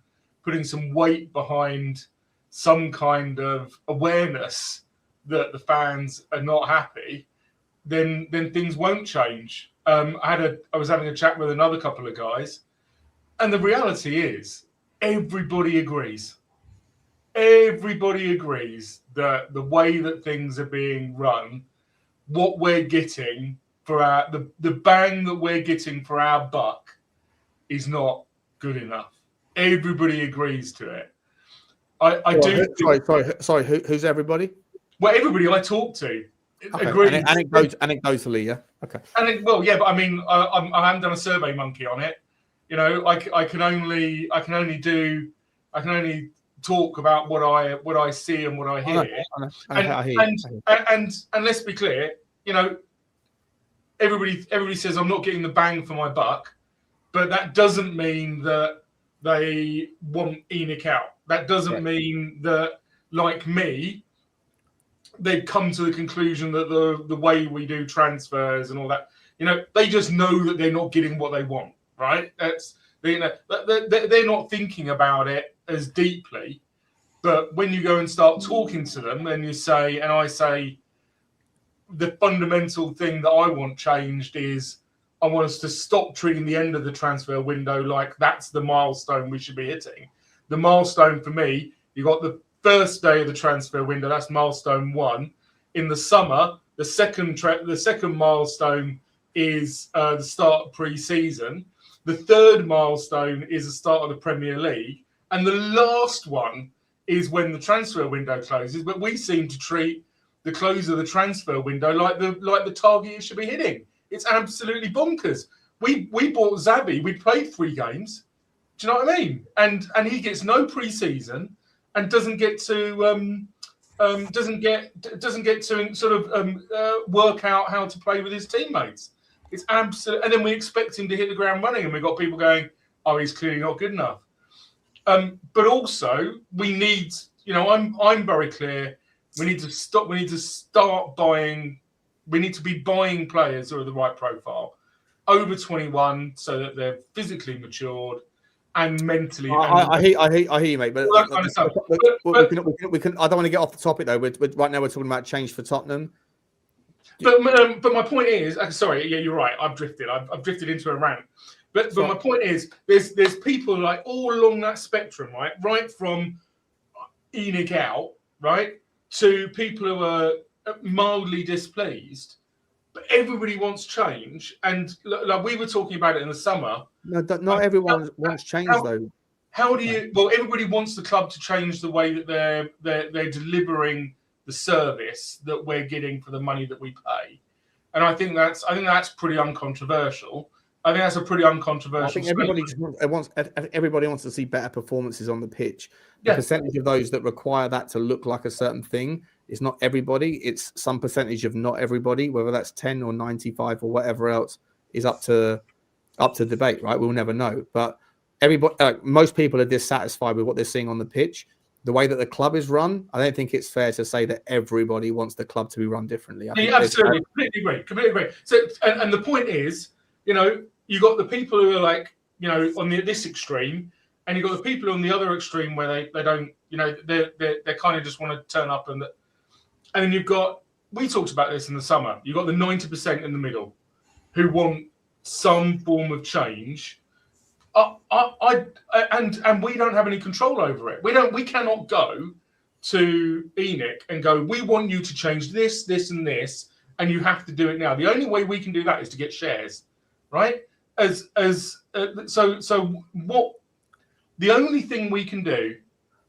weight behind some kind of awareness that the fans are not happy, then things won't change. I was having a chat with another couple of guys, and the reality is everybody agrees. Everybody agrees that the way that things are being run, what we're getting for the bang that we're getting for our buck is not good enough. Everybody agrees to it. Sorry. Who's everybody? Well, everybody I talk to agrees. Anecdotally, yeah. Okay. But I mean, I haven't done a Survey Monkey on it. I can only talk about what I see and what I hear. And let's be clear, everybody says I'm not getting the bang for my buck, but that doesn't mean that they want ENIC out. That doesn't mean that, like me, they've come to the conclusion that the way we do transfers and all that, they just know that they're not getting what they want, right? They're not thinking about it as deeply. But when you go and start talking to them, and I say, the fundamental thing that I want changed is I want us to stop treating the end of the transfer window like that's the milestone we should be hitting. The milestone for me, you got the first day of the transfer window, that's milestone 1. In the summer, the second milestone is the start of pre-season. The third milestone is the start of the Premier League. And the last one is when the transfer window closes. But we seem to treat the close of the transfer window like the target you should be hitting. It's absolutely bonkers. We bought Zabi. We played 3 games. Do you know what I mean? And he gets no pre-season and doesn't get to work out how to play with his teammates. It's absolute. And then we expect him to hit the ground running, and we've got people going, "Oh, he's clearly not good enough." But also, we need. I'm very clear. We need to stop. We need to start buying. We need to be buying players who are the right profile, over 21, so that they're physically matured and mentally. I hear you, mate. But we can. I don't want to get off the topic though. Right now we're talking about change for Tottenham. But my point is, sorry, yeah, you're right. I've drifted into a rant. But my point is, there's people like all along that spectrum, right from ENIC out, right, to people who are mildly displeased. But everybody wants change, and like we were talking about it in the summer. No, not everyone wants change though. How do you? Well, everybody wants the club to change the way that they're delivering the service that we're getting for the money that we pay, and I think that's pretty uncontroversial. I think that's a pretty uncontroversial. I think everybody wants to see better performances on the pitch. The percentage of those that require that to look like a certain thing is not everybody. It's some percentage of not everybody, whether that's 10 or 95 or whatever else is up to debate, right? We'll never know. But everybody, most people are dissatisfied with what they're seeing on the pitch. The way that the club is run, I don't think it's fair to say that everybody wants the club to be run differently. Absolutely, completely agree. So, and the point is, you got the people who are like, on this extreme, and you got the people on the other extreme where they don't, they kind of just want to turn up, and then you've got, we talked about this in the summer, you've got the 90% in the middle who want some form of change, and we don't have any control over it. We cannot go to ENIC and go, we want you to change this, this, and this, and you have to do it now. The only way we can do that is to get shares, right? So what? The only thing we can do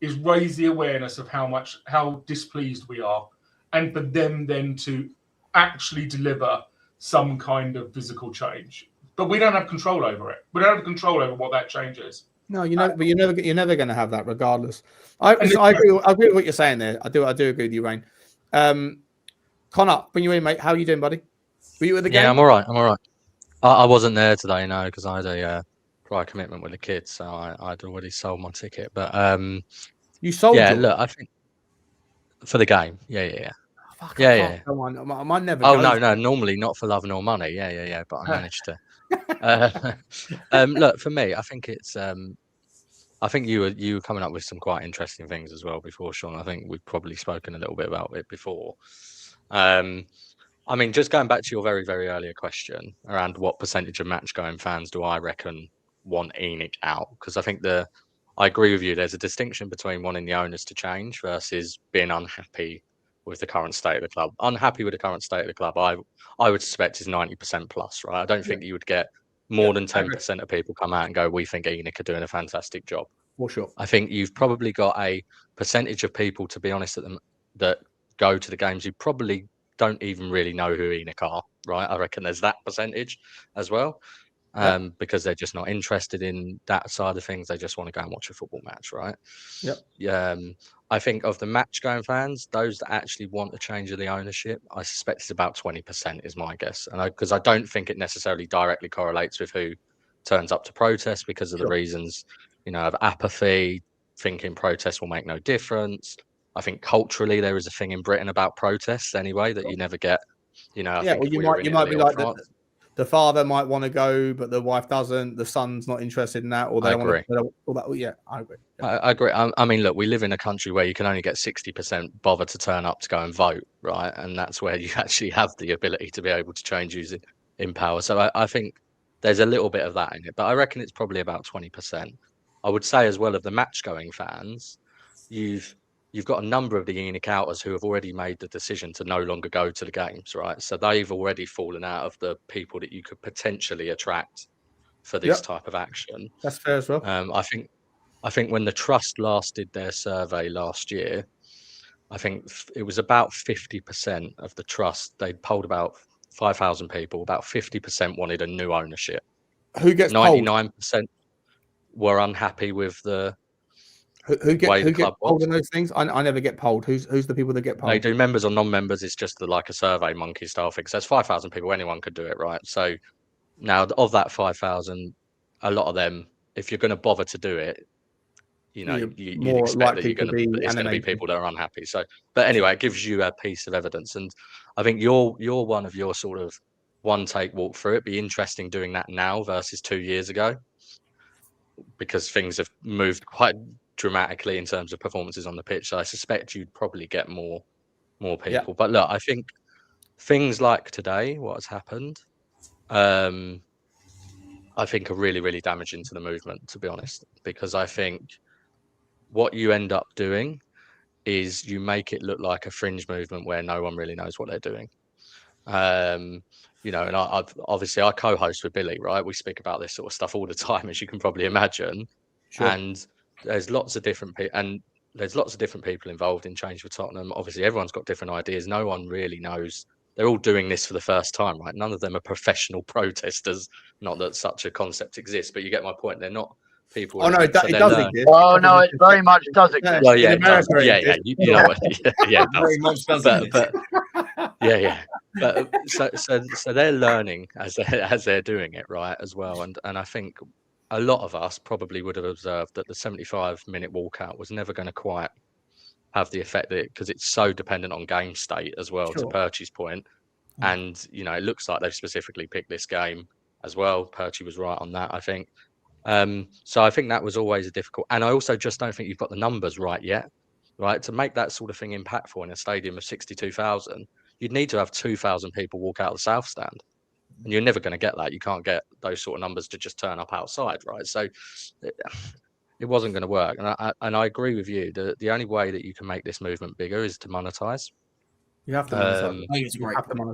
is raise the awareness of how displeased we are, and for them then to actually deliver some kind of physical change. But we don't have control over it. We don't have control over what that change is. No, but you're never going to have that, regardless. I agree with what you're saying there. I do agree with you, Rain. Connor, bring you in, mate. How are you doing, buddy? Were you at the game? Yeah, I'm all right. I wasn't there today, no, because I had a prior commitment with the kids, so I'd already sold my ticket. But you sold? Yeah, look, I think for the game. Yeah. Come on, I might never. Oh no, normally not for love nor money. Yeah. But I managed to. Look, for me, I think it's. I think you were coming up with some quite interesting things as well before, Sean. I think we've probably spoken a little bit about it before. I mean, just going back to your very, very earlier question around what percentage of match-going fans do I reckon want ENIC out? Because I think I agree with you. There's a distinction between wanting the owners to change versus being unhappy with the current state of the club. Unhappy with the current state of the club, I would suspect is 90% plus, right? I don't think you would get more than 10% of people come out and go, we think ENIC are doing a fantastic job. For sure. I think you've probably got a percentage of people, to be honest, that go to the games who probably don't even really know who ENIC are, right? I reckon there's that percentage as well, because they're just not interested in that side of things. They just want to go and watch a football match, right? Yep. I think of the match-going fans, those that actually want a change of the ownership, I suspect it's about 20% is my guess. And because I don't think it necessarily directly correlates with who turns up to protest because of the reasons, of apathy, thinking protests will make no difference. I think culturally there is a thing in Britain about protests anyway that you never get. I think you might be like the father might want to go, but the wife doesn't. The son's not interested in that, or they don't want to. Yeah, I agree. I agree. I mean, look, we live in a country where you can only get 60% bother to turn up to go and vote, right? And that's where you actually have the ability to be able to change using in power. So I think there's a little bit of that in it, but I reckon it's probably about 20%. I would say as well of the match-going fans, you've got a number of the ENIC outers who have already made the decision to no longer go to the games, right? So they've already fallen out of the people that you could potentially attract for this type of action. That's fair as well. I think when the Trust last did their survey last year, I think it was about 50% of the Trust. They polled about 5,000 people. About 50% wanted a new ownership. Who gets 99% were unhappy with the who gets polled on those things? I never get polled. Who's the people that get polled? They do members or non-members. It's just like a survey monkey style thing. So it's 5,000 people. Anyone could do it, right? So now of that 5,000, a lot of them, if you're going to bother to do it, you expect that it's going to be people that are unhappy. So, but anyway, it gives you a piece of evidence, and I think you're one of your sort of one take walk through it. Be interesting doing that now versus 2 years ago, because things have moved quite dramatically in terms of performances on the pitch. So I suspect you'd probably get more people. Yeah. But look, I think things like today, what has happened, I think are really, really damaging to the movement, to be honest, because I think what you end up doing is you make it look like a fringe movement where no one really knows what they're doing. And I co-host with Billy, right? We speak about this sort of stuff all the time, as you can probably imagine. Sure. And there's lots of different people involved in Change for Tottenham. Obviously, everyone's got different ideas. No one really knows. They're all doing this for the first time, right? None of them are professional protesters. Not that such a concept exists, but you get my point. They're not people. Oh no, it does exist. Oh no, it very much does exist. Well, yeah, you know what? Yeah, very much does. So they're learning as they're doing it, right, as well. And I think a lot of us probably would have observed that the 75-minute walkout was never going to quite have the effect that because it's so dependent on game state as well. Sure. To Perchie's point, and it looks like they've specifically picked this game as well. Perchie was right on that, I think. So I think that was always a difficult, and I also just don't think you've got the numbers right yet, right, to make that sort of thing impactful in a stadium of 62,000. You'd need to have 2,000 people walk out of the south stand. and you're never going to get that. You can't get those sort of numbers to just turn up outside, right? So it wasn't going to work. And I agree with you. The only way that you can make this movement bigger is to monetize. You have to monetize.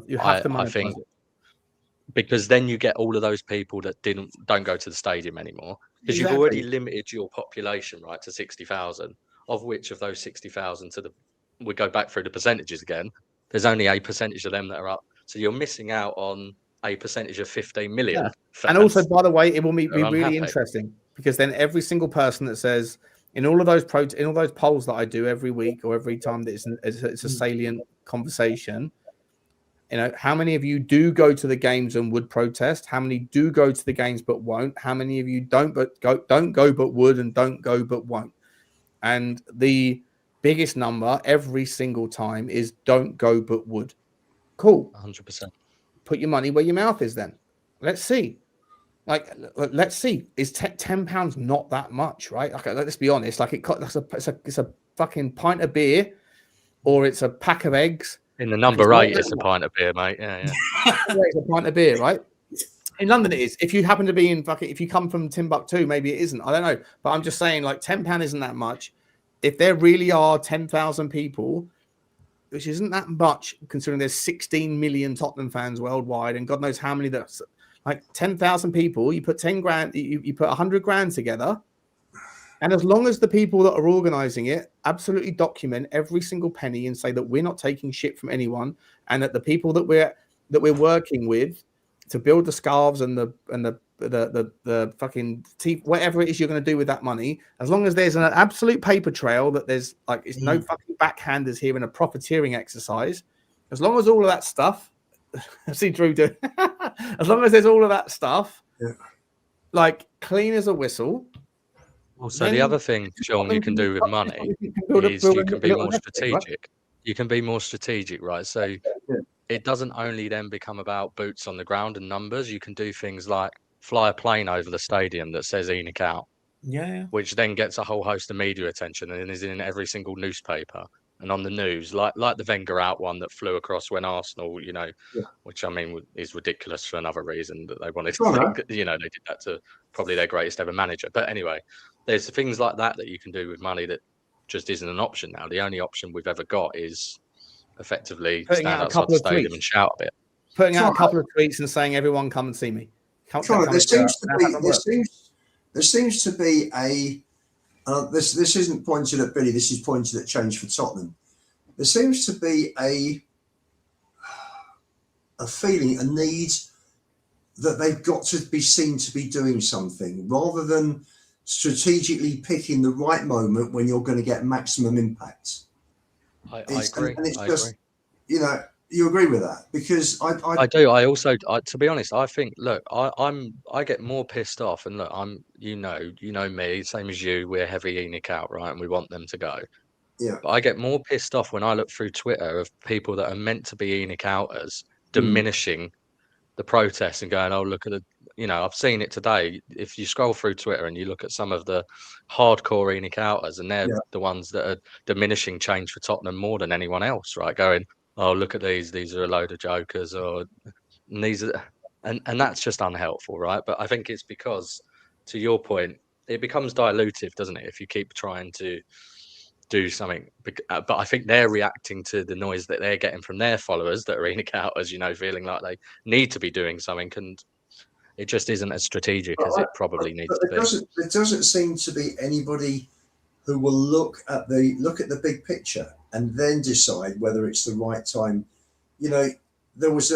You have to monetize. I think because then you get all of those people that don't go to the stadium anymore, because you've already limited your population, right, to 60,000. Of which of those 60,000 we go back through the percentages again. There's only a percentage of them that are up. So you're missing out on a percentage of 15 million. Yeah. And also, by the way, it will be really interesting, because then every single person that says in all of those polls that I do every week or every time that it's a salient conversation, you know, how many of you do go to the games and would protest? How many do go to the games but won't? How many of you don't go but would, and don't go but won't? And the biggest number every single time is don't go but would. Cool. 100%. Put your money where your mouth is then. Let's see. Let's see. Is £10 not that much, right? Like, let's be honest. Like, it's a fucking pint of beer, or it's a pack of eggs. In the number 8, it's a pint of beer, mate. Yeah. It's a pint of beer, right? In London, it is. If you happen to be if you come from Timbuktu, maybe it isn't. I don't know. But I'm just saying, like, £10 isn't that much. If there really are 10,000 people, which isn't that much, considering there's 16 million Tottenham fans worldwide, and God knows how many that's like 10,000 people, you put 10 grand, you put 100 grand together. And as long as the people that are organizing it absolutely document every single penny and say that we're not taking shit from anyone, and that the people that we're working with to build the scarves and the fucking teeth, whatever it is you're going to do with that money, as long as there's an absolute paper trail, that there's like, it's no fucking backhanders here in a profiteering exercise, as long as all of that stuff, I see Drew do, as long as there's all of that stuff, like clean as a whistle. Also, the other thing, Sean, you can do with money is you can be more strategic. You can be more strategic, right? So it doesn't only then become about boots on the ground and numbers. You can do things like fly a plane over the stadium that says ENIC out, which then gets a whole host of media attention and is in every single newspaper and on the news, like the Wenger out one that flew across when Arsenal, you know, which I mean is ridiculous for another reason, that they wanted to, you know, they did that to probably their greatest ever manager. But anyway, there's things like that you can do with money that just isn't an option now. The only option we've ever got is effectively stand outside the stadium and shout a bit. Putting out a couple of tweets and saying, everyone come and see me. There seems to be a this isn't pointed at Billy, this is pointed at Change for Tottenham. There seems to be a feeling, a need that they've got to be seen to be doing something, rather than strategically picking the right moment when you're going to get maximum impact. I agree. And it's just, you know, you agree with that? Because I do. I also, to be honest, I think, look, I get more pissed off, and look, you know me, same as you, we're heavy ENIC out, right? And we want them to go. Yeah. But I get more pissed off when I look through Twitter of people that are meant to be ENIC outers diminishing the protests and going, oh, look at the, you know, I've seen it today. If you scroll through Twitter and you look at some of the hardcore ENIC outers, and they're the ones that are diminishing Change for Tottenham more than anyone else, right? Going, oh, look at these are a load of jokers, or these are, and that's just unhelpful, right? But I think it's because, to your point, it becomes dilutive, doesn't it, if you keep trying to do something. But I think they're reacting to the noise that they're getting from their followers that are ENIC outers, you know, feeling like they need to be doing something, and it just isn't as strategic as it probably needs to be. There doesn't seem to be anybody who will look at the big picture and then decide whether it's the right time. You know, there was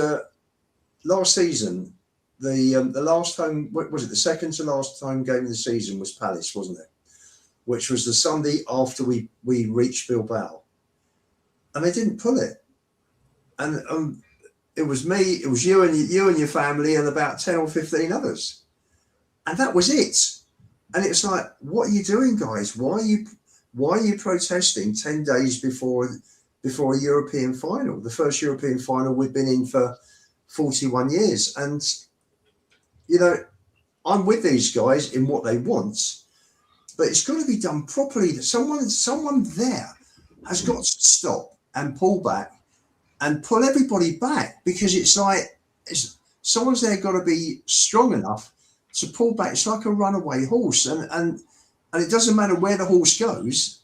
last season, the last home, what was it, the second to last home game of the season was Palace, wasn't it? Which was the Sunday after we reached Bilbao. And they didn't pull it. And it was me, it was you and your family and about 10 or 15 others. And that was it. And it's like, what are you doing, guys? Why are you protesting 10 days before a European final, the first European final we've been in for 41 years? And, you know, I'm with these guys in what they want, but it's got to be done properly. That someone there has got to stop and pull back and pull everybody back, because it's like, someone's there got to be strong enough to pull back. It's like a runaway horse, and it doesn't matter where the horse goes.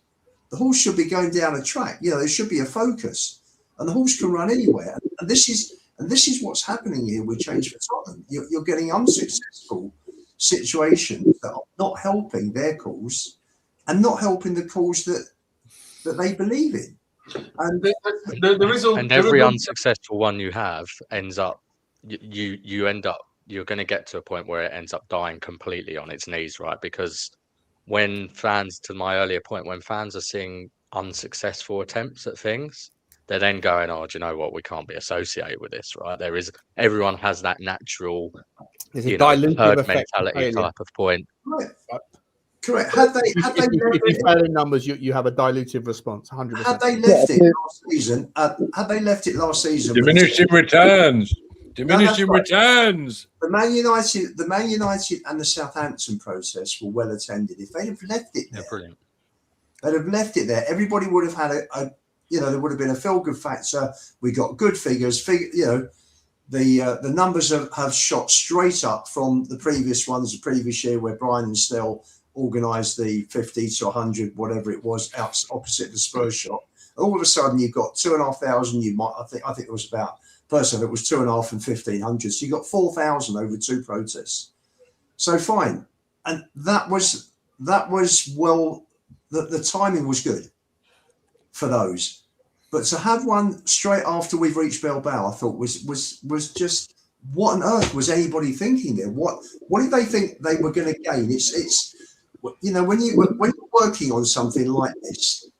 The horse should be going down a track. You know, there should be a focus, and the horse can run anywhere. And this is what's happening here with Change for Tottenham. You're getting unsuccessful situations that are not helping their cause and not helping the cause that they believe in. And every unsuccessful one you have ends up, you end up, you're going to get to a point where it ends up dying completely on its knees, right? Because when fans, to my earlier point, when fans are seeing unsuccessful attempts at things, they're then going, oh, do you know what? We can't be associated with this, right? Everyone has that natural, herd mentality type of point. Right. Correct. Had they if you fail in numbers, you have a dilutive response. 100%. Had they left it last season? Diminishing returns. Diminishing returns. The Man United, and the Southampton process were well attended. If they'd have left it there, brilliant. They'd have left it there. Everybody would have had there would have been a feel-good factor. We got good figures. The numbers have shot straight up from the previous ones, the previous year where Brennan Johnson organised the 50 to 100, whatever it was, out opposite the Spurs shop. All of a sudden, you've got 2,500. I think it was about. Personally, it was 2,500 and 1,500. So you got 4,000 over 2 protests. So fine, and that was well. The timing was good for those, but to have one straight after we've reached Berghvall, I thought was just, what on earth was anybody thinking there? What did they think they were going to gain? It's when you're working on something like this,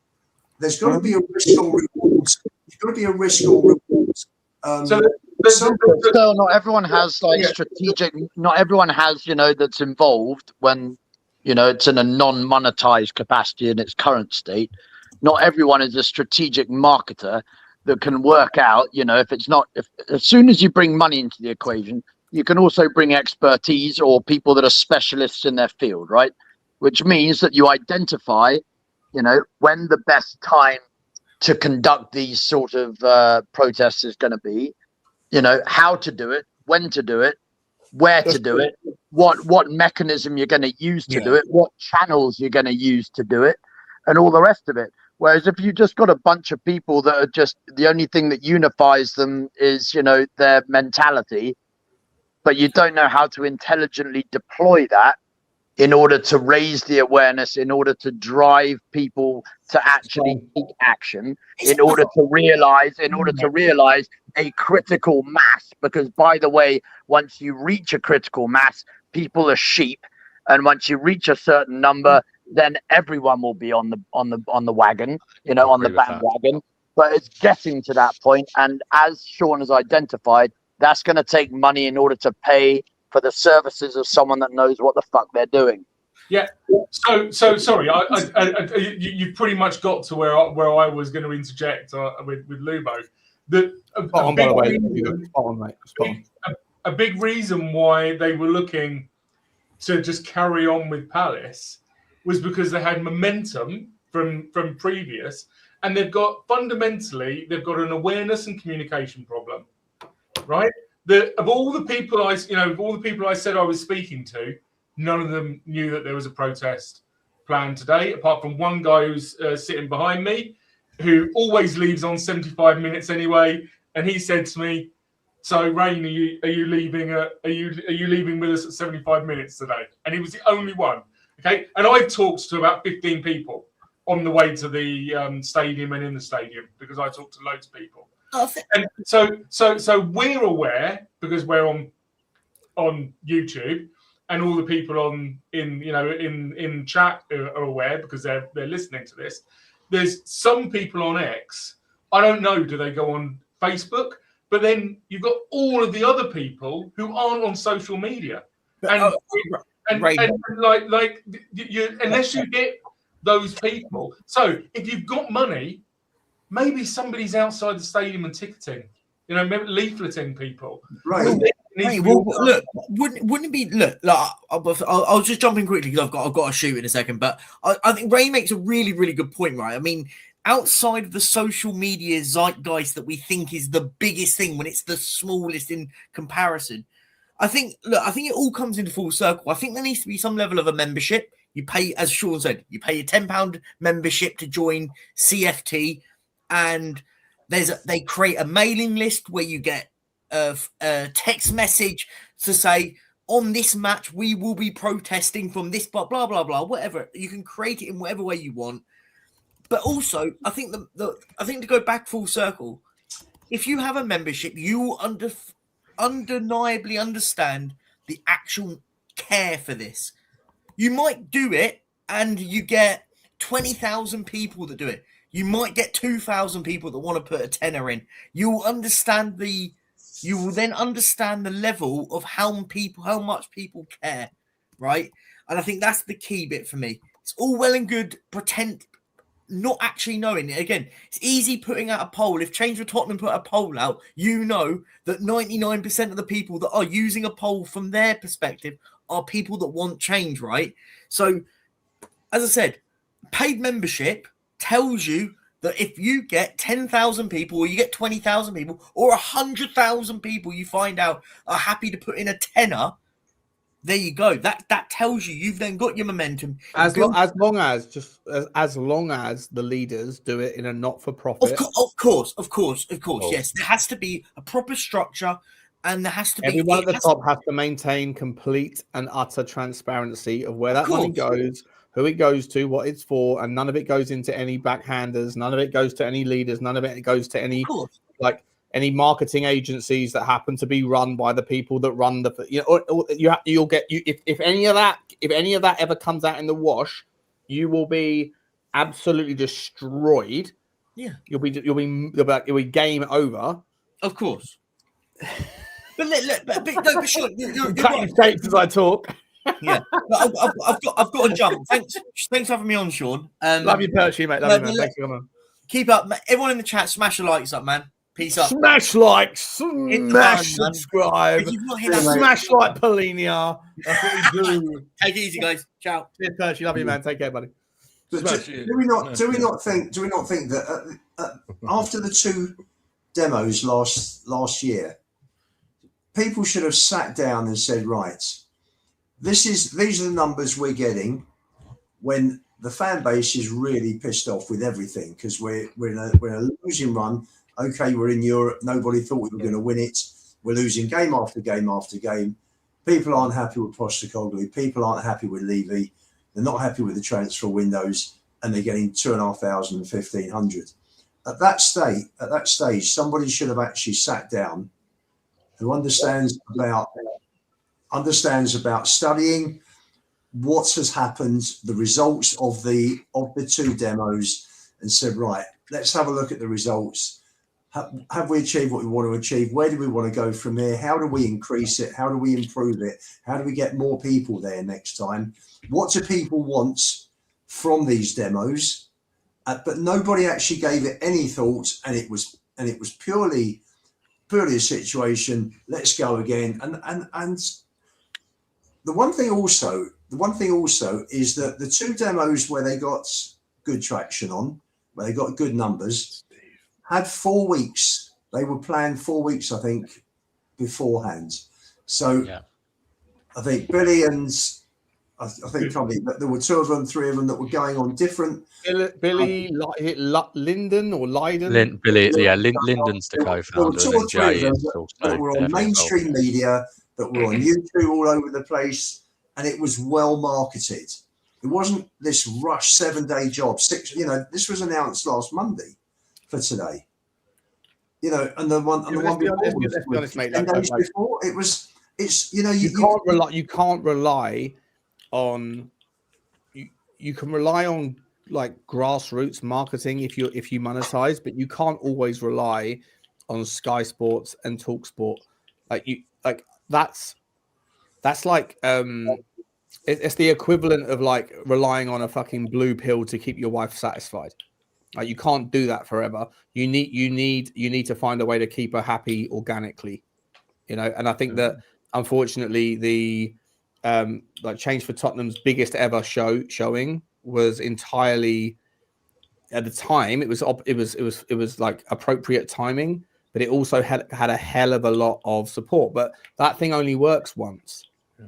there's got to be a risk or reward. There's got to be a risk or reward. Still, not everyone has strategic. Not everyone has, that's involved when, it's in a non-monetized capacity in its current state. Not everyone is a strategic marketer that can work out, if as soon as you bring money into the equation, you can also bring expertise or people that are specialists in their field, right? Which means that you identify, when the best time to conduct these sort of protests is going to be, how to do it, when to do it, where to do it, what mechanism you're going to use to do it, what channels you're going to use to do it, and all the rest of it. Whereas if you just got a bunch of people that are just, the only thing that unifies them is, their mentality, but you don't know how to intelligently deploy that in order to raise the awareness, in order to drive people to actually take action, in order to realize a critical mass. Because, by the way, once you reach a critical mass, people are sheep, and once you reach a certain number, then everyone will be on the wagon, on the bandwagon. But it's getting to that point, and as Sean has identified, that's going to take money in order to pay for the services of someone that knows what the fuck they're doing. Yeah. So sorry. You pretty much got to where I was going to interject with Lubo. A big reason why they were looking to just carry on with Palace was because they had momentum from previous, and they've got an awareness and communication problem, right? Of all the people I said I was speaking to, none of them knew that there was a protest planned today, apart from one guy who's sitting behind me, who always leaves on 75 minutes anyway. And he said to me, "So, Rain, are you leaving? Are you leaving with us at 75 minutes today?" And he was the only one. Okay, and I've talked to about 15 people on the way to the stadium and in the stadium, because I talked to loads of people. And so we're aware, because we're on YouTube, and all the people in chat are aware because they're listening to this. There's some people on X. I don't know. Do they go on Facebook? But then you've got all of the other people who aren't on social media, unless you get those people. So if you've got money, maybe somebody's outside the stadium and ticketing, maybe leafleting people. Right. Well, look, wouldn't it be? Look, I'll just jump in quickly because I've got to shoot in a second. But I think Ray makes a really, really good point, right? I mean, outside of the social media zeitgeist that we think is the biggest thing when it's the smallest in comparison. I think it all comes into full circle. I think there needs to be some level of a membership. You pay, as Sean said, you pay a £10 membership to join CFT, and they create a mailing list where you get a text message to say, on this match, we will be protesting from this, blah, blah, blah, blah, whatever. You can create it in whatever way you want. But also, I think I think to go back full circle, if you have a membership, you undeniably understand the actual care for this. You might do it and you get 20,000 people that do it. You might get 2,000 people that want to put a tenner in. You will then understand the level of how much people care, right? And I think that's the key bit for me. It's all well and good not actually knowing it. Again, it's easy putting out a poll. If Change for Tottenham put a poll out, you know that 99% of the people that are using a poll from their perspective are people that want change, right? So, as I said, paid membership tells you that if you get 10,000 people or you get 20,000 people or 100,000 people you find out are happy to put in a tenner, there you go. That tells you you've then got your momentum. As long as the leaders do it in a not-for-profit. Of course. Yes, there has to be a proper structure, and there has to be everyone at the top has to maintain complete and utter transparency of where that money goes, who it goes to, what it's for, and none of it goes into any backhanders. None of it goes to any leaders. None of it goes to any any marketing agencies that happen to be run by the people that run the, if any of that ever comes out in the wash, you will be absolutely destroyed. Yeah, you'll be game over. Of course. But sure, you're cutting shapes as I talk. Yeah, I've got to jump. Thanks for having me on, Sean. Love you, Perchy, mate. Love you, man. Thanks for coming on. Keep up, everyone in the chat. Smash the likes up, man. Peace up. Smash like, smash subscribe. Smash like Polinia. That's what we do. Take it easy, guys. Ciao. Cheers, Percy. Love you, man. Take care, buddy. But do we not think that after the two demos last year, people should have sat down and said, right, these are the numbers we're getting when the fan base is really pissed off with everything because we're in a losing run. Okay, we're in Europe. Nobody thought we were going to win it. We're losing game after game after game. People aren't happy with Postecoglou. People aren't happy with Levy. They're not happy with the transfer windows, and they're getting 2,500 and 1,500. At that stage, somebody should have actually sat down who understands about studying what has happened, the results of the two demos, and said, right, let's have a look at the results. Have we achieved what we want to achieve? Where do we want to go from here? How do we increase it? How do we improve it? How do we get more people there next time? What do people want from these demos? But nobody actually gave it any thought, and it was purely a situation. Let's go again. And the one thing also is that the two demos where they got good traction on, where they got good numbers, had 4 weeks. They were planned 4 weeks, I think, beforehand. So I think Billy and I think probably there were 2 of them, 3 of them that were going on different. Billy, Linden or Leiden? Linden's the co-founder. There were 2 or 3 of them that were on mainstream media, that were on YouTube all over the place, and it was well marketed. It wasn't this rush 7-day job. This was announced last Monday for today. And the one before, 10 days before, it's you can't rely on you can rely on like grassroots marketing if you monetize, but you can't always rely on Sky Sports and TalkSport. That's like it's the equivalent of like relying on a fucking blue pill to keep your wife satisfied. Like, you can't do that forever. You need to find a way to keep her happy organically, And I think that unfortunately the Change for Tottenham's biggest ever showing was entirely at the time, it was like appropriate timing, but it also had a hell of a lot of support. But that thing only works once.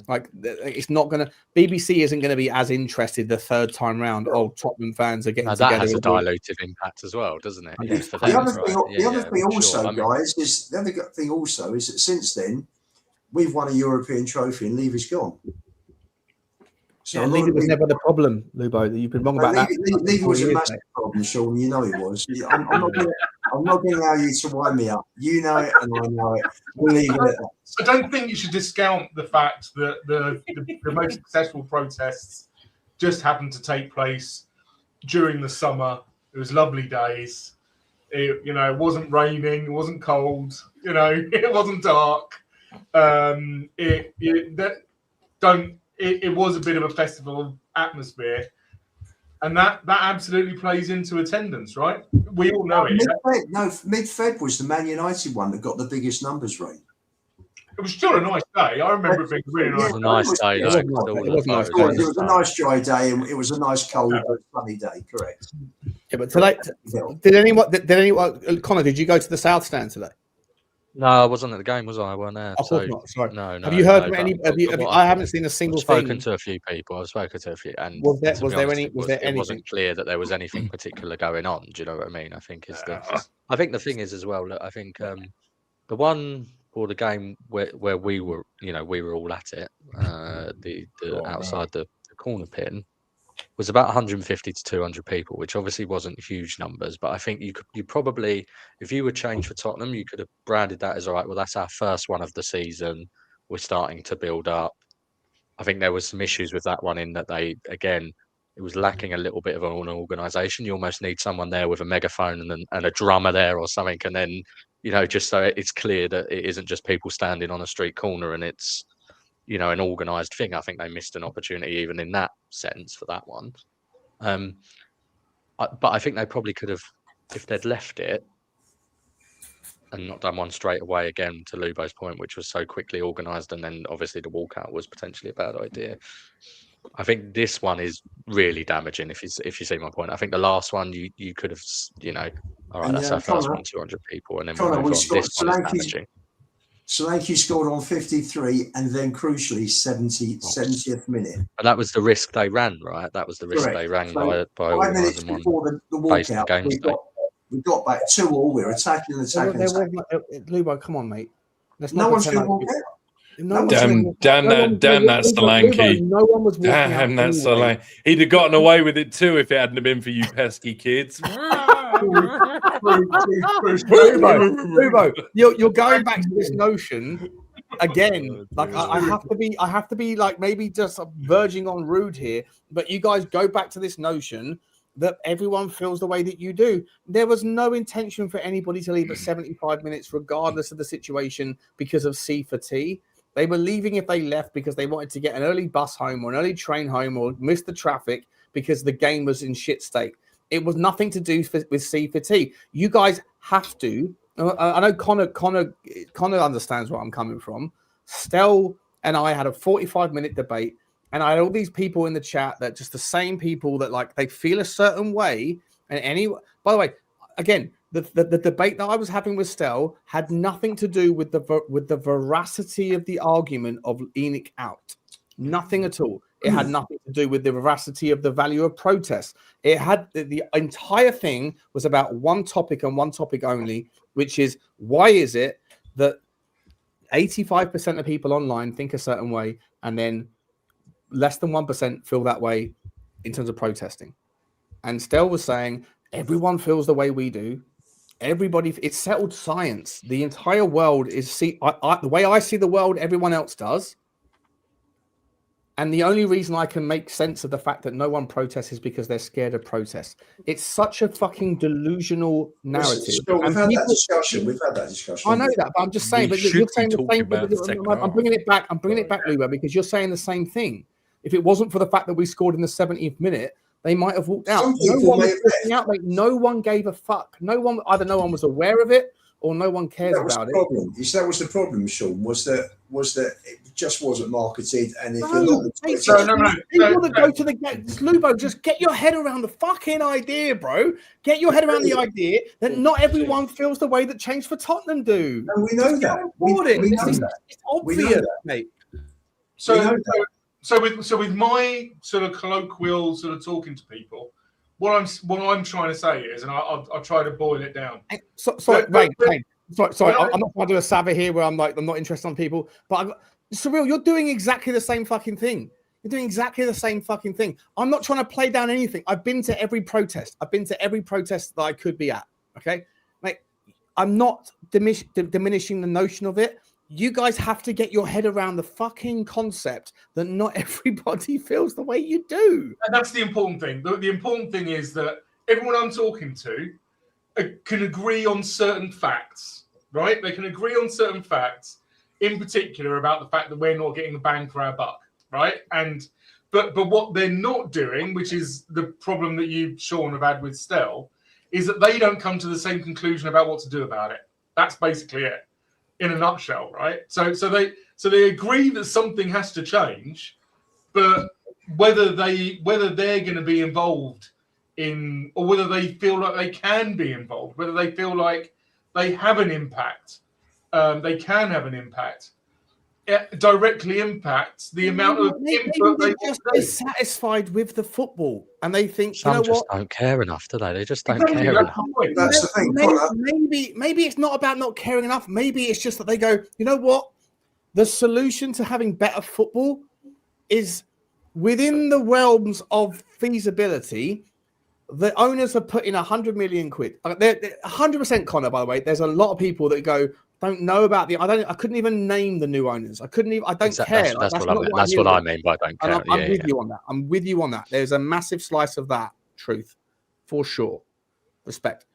Like, it's not going to. BBC isn't going to be as interested the third time round. Oh, Tottenham fans are getting together. That has a dilutive impact as well, doesn't it? Yeah. For The them, other thing, right? the other thing also, sure. I mean, guys, is the other thing also is that since then we've won a European trophy and Levy's gone. So Levy was never the problem, Lubo. You've been wrong about that. Levy was a massive problem, Sean. You know he was. I'm not going to allow you to wind me up. You know it, and I know it. We'll leave it at that. I don't think you should discount the fact that the most successful protests just happened to take place during the summer. It was lovely days. It wasn't raining. It wasn't cold. It wasn't dark. It was a bit of a festival atmosphere, and that absolutely plays into attendance, right? We all know it. Mid-Feb was the Man United one that got the biggest numbers rate. It was still a nice day. I remember it being really nice. It was a nice day. It was a nice dry day, and it was a nice cold but sunny day. Correct. Yeah, but today, did anyone? Connor, did you go to the South Stand today? No, I wasn't at the game, was I? I weren't there. Of course not. Sorry. No. Have you heard from any? I haven't seen a single thing. I've spoken to a few people. I've spoken to a few, and was there anything? It wasn't clear that there was anything particular going on. Do you know what I mean? I think the thing is as well. Look, I think the one or the game where we were, we were all at it. The outside the corner pin was about 150 to 200 people, which obviously wasn't huge numbers, but I think you probably, if you were changed for Tottenham, you could have branded that as, all right, well, that's our first one of the season. We're starting to build up. I think there was some issues with that one in that it was lacking a little bit of an organisation. You almost need someone there with a megaphone and a drummer there or something. And then, just so it's clear that it isn't just people standing on a street corner and it's, an organised thing. I think they missed an opportunity even in that sense for that one. But I think they probably could have, if they'd left it and not done one straight away, again, to Lubo's point, which was so quickly organised, and then obviously the walkout was potentially a bad idea. I think this one is really damaging, if you see my point. I think the last one, you could have, all right, that's our first one, 200 people, and then we move on. This one is damaging. Solanke scored on 53 and then crucially 70th minute. But that was the risk they ran, right? That was the risk they ran by 5 minutes before the walkout. We got back 2-2. We were attacking. Lubo, come on, mate. No one's going to walk out. Damn that Solanke. No one was walking out. Damn that Solanke. He'd have gotten away with it too if it hadn't been for you pesky kids. Lubo, you're going back to this notion again. Like I have to be like maybe just verging on rude here, but you guys go back to this notion that everyone feels the way that you do. There was no intention for anybody to leave at 75 minutes, regardless of the situation, because of C for T. They were leaving if they left because they wanted to get an early bus home or an early train home or miss the traffic because the game was in shit state. It was nothing to do with C for T. You guys have to. I know Connor understands where I'm coming from. Stel and I had a 45-minute debate, and I had all these people in the chat that just the same people that like they feel a certain way. And by the way, again, the debate that I was having with Stel had nothing to do with the veracity of the argument of ENIC out. Nothing at all. It had nothing to do with the veracity of the value of protest. It had the entire thing was about one topic and one topic only, which is why is it that 85% of people online think a certain way and then less than 1% feel that way in terms of protesting? And Stel was saying everyone feels the way we do. Everybody, it's settled science. The entire world is the way I see the world, everyone else does. And the only reason I can make sense of the fact that no one protests is because they're scared of protests. It's such a fucking delusional narrative. We've had that discussion. I know that, but I'm just saying. But you're saying the same. I'm bringing it back. I'm bringing it back, Luba, because you're saying the same thing. If it wasn't for the fact that we scored in the 70th minute, they might have walked out. No one gave a fuck. No one was aware of it, or no one cares about it. That was the problem, Sean. Was that just wasn't marketed. And if No, you're not, people that go to the game, Lubo, just get your head around the fucking idea, bro. Get your head around the idea that not everyone feels the way that Change for Tottenham do. And we know that. We know that. It's obvious, mate. So with my sort of colloquial sort of talking to people, what I'm trying to say is, and I'll try to boil it down. Sorry, I'm not trying to do a Sava here where I'm not interested in people, but Surreal, you're doing exactly the same fucking thing. You're doing exactly the same fucking thing. I'm not trying to play down anything. I've been to every protest. I've been to every protest that I could be at. Okay, mate, I'm not diminishing the notion of it. You guys have to get your head around the fucking concept that not everybody feels the way you do. And that's the important thing. The important thing is that everyone I'm talking to can agree on certain facts, right? They can agree on certain facts, in particular about the fact that we're not getting the bang for our buck, right? But what they're not doing, which is the problem that you, Sean, have had with Stel, is that they don't come to the same conclusion about what to do about it. That's basically it, in a nutshell, right? So they agree that something has to change, but whether they're going to be involved in, or whether they feel like they can be involved, whether they feel like they have an impact, they can have an impact, it directly impacts the amount of input they just dissatisfied with the football, and they think, Some you know just what? don't care enough, do they? They just don't Exactly, care enough. That's the thing. Maybe it's not about not caring enough. Maybe it's just that they go, you know what? The solution to having better football is within the realms of feasibility. The owners are putting 100 million quid. They're 100% Connor, by the way. There's a lot of people that go, don't know about I couldn't even name the new owners. I don't care. That's what I mean by don't care. I'm with you on that. I'm with you on that. There's a massive slice of that truth, for sure. Respect.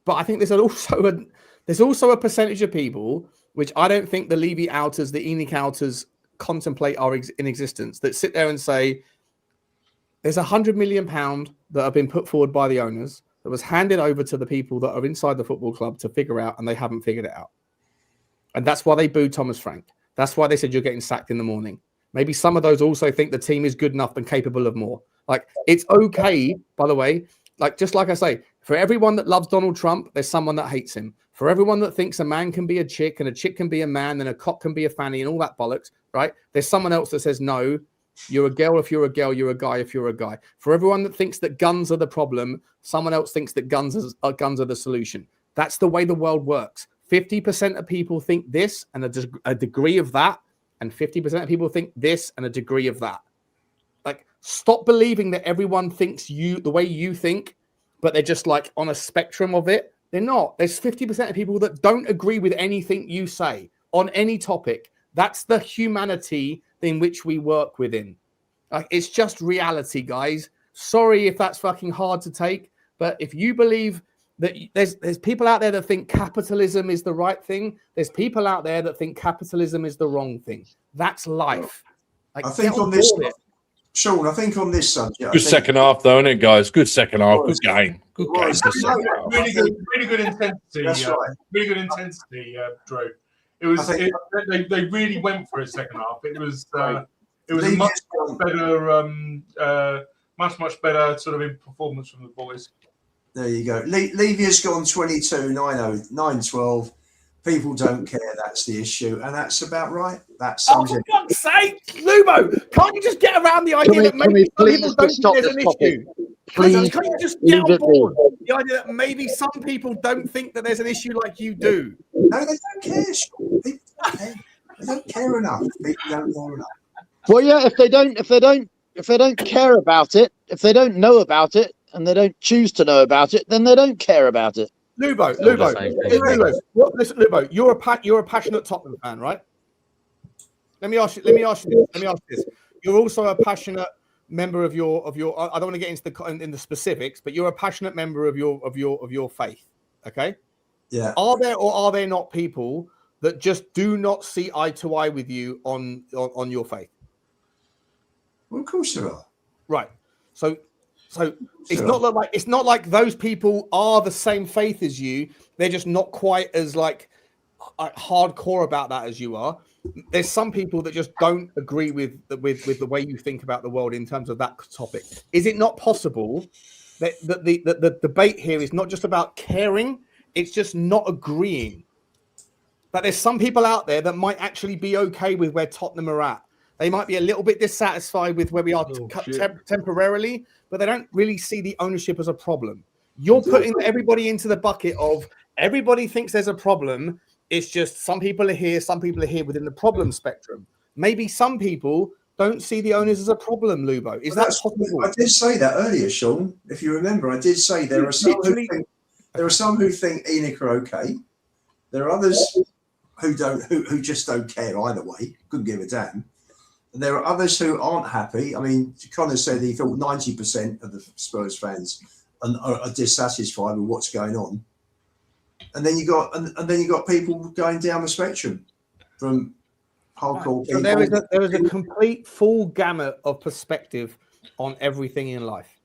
But I think there's also a percentage of people, which I don't think the Levy outers, the ENIC outers contemplate are in existence, that sit there and say, there's £100 million that have been put forward by the owners that was handed over to the people that are inside the football club to figure out, and they haven't figured it out. And that's why they booed Thomas Frank. That's why they said you're getting sacked in the morning. Maybe some of those also think the team is good enough and capable of more. Like, it's okay, by the way, like, just like I say, for everyone that loves Donald Trump, there's someone that hates him. For everyone that thinks a man can be a chick and a chick can be a man and a cock can be a fanny and all that bollocks, right? There's someone else that says, no, you're a girl if you're a girl, you're a guy if you're a guy. For everyone that thinks that guns are the problem, someone else thinks that guns are the solution. That's the way the world works. 50% of people think this and a degree of that, and 50% of people think this and a degree of that. Like, stop believing that everyone thinks you the way you think, but they're just like on a spectrum of it. They're not. There's 50% of people that don't agree with anything you say on any topic. That's the humanity in which we work within. Like, it's just reality, guys. Sorry if that's fucking hard to take, but if you believe that there's people out there that think capitalism is the right thing, there's people out there that think capitalism is the wrong thing. That's life. Like, I think on this, Sean, I think on this subject, good second half, though, isn't it, guys? Good second half. Good game. Good game. Really good intensity. That's right. Really good intensity, Drew. It was. They really went for it second half. It was a much better sort of performance from the boys. There you go. Levy's gone 22-9-0, 9-12. People don't care. That's the issue, and that's about right. That sums it. For fuck's sake, Lubo, can't you just get around the idea that maybe some people don't think there's an issue? Please, can't you just get on board the idea that maybe some people don't think that there's an issue like you do? No, they don't care, Sean. People don't care. They don't care enough. People don't care enough. Well, yeah, if they don't care about it, if they don't know about it, and they don't choose to know about it, then they don't care about it. Lubo, listen, Lubo, you're a passionate Tottenham fan, right? Let me ask you this. You're also a passionate member of your. I don't want to get into the specifics, but you're a passionate member of your faith. Okay. Yeah. Are there or are there not people that just do not see eye to eye with you on your faith? Well, of course there are. Right. So it's not like those people are the same faith as you. They're just not quite as like hardcore about that as you are, there's some people that just don't agree with the way you think about the world in terms of that topic. Is it not possible that the debate here is not just about caring, it's just not agreeing? That there's some people out there that might actually be okay with where Tottenham are at. They might be a little bit dissatisfied with where we are temporarily, but they don't really see the ownership as a problem. You're putting everybody into the bucket of everybody thinks there's a problem. It's just some people are here within the problem spectrum. Maybe some people don't see the owners as a problem, Lubo. Is that possible? I did say that earlier, Sean. If you remember, I did say there are some who think ENIC are okay. There are others who just don't care either way, couldn't give a damn. And there are others who aren't happy. I mean, Connor said he thought 90% of the Spurs fans are dissatisfied with what's going on. And then you got people going down the spectrum from hardcore. So there is a complete full gamut of perspective on everything in life.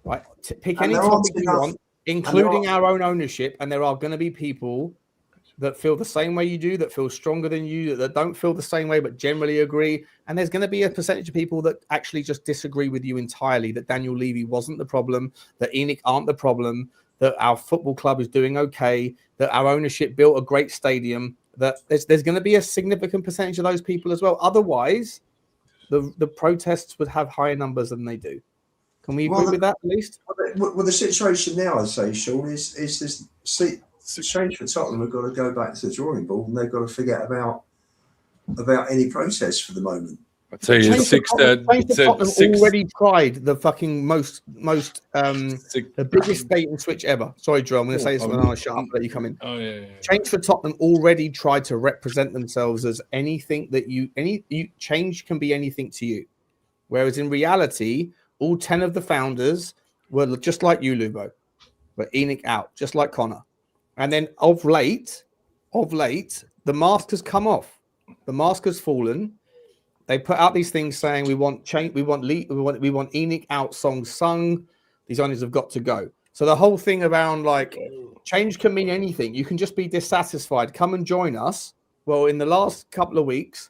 Right? Pick any topic you want, including our own ownership, and there are going to be people that feel the same way you do, that feel stronger than you, that don't feel the same way, but generally agree. And there's going to be a percentage of people that actually just disagree with you entirely, that Daniel Levy wasn't the problem, that ENIC aren't the problem, that our football club is doing okay, that our ownership built a great stadium, that there's going to be a significant percentage of those people as well. Otherwise, the protests would have higher numbers than they do. Can we agree with that at least? Well, the situation now, I'd say, Sean, is this change for Tottenham. We've got to go back to the drawing board, and they've got to forget about any protests for the moment. I tell you, Tottenham already tried the fucking the biggest bait and switch ever. Sorry, Drew, I'm going to say this when I shut up, let you come in. Oh yeah. Change for Tottenham already tried to represent themselves as anything that change can be anything to you, whereas in reality, all 10 of the founders were just like you, Lubo, were ENIC out, just like Connor. And then of late, the mask has come off. The mask has fallen. They put out these things saying we want change, we want ENIC out, songs sung. These owners have got to go. So the whole thing around like change can mean anything. You can just be dissatisfied. Come and join us. Well, in the last couple of weeks,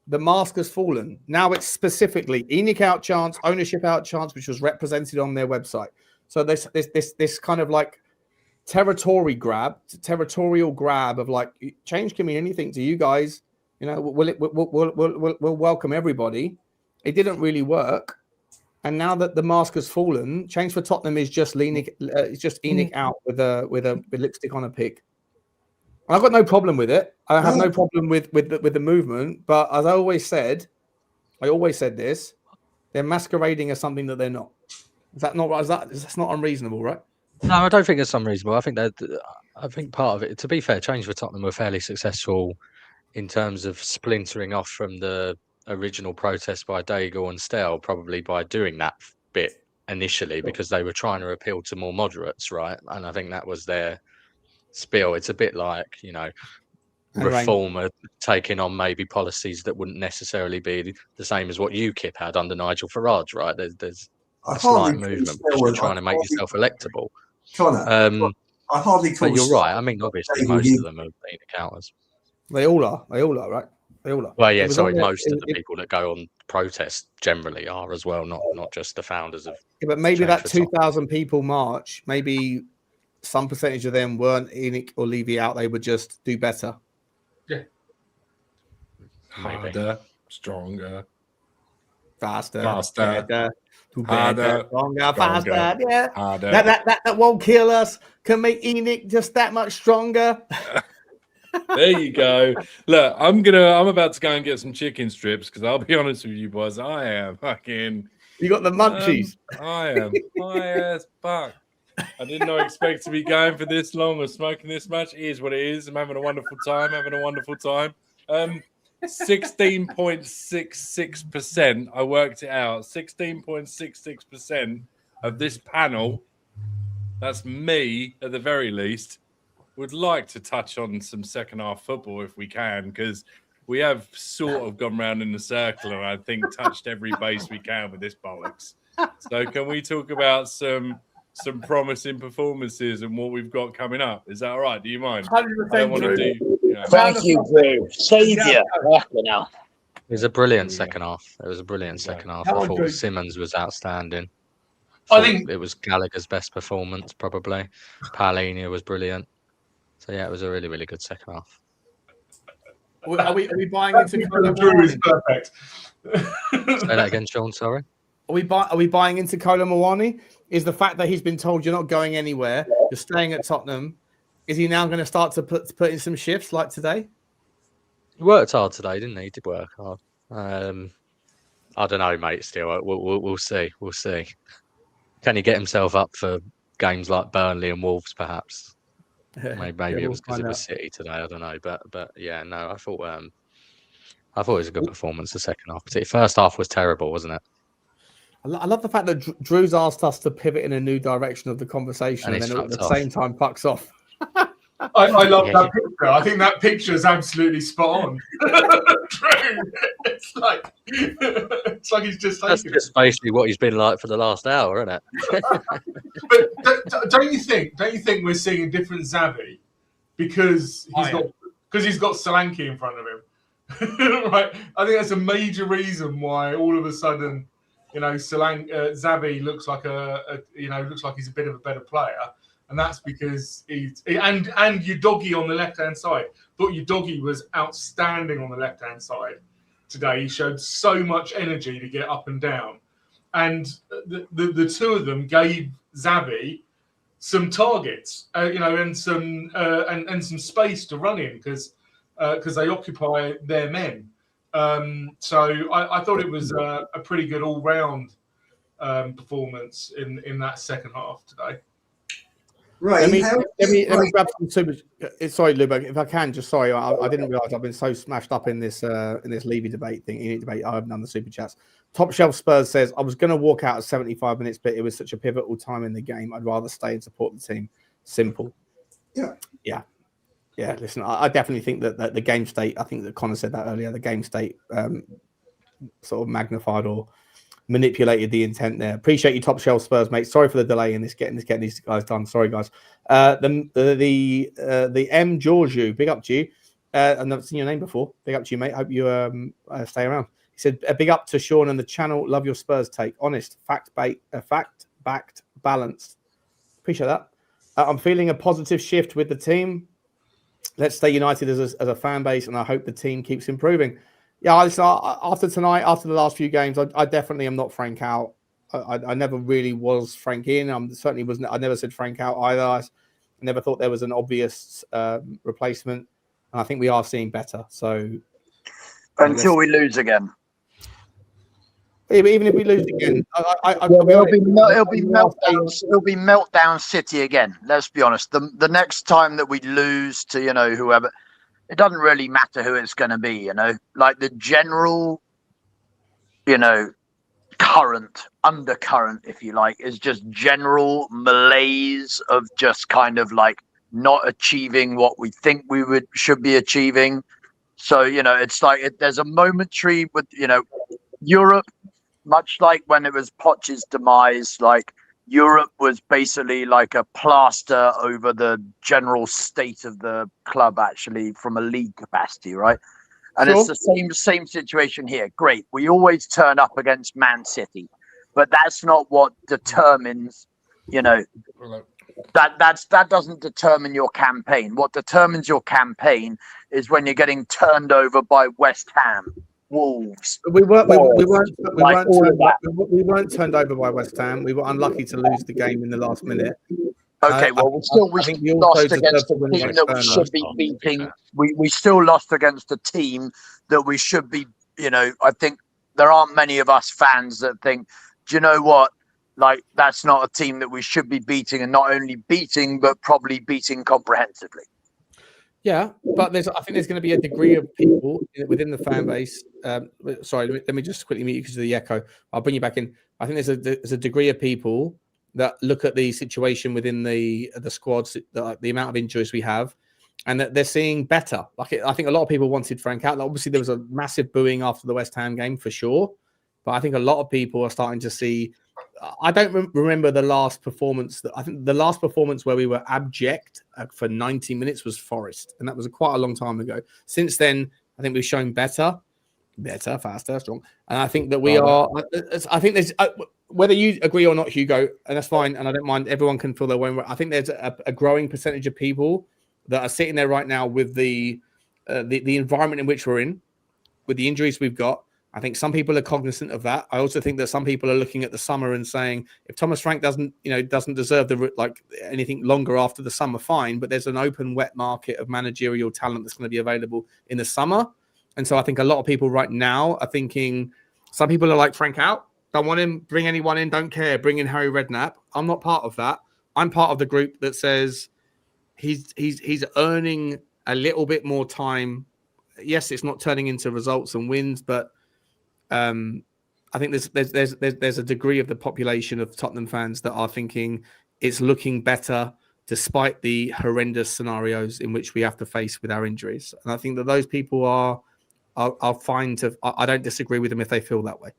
the mask has fallen. Now it's specifically ENIC out chance, ownership out chance, which was represented on their website. So this kind of like territorial grab of like change can mean anything to you guys. You know, we'll welcome everybody. It didn't really work, and now that the mask has fallen, change for Tottenham is just ENIC out with a lipstick on a pig. I've got no problem with it. I have no problem with the movement. But as I always said this: they're masquerading as something that they're not. Is that not right? That's not unreasonable, right? No, I don't think it's unreasonable. I think part of it. To be fair, change for Tottenham were fairly successful in terms of splintering off from the original protest by Daigle and Tel, probably by doing that bit initially, because they were trying to appeal to more moderates, right? And I think that was their spiel. It's a bit like, you know, Reformer taking on maybe policies that wouldn't necessarily be the same as what UKIP had under Nigel Farage, right? There's a slight movement because you're trying to make yourself electable. Connor, I hardly call. But you're right. I mean, obviously, most of them are being counters. They all are, right? They all are. Well, yeah, sorry, most of the people that go on protest generally are as well, not just the founders of. Yeah, but maybe that 2,000 people march, maybe some percentage of them weren't ENIC or Levy out. They would just do better. Yeah. Harder, stronger, faster, better, harder, stronger, faster. Yeah, harder. That won't kill us. Can make ENIC just that much stronger. There you go. Look, I'm about to go and get some chicken strips because I'll be honest with you boys, I am fucking. You got the munchies. I am high as fuck. I did not expect to be going for this long or smoking this much. It is what it is. I'm having a wonderful time. 16.66%. I worked it out. 16.66% of this panel. That's me at the very least. Would like to touch on some second half football if we can, because we have sort of gone round in the circle and I think touched every base we can with this bollocks. So can we talk about some promising performances and what we've got coming up? Is that all right? Do you mind? 100%. Thank you, Drew. Saviour. Now. It was a brilliant second half. It was a brilliant second half. I thought Simmons was outstanding. I think it was Gallagher's best performance, probably. Palhinha was brilliant. So yeah, it was a really, really good second half. Are we buying into Drew is perfect. Say that again, Sean. Sorry. Are we buying into Kolo Muani? Is the fact that he's been told you're not going anywhere, you're staying at Tottenham, is he now going to start to put in some shifts like today? He worked hard today, didn't he? He did work hard. I don't know, mate. Still, we'll see. We'll see. Can he get himself up for games like Burnley and Wolves, perhaps? Maybe it was because it was City today. I don't know, but yeah, no. I thought it was a good performance. The second half, the first half was terrible, wasn't it? I love the fact that Drew's asked us to pivot in a new direction of the conversation, and then at the same time pucks off. I love that picture. I think that picture is absolutely spot on. True. It's like he's just. That's just basically what he's been like for the last hour, isn't it? But don't you think we're seeing a different Xavi because he's got Solanke in front of him, right? I think that's a major reason why all of a sudden, Xavi looks like he's a bit of a better player. And that's because and Udogie on the left-hand side. Thought Udogie was outstanding on the left-hand side today. He showed so much energy to get up and down. And the two of them gave Xavi some targets, and some space to run in because they occupy their men. So I thought it was a pretty good all-round performance in that second half today. Right. Let me grab some super. Sorry, Luberg, if I can, just sorry, I didn't realise I've been so smashed up in this Levy debate thing. I haven't done the super chats. Top Shelf Spurs says I was going to walk out at 75 minutes, but it was such a pivotal time in the game. I'd rather stay and support the team. Simple. Yeah. Listen, I definitely think that the game state. I think that Connor said that earlier. The game state sort of magnified or manipulated the intent there. Appreciate you, Top Shelf Spurs, mate. Sorry for the delay in getting these guys done. Sorry, guys. The M Georgiou, big up to you. I've never seen your name before. Big up to you, mate. Hope you stay around. He said, a big up to Sean and the channel. Love your Spurs take. Honest, fact-backed, balanced. Appreciate that. I'm feeling a positive shift with the team. Let's stay united as a fan base, and I hope the team keeps improving. Yeah, after tonight, after the last few games, I definitely am not Frank out. I never really was Frank in. Certainly wasn't. I never said Frank out either. I never thought there was an obvious replacement, and I think we are seeing better. So until we lose again. Even if we lose again, it'll be meltdown City again. Let's be honest. The next time that we lose to whoever, it doesn't really matter who it's going to be. Like the general, undercurrent, if you like, is just general malaise of just kind of like not achieving what we think we should be achieving. So it's like there's a momentary with Europe. Much like when it was Poch's demise, like Europe was basically like a plaster over the general state of the club, actually, from a league capacity, right? And It's the same situation here. Great. We always turn up against Man City, but that's not what determines, that doesn't determine your campaign. What determines your campaign is when you're getting turned over by West Ham, Wolves. We weren't turned over by West Ham. We were unlucky to lose the game in the last minute. Okay, well, we lost against a team that we should be beating. We still lost against a team that we should be. I think there aren't many of us fans that think, do you know what? Like, that's not a team that we should be beating, and not only beating, but probably beating comprehensively. Yeah, but I think there's going to be a degree of people within the fan base. Sorry, let me just quickly mute you because of the echo. I'll bring you back in. I think there's a degree of people that look at the situation within the squads, the amount of injuries we have, and that they're seeing better. I think a lot of people wanted Frank out. Obviously, there was a massive booing after the West Ham game for sure, but I think a lot of people are starting to see I don't remember the last performance. I think the last performance where we were abject for 90 minutes was Forest, and that was quite a long time ago. Since then, I think we've shown better, faster, strong, and I think that we are. I think there's whether you agree or not, Hugo, and that's fine, and I don't mind. Everyone can feel their way. I think there's a growing percentage of people that are sitting there right now with the environment in which we're in, with the injuries we've got. I think some people are cognizant of that. I also think that some people are looking at the summer and saying, if Thomas Frank doesn't deserve anything longer after the summer, fine. But there's an open, wet market of managerial talent that's going to be available in the summer. And so I think a lot of people right now are thinking, some people are like, Frank out, don't want him, bring anyone in, don't care, bring in Harry Redknapp. I'm not part of that. I'm part of the group that says he's earning a little bit more time. Yes, it's not turning into results and wins, but I think there's a degree of the population of Tottenham fans that are thinking it's looking better despite the horrendous scenarios in which we have to face with our injuries. And I think that those people are fine to. I don't disagree with them if they feel that way.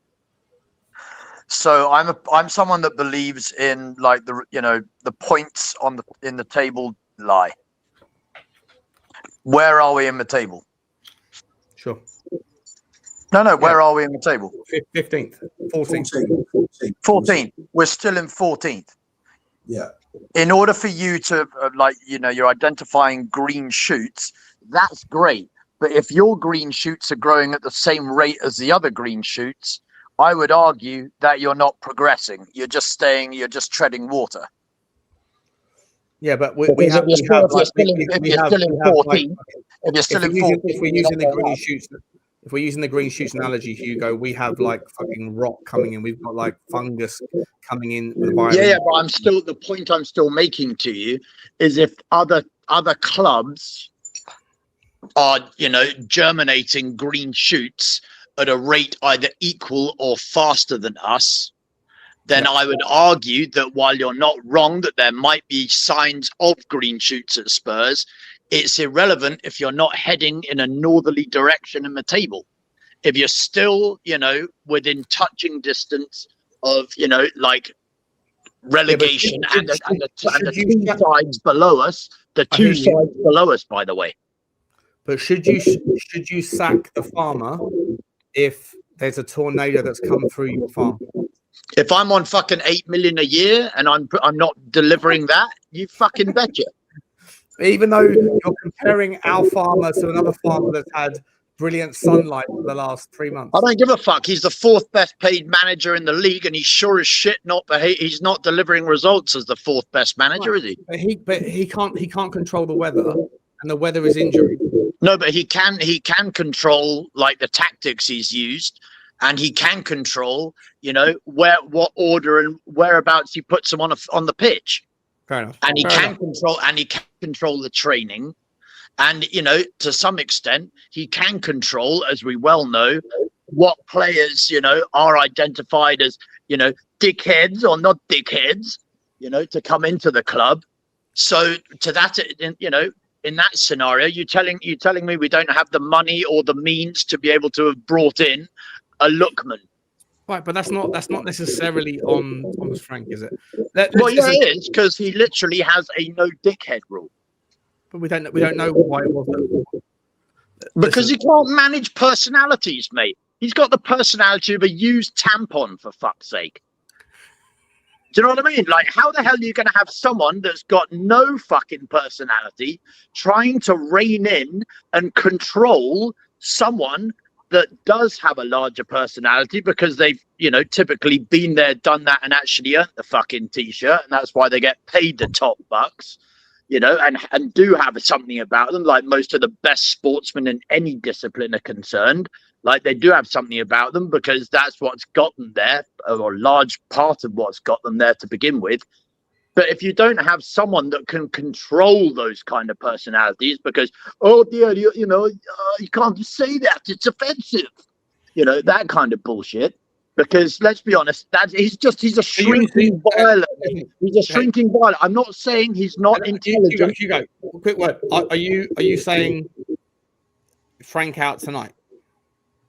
So I'm someone that believes in like the points in the table lie. Where are we in the table? Sure. No. Where are we in the table? 15th, 14th. 14th. We're still in 14th. Yeah. In order for you to you're identifying green shoots, that's great. But if your green shoots are growing at the same rate as the other green shoots, I would argue that you're not progressing. You're just treading water. Yeah, but if we're using the green shoots. If we're using the green shoots analogy, Hugo, we have like fucking rock coming in. We've got like fungus coming in with virus. Yeah, but the point I'm still making to you is if other clubs are, germinating green shoots at a rate either equal or faster than us, then I would argue that while you're not wrong that there might be signs of green shoots at Spurs, it's irrelevant if you're not heading in a northerly direction in the table. If you're still, within touching distance of, relegation and the two sides below us, below us, by the way. But should you sack the farmer if there's a tornado that's come through your farm? If I'm on fucking 8 million a year and I'm not delivering that, you fucking betcha. Even though you're comparing our farmer to another farmer that's had brilliant sunlight for the last 3 months. I don't give a fuck. He's the 4th best paid manager in the league, and he's sure as shit he's not delivering results as the 4th best manager, is he? But he can't control the weather, and the weather is injury. No, but he can control like the tactics he's used, and he can control, what order and whereabouts he puts them on the pitch. Fair enough. And he can control the training. And, to some extent, he can control, as we well know, what players, are identified as, dickheads or not dickheads, to come into the club. So to that, in that scenario, you're telling me we don't have the money or the means to be able to have brought in a lookman. Right, but that's not necessarily on Thomas Frank, is it? It is, because he literally has a no dickhead rule. But we don't know why it wasn't. Because he can't manage personalities, mate. He's got the personality of a used tampon, for fuck's sake. Do you know what I mean? Like, how the hell are you going to have someone that's got no fucking personality trying to rein in and control someone that does have a larger personality because they've, typically been there, done that, and actually earned the fucking t-shirt, and that's why they get paid the top bucks, and do have something about them, like most of the best sportsmen in any discipline are concerned. Like, they do have something about them because that's what's got them there, or a large part of what's got them there to begin with. But if you don't have someone that can control those kind of personalities, because, oh dear, you can't say that, it's offensive, that kind of bullshit. Because let's be honest, he's a shrinking violet. He's a shrinking violet. I'm not saying he's not intelligent. Hugo, quick word. Are you saying Frank out tonight?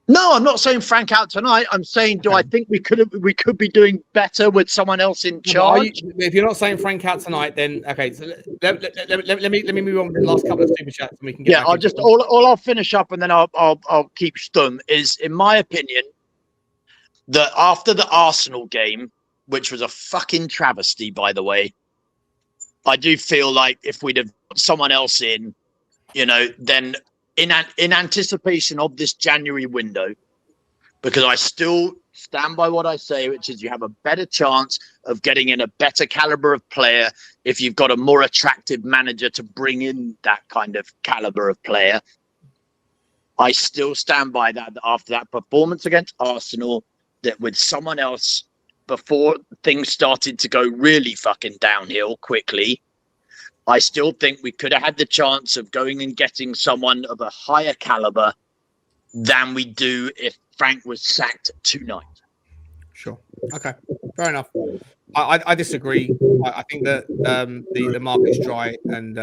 No, I'm not saying Frank out tonight. I'm saying, do I think we could be doing better with someone else in charge? If you're not saying Frank out tonight, then okay. So let me move on with the last couple of super chats, and we can get. Yeah, I'll just all I'll finish up, and then I'll keep stum. Is in my opinion that after the Arsenal game, which was a fucking travesty, by the way, I do feel like if we'd have put someone else in, then in anticipation of this January window, because I still stand by what I say, which is you have a better chance of getting in a better caliber of player if you've got a more attractive manager to bring in that kind of caliber of player. I still stand by that after that performance against Arsenal, that with someone else before things started to go really fucking downhill quickly, I still think we could have had the chance of going and getting someone of a higher caliber than we do if Frank was sacked tonight. Sure. Okay. Fair enough. I disagree. I think that the market's dry and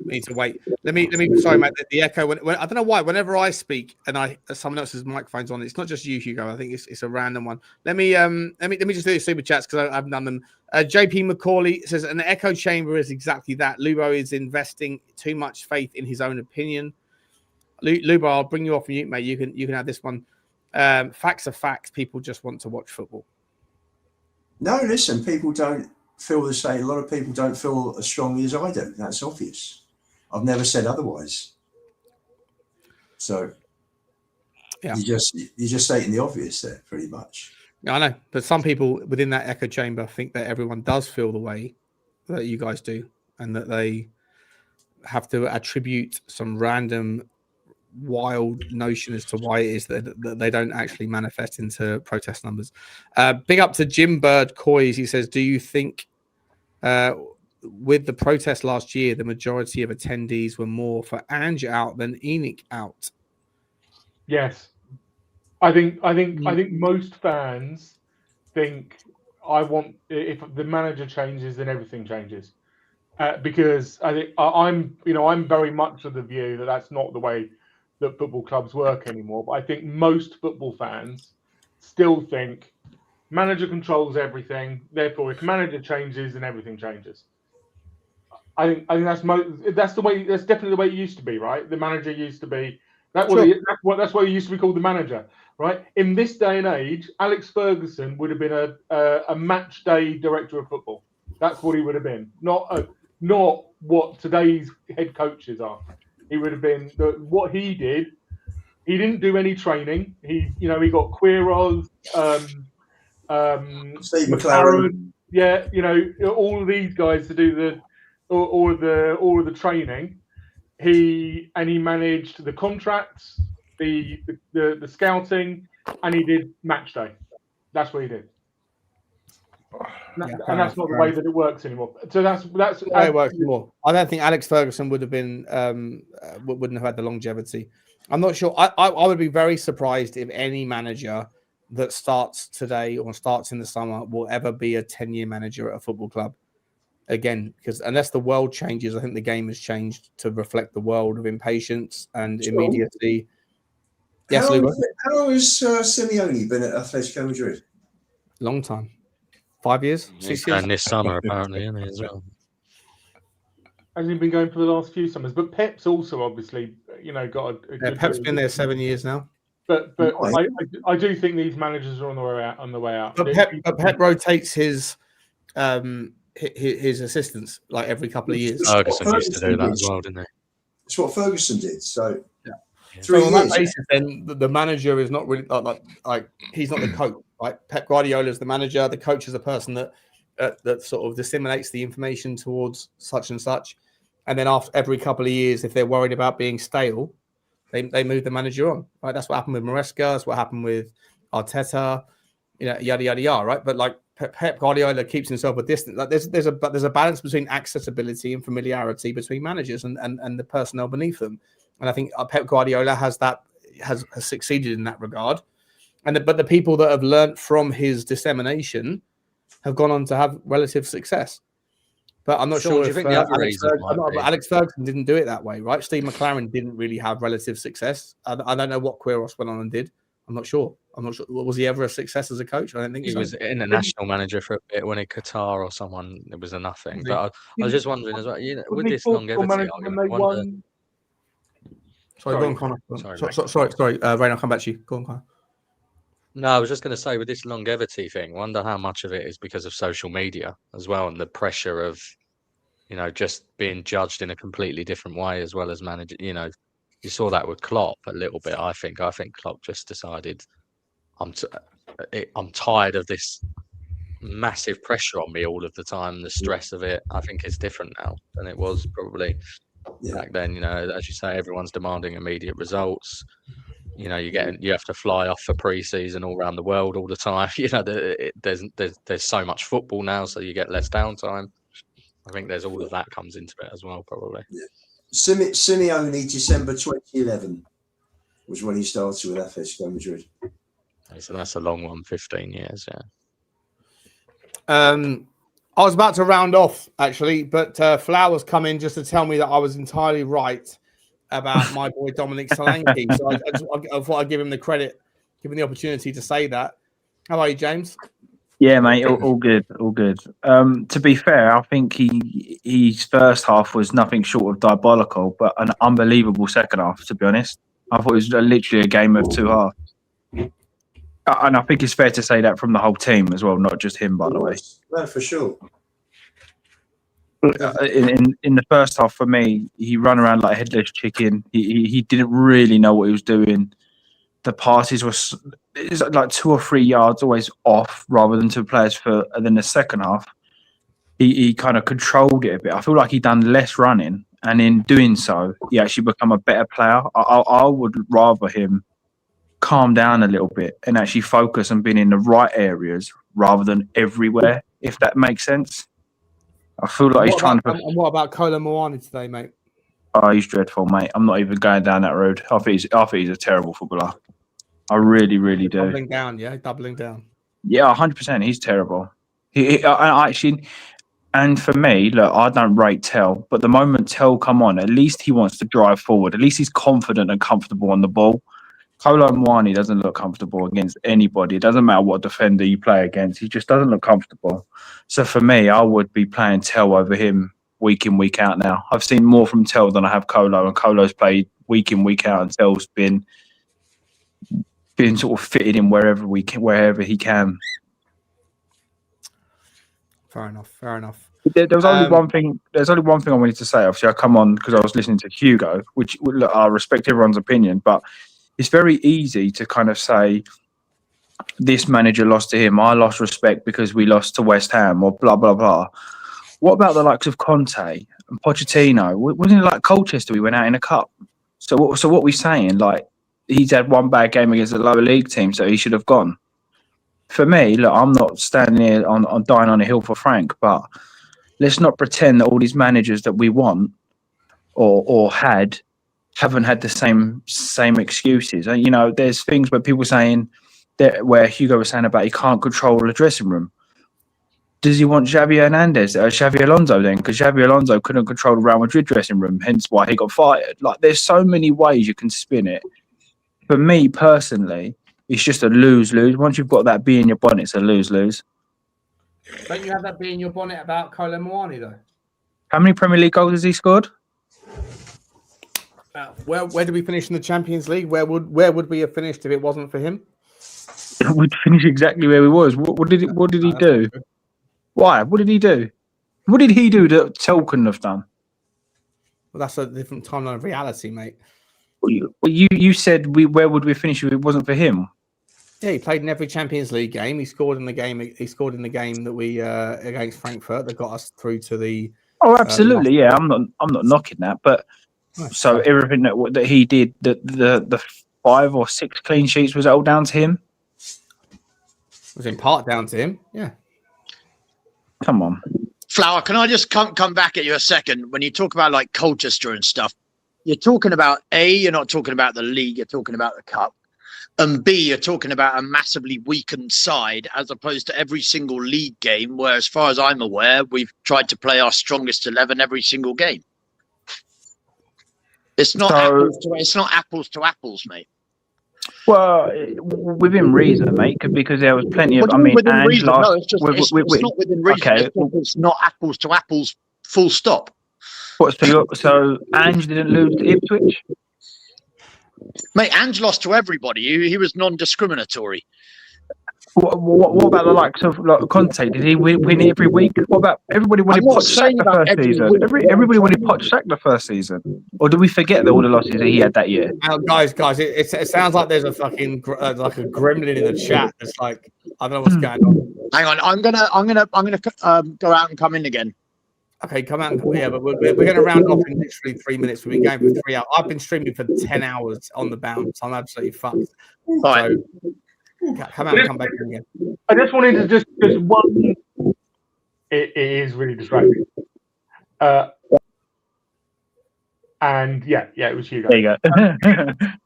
we need to wait. Let me. Sorry, mate. The echo. When I don't know why. Whenever I speak and someone else's microphone's on, it's not just you, Hugo. I think it's a random one. Let me just do the super chats because I haven't done them. JP Macaulay says an echo chamber is exactly that. Lubo is investing too much faith in his own opinion. Lubo, I'll bring you off mute, mate. You can have this one. Facts are facts. People just want to watch football. No, listen, people don't feel the same. A lot of people don't feel as strongly as I do. That's obvious. I've never said otherwise. So yeah, you're just stating the obvious there, pretty much. Yeah, I know, but some people within that echo chamber think that everyone does feel the way that you guys do, and that they have to attribute some random wild notion as to why it is that they don't actually manifest into protest numbers. Big up to Jim Bird Coys. He says, do you think with the protest last year, the majority of attendees were more for Ange out than ENIC out? Yes. I think most fans think if the manager changes, then everything changes. Because I think I'm very much of the view that that's not the way that football clubs work anymore. But I think most football fans still think manager controls everything. Therefore, if manager changes, then everything changes. I think that's the way. That's definitely the way it used to be, right? The manager used to be that's why he used to be called the manager, right? In this day and age, Alex Ferguson would have been a match day director of football. That's what he would have been, not what today's head coaches are. He would have been what he did. He didn't do any training. He got Quiroz, Steve McLaren. Yeah, all of these guys to do all of the training. He managed the contracts, the scouting, and he did match day. That's what he did. And that's not the way that it works anymore. So that's the way it works anymore. I don't think Alex Ferguson would have been wouldn't have had the longevity. I'm not sure. I would be very surprised if any manager that starts today or starts in the summer will ever be a 10-year manager at a football club again, because unless the world changes, I think the game has changed to reflect the world of impatience and immediacy. Yes, Luba? How long has Simeone been at Atletico Madrid? Long time. 5 years? 6 years? And this summer, apparently, isn't he, as well? Hasn't he been going for the last few summers? But Pep's also obviously, got a good Pep's been there 7 years now. But I do think these managers are on the way out. But Pep rotates his assistants like every couple of years. Ferguson used to do that as well, didn't he? It's what Ferguson did. So yeah. 3 on years. That basis, then the manager is not really like he's not the coach, right? Pep Guardiola is the manager. The coach is the person that sort of disseminates the information towards such and such. And then after every couple of years, if they're worried about being stale, they move the manager on. Right? That's what happened with Maresca. That's what happened with Arteta. Yada yada yada. Right? But like Pep Guardiola keeps himself a distance. Like there's a balance between accessibility and familiarity between managers and the personnel beneath them. And I think Pep Guardiola has succeeded in that regard. But the people that have learnt from his dissemination have gone on to have relative success. But I'm not sure if Alex Ferguson didn't do it that way, right? Steve McLaren didn't really have relative success. I don't know what Quiroz went on and did. I'm not sure. Was he ever a success as a coach? I don't think he so. was international manager for a bit when in Qatar or someone. It was a nothing. But I was just wondering as well. You know, with this longevity argument, I wonder. Sorry, go on, Connor. Sorry, Rain, I'll come back to you. Go on, Connor. No, I was just going to say with this longevity thing, wonder how much of it is because of social media as well and the pressure of, you know, just being judged in a completely different way as well as manager. You know, you saw that with Klopp a little bit. I think Klopp just decided, I'm tired of this massive pressure on me all of the time. The stress of it. I think it's different now than it was probably back then. You know, as you say, everyone's demanding immediate results. You know, you have to fly off for pre-season all around the world all the time. You know, there's so much football now, so you get less downtime. I think there's all of that comes into it as well, probably. Yeah. Simeone, December 2011 was when he started with Atletico Madrid. So that's a long one, 15 years, yeah. I was about to round off, actually, but Flowers come in just to tell me that I was entirely right about my boy Dominic Solanke. So I thought I'd give him the credit, give him the opportunity to say that. How are you, James? Yeah, mate, all good, all good. To be fair, I think his first half was nothing short of diabolical, but an unbelievable second half, to be honest. I thought it was literally a game of two halves. And I think it's fair to say that from the whole team as well, not just him, by the way. No, for sure. In the first half, for me, he ran around like a headless chicken. He didn't really know what he was doing. The passes were like 2 or 3 yards always off, rather than 2 players for. And then the second half, he kind of controlled it a bit. I feel like he done less running, and in doing so, he actually become a better player. I would rather him calm down a little bit and actually focus on being in the right areas rather than everywhere, if that makes sense. I feel like he's trying to. And what about Kolo Muani today, mate? Oh, he's dreadful, mate. I'm not even going down that road. I think he's a terrible footballer. I really, really do. Doubling down, yeah, doubling down. Yeah, 100%. He's terrible. I actually, and for me, look, I don't rate Tel, but the moment Tel come on, at least he wants to drive forward. At least he's confident and comfortable on the ball. Kolo Muani doesn't look comfortable against anybody. It doesn't matter what defender you play against. He just doesn't look comfortable. So for me, I would be playing Tel over him week in, week out now. I've seen more from Tel than I have Kolo, and Kolo's played week in, week out, and Tel's been sort of fitted in wherever he can. Fair enough. There was only one thing. There's only one thing I wanted to say. Obviously, I come on because I was listening to Hugo, which look, I respect everyone's opinion, but it's very easy to kind of say this manager lost to him. I lost respect because we lost to West Ham, or blah blah blah. What about the likes of Conte and Pochettino? Wasn't it like Colchester we went out in a cup? So what we saying? Like, he's had one bad game against a lower league team, so he should have gone. For me, look, I'm not standing here on dying on a hill for Frank, but let's not pretend that all these managers that we want or haven't had the same excuses. You know, there's things where people saying that, where Hugo was saying about he can't control the dressing room. Does he want Xavi Hernandez or Xavi Alonso then? Because Xavi Alonso couldn't control the Real Madrid dressing room, hence why he got fired. Like, there's so many ways you can spin it. For me personally, it's just a lose-lose. Once you've got that bee in your bonnet, it's a lose-lose. Don't you have that bee in your bonnet about Kolo Muani, though? How many Premier League goals has he scored? Where did we finish in the Champions League? Where would we have finished if it wasn't for him? We'd finish exactly where we was. What did he do? Why? What did he do? What did he do that Tel couldn't have done? Well, that's a different timeline of reality, mate. You said where would we finish if it wasn't for him? Yeah, he played in every Champions League game. He scored in the game. He scored in the game that we against Frankfurt that got us through to the. Oh, absolutely. Yeah, I'm not knocking that, but so everything that he did, the 5 or 6 clean sheets, was all down to him. It was in part down to him. Yeah. Come on, Flower. Can I just come back at you a second? When you talk about like Colchester and stuff, you're talking about you're not talking about the league. You're talking about the cup. And B, you're talking about a massively weakened side as opposed to every single league game where, as far as I'm aware, we've tried to play our strongest 11 every single game. It's not apples to apples, mate. Well, within reason, mate, because there was plenty of. What do I you mean, within Ange reason? last. No, it's not within reason. Okay. It's not apples to apples. Full stop. What? So Ange didn't lose to Ipswich. Mate, Ange lost to everybody. He was non-discriminatory. What about the likes of Conte? Did he win every week? What about everybody wanted Poch sacked the first season? Everybody wanted Poch sacked the first season, or do we forget that all the losses that he had that year? Guys, it sounds like there's a fucking like a gremlin in the chat. It's like I don't know what's going on. Hang on, I'm gonna go out and come in again. Okay, come out and come here, but we're going to round off in literally 3 minutes. We've been going for 3 hours. I've been streaming for 10 hours on the bounce. I'm absolutely fucked. Right. So, come out and come back in again. I just wanted to just one. It is really distracting. And yeah, it was Hugo. There you go.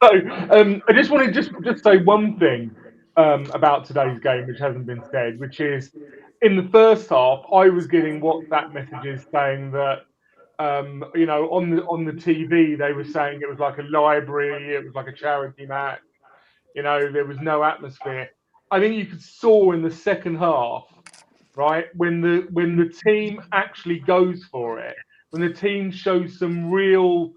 So I just wanted to just say one thing about today's game, which hasn't been said, which is in the first half, I was getting WhatsApp messages saying that on the TV they were saying it was like a library, it was like a charity match. There was no atmosphere. I think you saw in the second half, right, when the team actually goes for it, when the team shows some real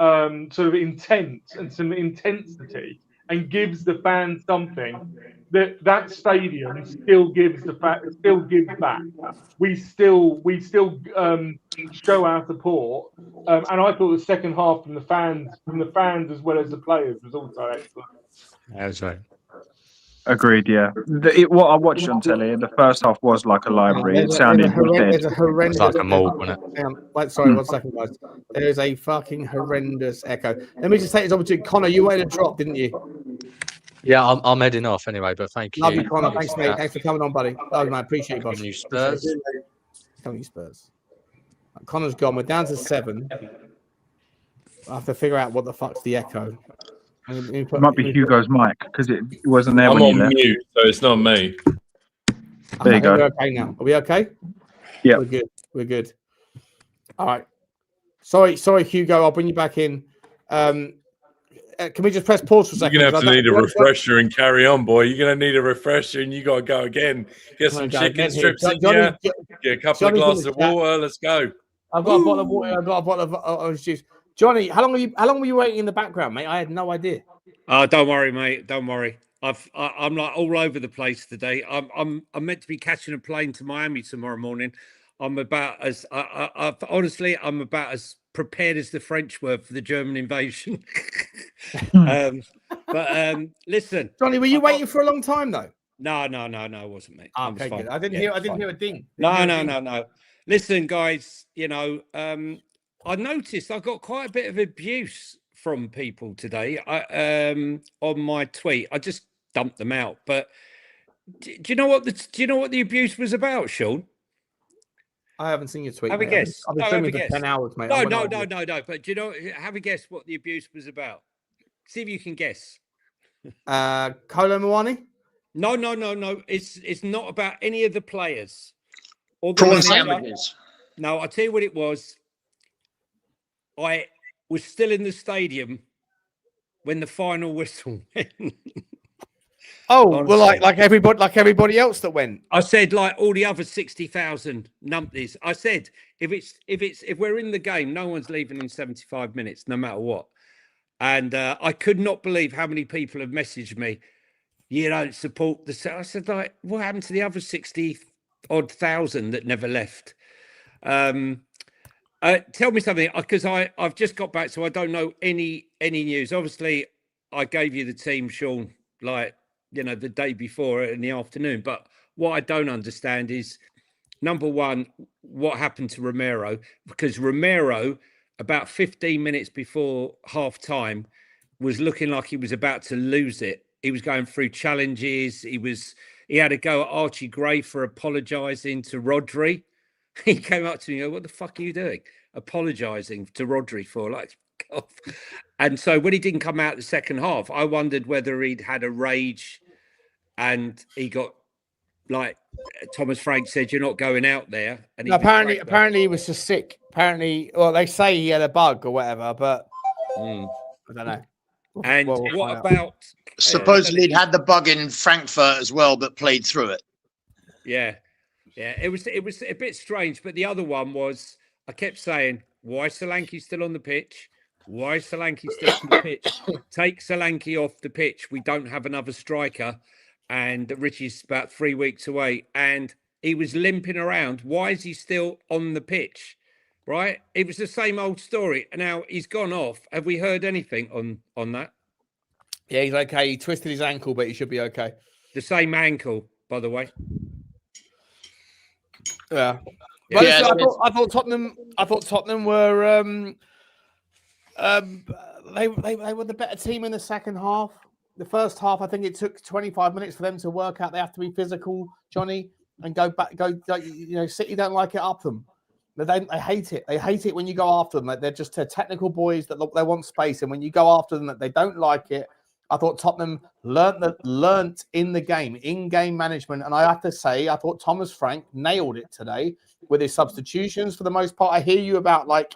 sort of intent and some intensity and gives the fans something, that stadium still gives back. We still show our support, and I thought the second half from the fans as well as the players was also excellent. That's right. Agreed. Yeah. What I watched on telly, the first half was like a library. It sounded There's a horrendous. It's like a mold, wasn't it? Sorry, 1 second, guys. There is a fucking horrendous echo. Let me just take this opportunity. Connor, you waited a drop, didn't you? Yeah, I'm heading off anyway, but thank you. Love you, Connor. Thanks, mate. Thanks for coming on, buddy. Love you, man. Appreciate you, boss. You Spurs. Coming you Spurs. Connor's gone. We're down to 7. I have to figure out what the fuck's the echo. It might be Hugo's mic because it wasn't there I'm when you on left. mute, so it's not me. There you go. We're okay now. Are we okay? Yeah. We're good. All right. Sorry, Hugo. I'll bring you back in. Can we just press pause for a second? You're going to have to need a refresher and carry on, boy. You're going to need a refresher and you got to go again. Get some chicken strips in here. Get a couple of glasses of water. Let's go. I've got a bottle of water. I've got a bottle of orange juice. Johnny, how long were you waiting in the background, mate? I had no idea. Don't worry, mate. Don't worry. I'm like all over the place today. I'm meant to be catching a plane to Miami tomorrow morning. I'm about as honestly, I'm about as prepared as the French were for the German invasion. Listen, Johnny, were you waiting for a long time though? No, it wasn't, mate. Okay, good. I didn't hear a ding. No. Listen, guys, I noticed I got quite a bit of abuse from people today on my tweet. I just dumped them out. But do you know what the abuse was about, Sean? I haven't seen your tweet. Have a guess. I've been streaming for 10 hours, mate. No. But do you know? Have a guess what the abuse was about. See if you can guess. Kolo Muani? No. It's not about any of the players. Or Prawn sandwiches. No, I'll tell you what it was. I was still in the stadium when the final whistle went. Oh, well, like everybody else that went. I said like all the other 60,000 numpties. I said if we're in the game, no one's leaving in 75 minutes, no matter what. And I could not believe how many people have messaged me. You don't support the. I said like, what happened to the other 60-odd thousand that never left? Tell me something, because I've just got back, so I don't know any news. Obviously, I gave you the team, Sean, the day before in the afternoon. But what I don't understand is, number one, what happened to Romero? Because Romero, about 15 minutes before half time, was looking like he was about to lose it. He was going through challenges. He had a go at Archie Gray for apologising to Rodri. He came up to me and go, what the fuck are you doing? Apologising to Rodri for God. And so when he didn't come out the second half, I wondered whether he'd had a rage and he got, like Thomas Frank said, you're not going out there. And apparently he was just sick. Apparently, well, they say he had a bug or whatever, but I don't know. And Well, what about Supposedly he'd had the bug in Frankfurt as well, but played through it. Yeah, it was a bit strange. But the other one was, I kept saying, why is Solanke still on the pitch? Why is Solanke still on the pitch? Take Solanke off the pitch. We don't have another striker, and Richie's about 3 weeks away, and he was limping around. Why is he still on the pitch? Right? It was the same old story. And now he's gone off. Have we heard anything on that? Yeah, he's okay. He twisted his ankle, but he should be okay. The same ankle, by the way. Yeah. But listen, I thought Tottenham were they were the better team in the second half. The first half, I think it took 25 minutes for them to work out they have to be physical, Johnny, and go back. City don't like it up them. They hate it. They hate it when you go after them. Like they're technical boys that they want space, and when you go after them, that they don't like it. I thought Tottenham learnt in the game, in-game management, and I have to say, I thought Thomas Frank nailed it today with his substitutions for the most part. I hear you about like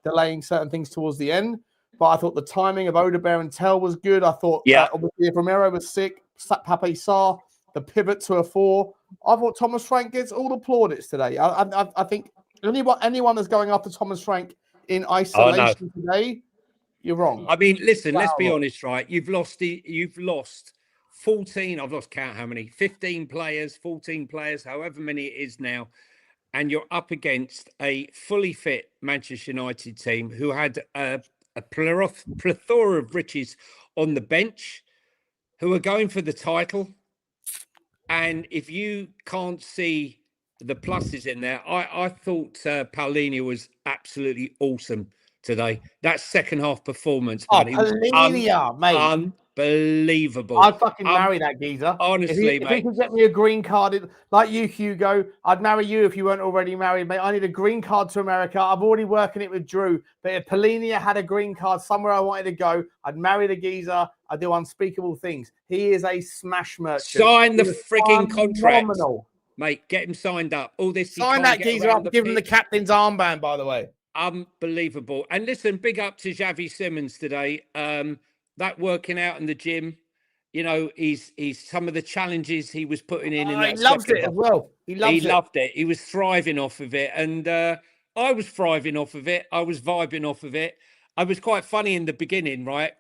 delaying certain things towards the end, but I thought the timing of Odegaard and Tel was good. I thought, obviously, if Romero was sick, Pape Sarr, the pivot to a 4. I thought Thomas Frank gets all the plaudits today. I think anyone that's going after Thomas Frank in isolation today, you're wrong. I mean, listen, let's be honest, right? You've lost 14. I've lost count how many. 15 players, 14 players, however many it is now. And you're up against a fully fit Manchester United team who had a plethora of riches on the bench, who are going for the title. And if you can't see the pluses in there, I thought Paulinho was absolutely awesome today. That second half performance, Paulinho, mate. Unbelievable. I'd fucking marry that geezer. Honestly, if he could get me a green card, like you, Hugo, I'd marry you if you weren't already married, mate. I need a green card to America. I'm already working it with Drew. But if Paulinho had a green card somewhere I wanted to go, I'd marry the geezer. I'd do unspeakable things. He is a smash merchant. Sign the freaking contract. Mate, get him signed up. All this. Sign that geezer up. Give him the captain's armband, by the way. Unbelievable. And listen, big up to Xavi Simons today. That working out in the gym, he's some of the challenges he was putting in that he loves it as well. He loved it. He was thriving off of it. And I was thriving off of it. I was vibing off of it. I was quite funny in the beginning, right?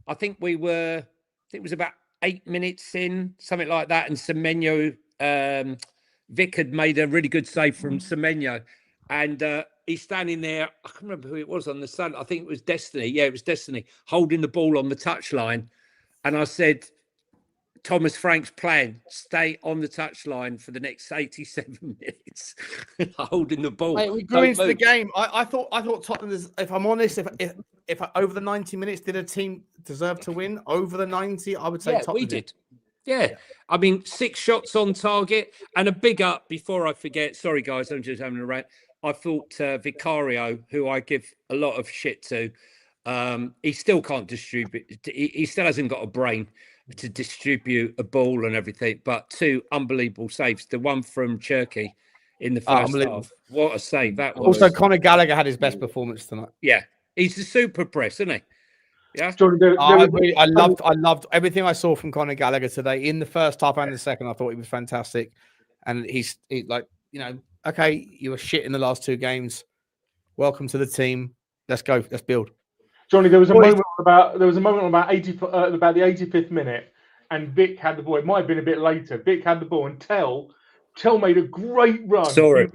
I think it was about 8 minutes in, something like that. And Semenyo, Vic had made a really good save from Semenyo. And he's standing there. I can't remember who it was on the sun. I think it was Destiny. Yeah, it was Destiny holding the ball on the touchline. And I said, Thomas Frank's plan, stay on the touchline for the next 87 minutes, holding the ball. Mate, we grew into the game. I thought Tottenham, if I'm honest, if over the 90 minutes, did a team deserve to win? Over the 90, I would say Tottenham we did. Yeah. I mean, 6 shots on target and a big up before I forget. Sorry, guys, I'm just having a rant. I thought Vicario, who I give a lot of shit to, he still can't distribute. He still hasn't got a brain to distribute a ball and everything. But 2 unbelievable saves. The one from Cherky in the first half. What a save that was. Also, Conor Gallagher had his best performance tonight. Yeah, he's a super press, isn't he? Yeah, I loved everything I saw from Conor Gallagher today in the first half and the second. I thought he was fantastic, and he's okay, you were shit in the last 2 games. Welcome to the team. Let's go. Let's build. Johnny, there was a moment about the 85th minute, and Vic had the ball. It might have been a bit later. Vic had the ball, and Tel made a great run. Sorry,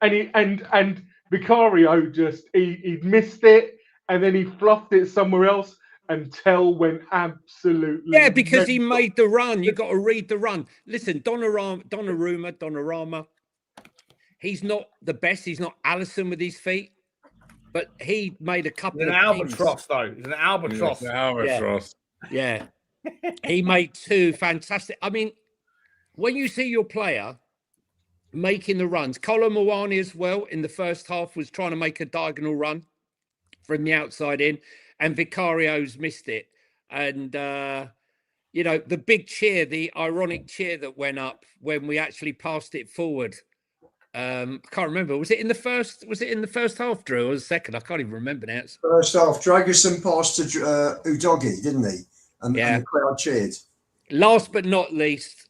and Vicario he missed it, and then he fluffed it somewhere else. And Tel went absolutely because he made the run. You got to read the run. Listen, Donnarumma. He's not the best. He's not Alisson with his feet, but he made a couple of albatross, though. He's an albatross. He's an albatross. Yeah. He made 2 fantastic. I mean, when you see your player making the runs, Kolo Muani as well in the first half was trying to make a diagonal run from the outside in, and Vicario's missed it. And, the big cheer, the ironic cheer that went up when we actually passed it forward. I can't remember. Was it in the first half, Drew, or the second? I can't even remember now. First half, Dragusin passed to Udogie, didn't he? And the crowd cheered. Last but not least,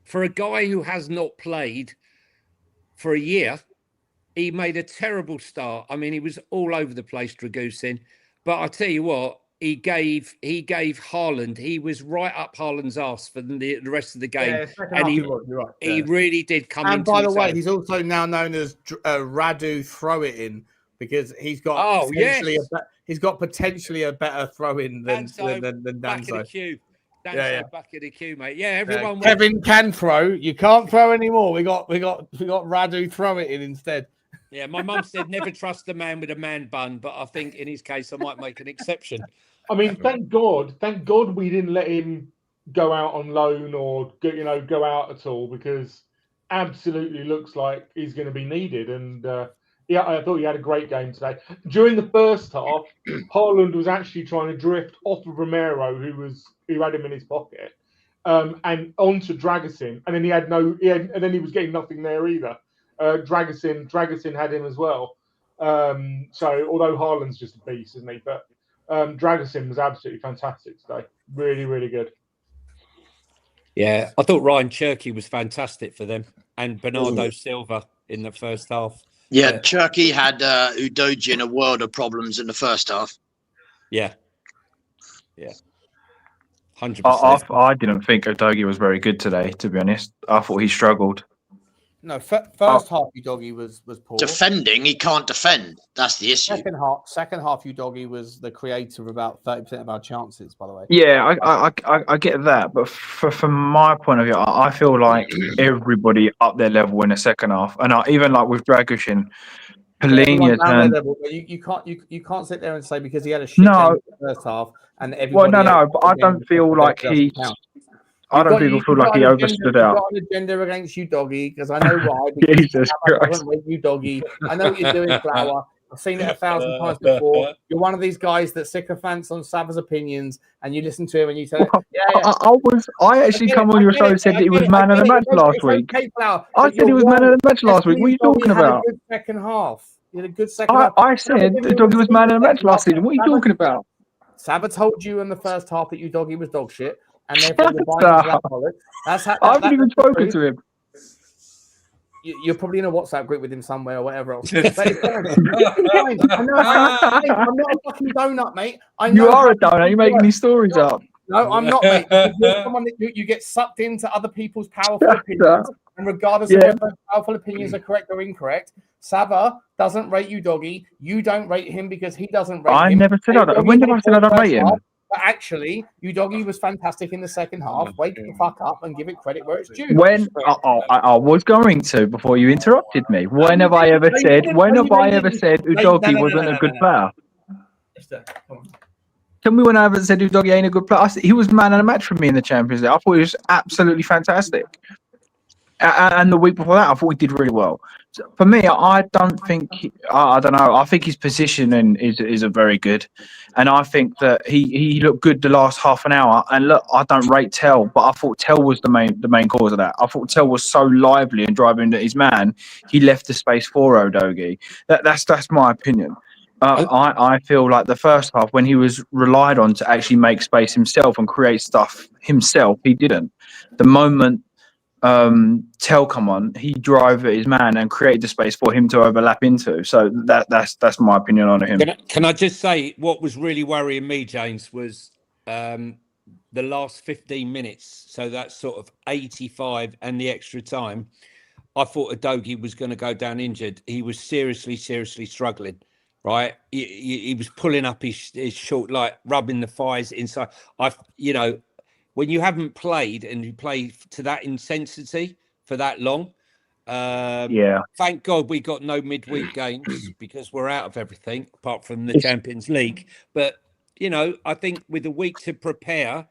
for a guy who has not played for a year, he made a terrible start. I mean, he was all over the place, Dragusin. But I tell you what, he gave Haaland. He was right up Haaland's arse for the rest of the game, and you're right. He really did come. And into by the his way, own. he's also now known as Radu Throw It In because he's got he's got potentially a better throw in than Danso. Back of the queue. Back of the queue, mate. Yeah, everyone. Kevin can throw. You can't throw anymore. We got Radu Throw It In instead. Yeah, my mum said never trust a man with a man bun, but I think in his case I might make an exception. I mean, thank God we didn't let him go out on loan or go out at all, because absolutely looks like he's going to be needed. And I thought he had a great game today. During the first half, Haaland was actually trying to drift off of Romero, who had him in his pocket, and onto Dragusin, and then and then he was getting nothing there either. Dragusin had him as well. So although Haaland's just a beast, isn't he? But Dragusin was absolutely fantastic today. Really, really good. Yeah, I thought Ryan Cherky was fantastic for them, and Bernardo Silva in the first half. Yeah, Cherky had Udogie in a world of problems in the first half. Yeah. 100%. I didn't think Udogie was very good today, to be honest. I thought he struggled. No, first half Udogie was poor. Defending, he can't defend. That's the issue. Second half Udogie was the creator of about 30% of our chances, by the way. Yeah, I get that, but from my point of view, I feel like everybody up their level in the second half, and even like with Dragusin, Palhinha you can't sit there and say because he had a shit game in the first half and everybody. But I don't feel like he. I don't feel like he overstood out. You've got an agenda against Udogie because I know why. Jesus Christ. Udogie. I know what you're doing, Flower. I've seen it 1,000 times before. You're one of these guys that sycophants on Sava's opinions, and you listen to him and you say, I actually come on your show and said that he was man of the match last week. I said he was man of the match last week. What are you talking about? Good second half. You had a good second half. I said Udogie was man of the match last season. What are you talking about? Sava told you in the first half that Udogie was dog shit. And therefore I haven't even spoken to him. You're probably in a WhatsApp group with him somewhere or whatever else. I'm not a fucking donut, mate. You are a donut. You're making these stories up. No, I'm not, mate. You're someone that you get sucked into other people's powerful opinions, and regardless of whether those powerful opinions are correct or incorrect, Sava doesn't rate Udogie. You don't rate him because he doesn't rate him. I never said that. When did I say I don't rate him? But actually, Udogie was fantastic in the second half. Wake the fuck up and give it credit where it's due. When I was going to before you interrupted me. When have I ever said Udogie wasn't a good player? Tell me when I haven't said Udogie ain't a good player. He was man of the match for me in the Champions League. I thought he was absolutely fantastic. And the week before that, I thought he did really well. So for me, I don't think. I don't know. I think his positioning is a very good, and I think that he looked good the last half an hour. And look, I don't rate Tel, but I thought Tel was the main cause of that. I thought Tel was so lively and driving his man, he left the space for Udogie. That's my opinion. I feel like the first half, when he was relied on to actually make space himself and create stuff himself, he didn't. The moment Tel come on, he drove his man and created the space for him to overlap into. So that's my opinion on him. Can I just say what was really worrying me, James, was the last 15 minutes. So that's sort of 85 and the extra time. I thought Udogie was going to go down injured. He was seriously struggling. Right, he was pulling up his short, like rubbing the thighs inside. When you haven't played and you play to that intensity for that long, thank God we got no midweek games because we're out of everything apart from the Champions League. But I think with a week to prepare,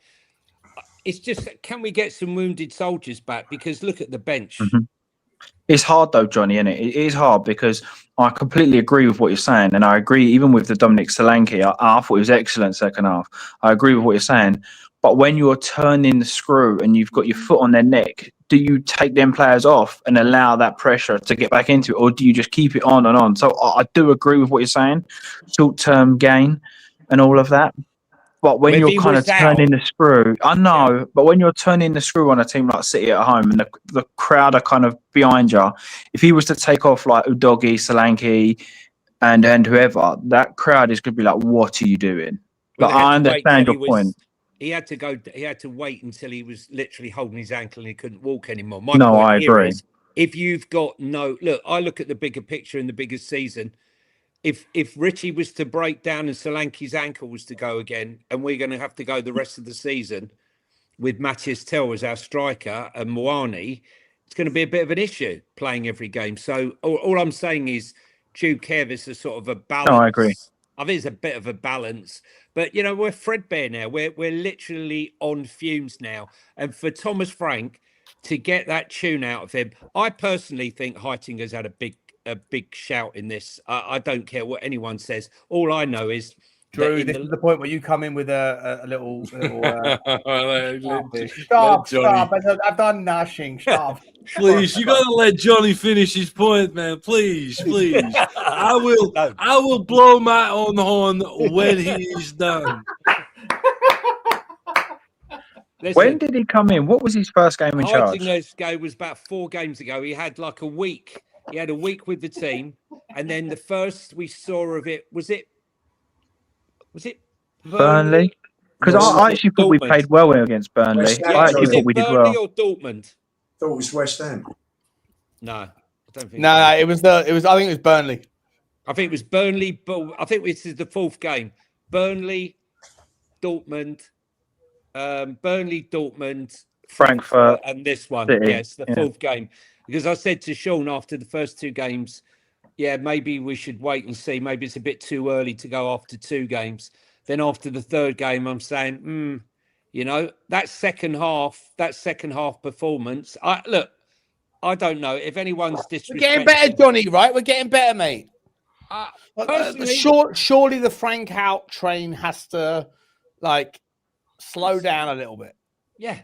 it's just, can we get some wounded soldiers back? Because look at the bench. Mm-hmm. It's hard though, Johnny, isn't it? It is hard because I completely agree with what you're saying. And I agree even with the Dominic Solanke. I thought it was excellent second half. I agree with what you're saying. But when you're turning the screw and you've got your foot on their neck do you take them players off and allow that pressure to get back into it, or do you just keep it on and on? So I do agree with what you're saying, short-term gain and all of that. But when you're kind of turning the screw, I know, but when you're turning the screw on a team like City at home and the crowd are kind of behind you, if he was to take off like Udogie, Solanke, and whoever, that crowd is going to be like, what are you doing? But I understand your point. He had to go. He had to wait until he was literally holding his ankle and he couldn't walk anymore. My No, point I here agree. is, if you've got no look, I look at the bigger picture and the bigger season. If Richie was to break down and Solanke's ankle was to go again, and we're going to have to go the rest of the season with Mathys Tel as our striker and Moani, it's going to be a bit of an issue playing every game. So all I'm saying is, due care, there's a sort of a balance. No, I agree. I think it's a bit of a balance, but you know, we're threadbare now. We're literally on fumes now. And for Thomas Frank to get that tune out of him, I personally think Heitinger's had a big shout in this. I don't care what anyone says. All I know is, Drew, this is the point where you come in with a little stop. I've done nothing. Stop. Please, you gotta let Johnny finish his point, man. Please. I will blow my own horn when he is done. When did he come in? What was his first game in charge? Heitinger's game was about 4 games ago. He had like a week. He had a week with the team, and then the first we saw of it was it Burnley? Because I actually thought we played well against Burnley. I actually thought we did well. Burnley or Dortmund? Thought it was West Ham. No, I don't think. No, it was I think it was Burnley. I think it was Burnley, but I think this is the 4th game. Burnley, Dortmund, Frankfurt, and this one. City. Yes, the 4th game. Because I said to Sean after the first 2 games, yeah, maybe we should wait and see. Maybe it's a bit too early to go after 2 games. Then after the 3rd game, I'm saying, you know, that second half performance. I don't know if anyone's disrespecting. We're getting better, Johnny. Right? We're getting better, mate. Personally, surely the Frank out train has to slow down a little bit. Yeah.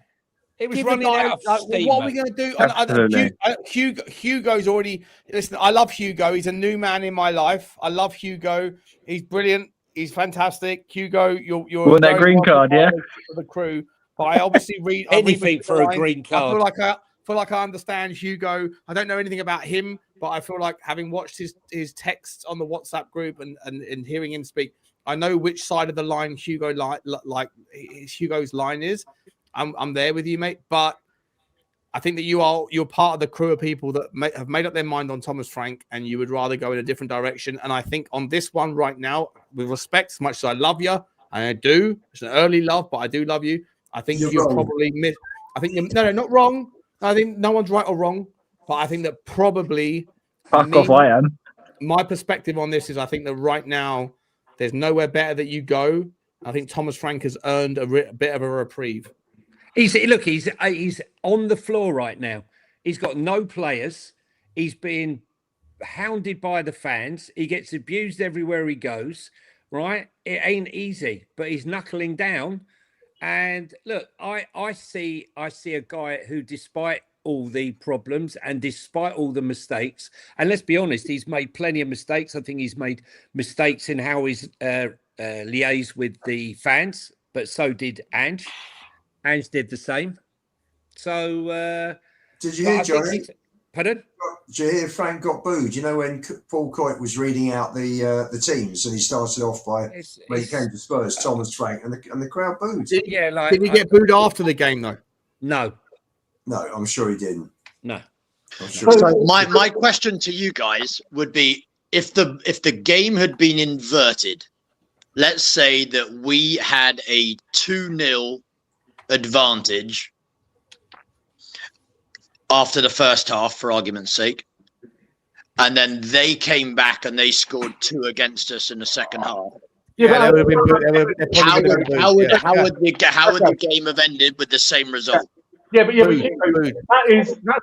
It was running out of steam. What are we going to do? Hugo's already. Listen, I love Hugo. He's a new man in my life. I love Hugo. He's brilliant. He's fantastic. Hugo, you're with that green card, yeah, for the crew. But I obviously read anything for a green card. I feel like I understand Hugo. I don't know anything about him, but I feel like having watched his texts on the WhatsApp group and hearing him speak, I know which side of the line Hugo's line is. I'm there with you, mate. But I think that you're part of the crew of people that have made up their mind on Thomas Frank, and you would rather go in a different direction. And I think on this one right now, with respect, as much as I love you, and I do, it's an early love, but I do love you. I think you're probably miss. I think no, not wrong. I think no one's right or wrong, but I think that probably. Fuck off, I am. My perspective on this is, I think that right now there's nowhere better that you go. I think Thomas Frank has earned a bit of a reprieve. He's on the floor right now. He's got no players. He's being hounded by the fans. He gets abused everywhere he goes. Right? It ain't easy, but he's knuckling down. And look, I see a guy who, despite all the problems and despite all the mistakes, and let's be honest, he's made plenty of mistakes. I think he's made mistakes in how he's liaised with the fans, but so did Ange. Ange did the same. So, did you hear, Johnny? Pardon? Did you hear Frank got booed? You know, when Paul Coit was reading out the teams, and he started off by when he came to Spurs, Thomas Frank, and the crowd booed. Did he get booed after the game though? No, I'm sure he didn't. No. I'm sure. So my question to you guys would be, if the game had been inverted, let's say that we had a 2-0 advantage after the first half, for argument's sake, and then they came back and they scored 2 against us in the second half. How would the game have ended with the same result? That's